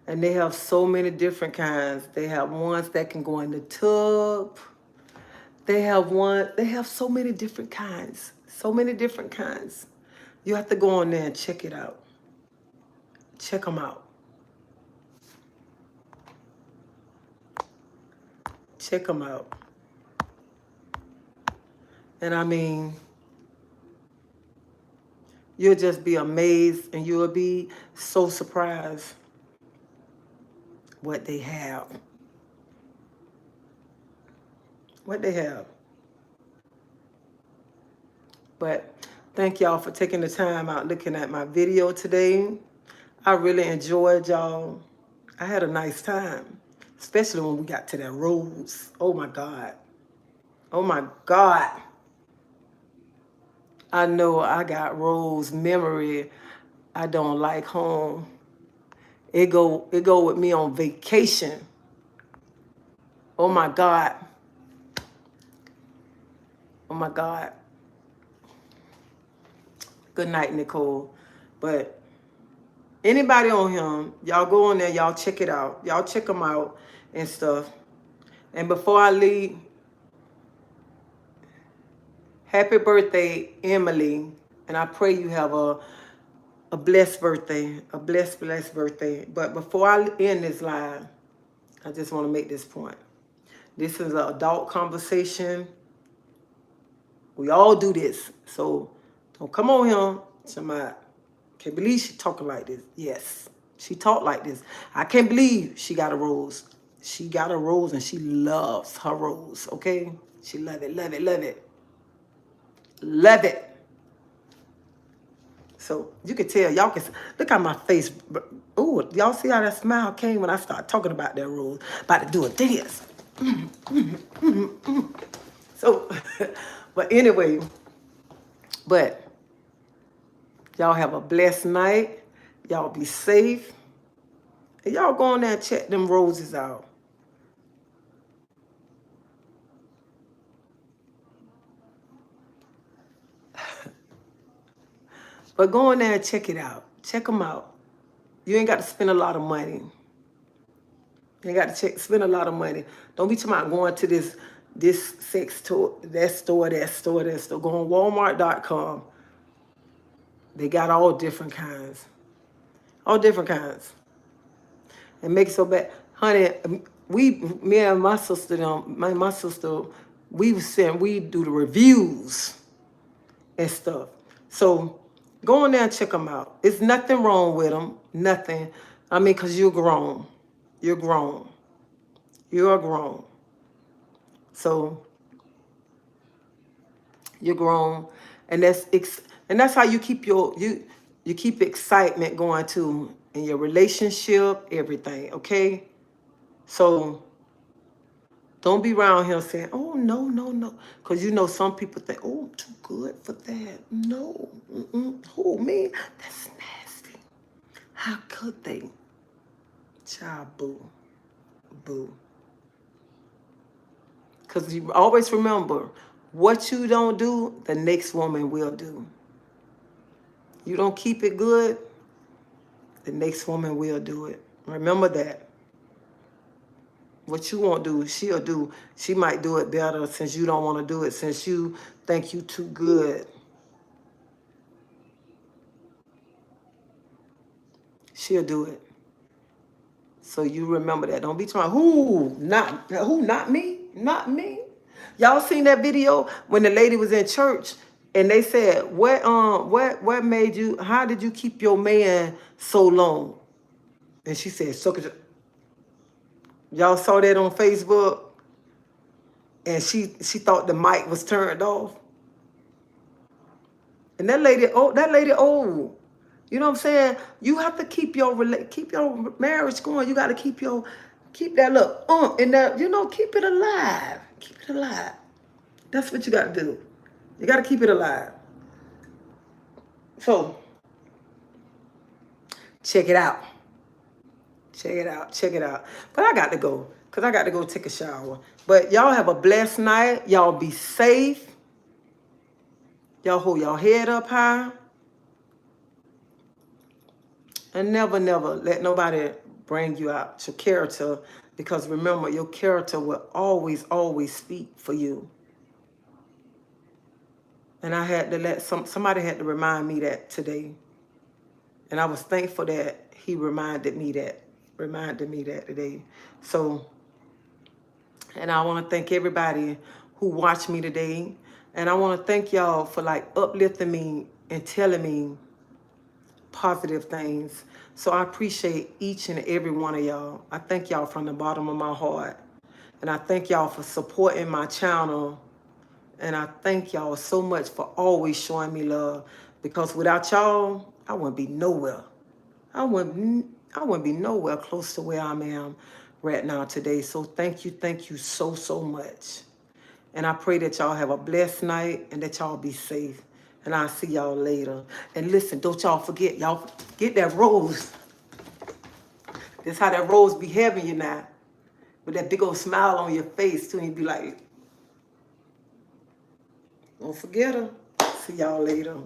And they have so many different kinds. They have ones that can go in the tub. They have so many different kinds. So many different kinds. You have to go on there and check it out. Check them out. Check them out. And I mean, You'll just be amazed and you'll be so surprised what they have. What they have. But thank y'all for taking the time out looking at my video today. I really enjoyed y'all. I had a nice time, especially when we got to that rose. Oh my God. Oh my God. I know I got rose memory. I don't like home. It go with me on vacation. Oh my God. Oh my God. Good night, Nicole. But anybody on him, y'all go on there, y'all check it out. Y'all check them out and stuff. And before I leave, happy birthday, Emily. And I pray you have a blessed birthday, a blessed birthday. But before I end this live, I just want to make this point. This is an adult conversation. We all do this. So don't come on here. Somebody, can't believe she talking like this. Yes, she talk like this. I can't believe she got a rose. She got a rose and she loves her rose, okay? She love it, love it, love it. Love it. So you can tell, y'all can look at my face. Oh, y'all see how that smile came when I started talking about that rose? About to do a dance. So, but anyway, but y'all have a blessed night. Y'all be safe. And y'all go on there and check them roses out. But go in there and check it out. Check them out. You ain't got to spend a lot of money. You ain't got to spend a lot of money. Don't be talking about going to this sex store, that store, that store, that store. Go on Walmart.com. They got all different kinds. All different kinds. And make it so bad. Honey, me and my sister, my sister, we do the reviews and stuff. So go in there and check them out. It's nothing wrong with them. Nothing. I mean, because you're grown. You're grown. You're grown. So you're grown. And that's how you keep you keep excitement going too in your relationship, everything, okay? So don't be around here saying, oh, no, no, no. Because you know some people think, oh, I'm too good for that. No. Who, me? That's nasty. How could they? Child, boo. Boo. Because you always remember, what you don't do, the next woman will do. You don't keep it good, the next woman will do it. Remember that. What you won't do, she'll do. She might do it better since you don't want to do it, since you think you too good. She'll do it. So you remember that. Don't be trying, who, not me? Not me. Y'all seen that video when the lady was in church and they said, what made you, how did you keep your man so long? And she said, suck it. Y'all saw that on Facebook? And she thought the mic was turned off. And that lady old. You know what I'm saying? You have to keep your marriage going. You got to keep that look and that, keep it alive. Keep it alive. That's what you got to do. You got to keep it alive. So check it out. Check it out. Check it out. But I got to go because I got to go take a shower. But y'all have a blessed night. Y'all be safe. Y'all hold your head up high. And never, never let nobody bring you out your character, because remember, your character will always, always speak for you. And I had to let somebody had to remind me that today. And I was thankful that he reminded me that today. So, and I want to thank everybody who watched me today. And I want to thank y'all for like uplifting me and telling me positive things. So I appreciate each and every one of y'all. I thank y'all from the bottom of my heart. And I thank y'all for supporting my channel. And I thank y'all so much for always showing me love. Because without y'all, I wouldn't be nowhere. I wouldn't be nowhere close to where I am right now today. So thank you so, so much. And I pray that y'all have a blessed night and that y'all be safe. And I'll see y'all later. And listen, don't y'all forget, y'all get that rose. That's how that rose be having you now. With that big old smile on your face too. And you be like, don't forget her. See y'all later.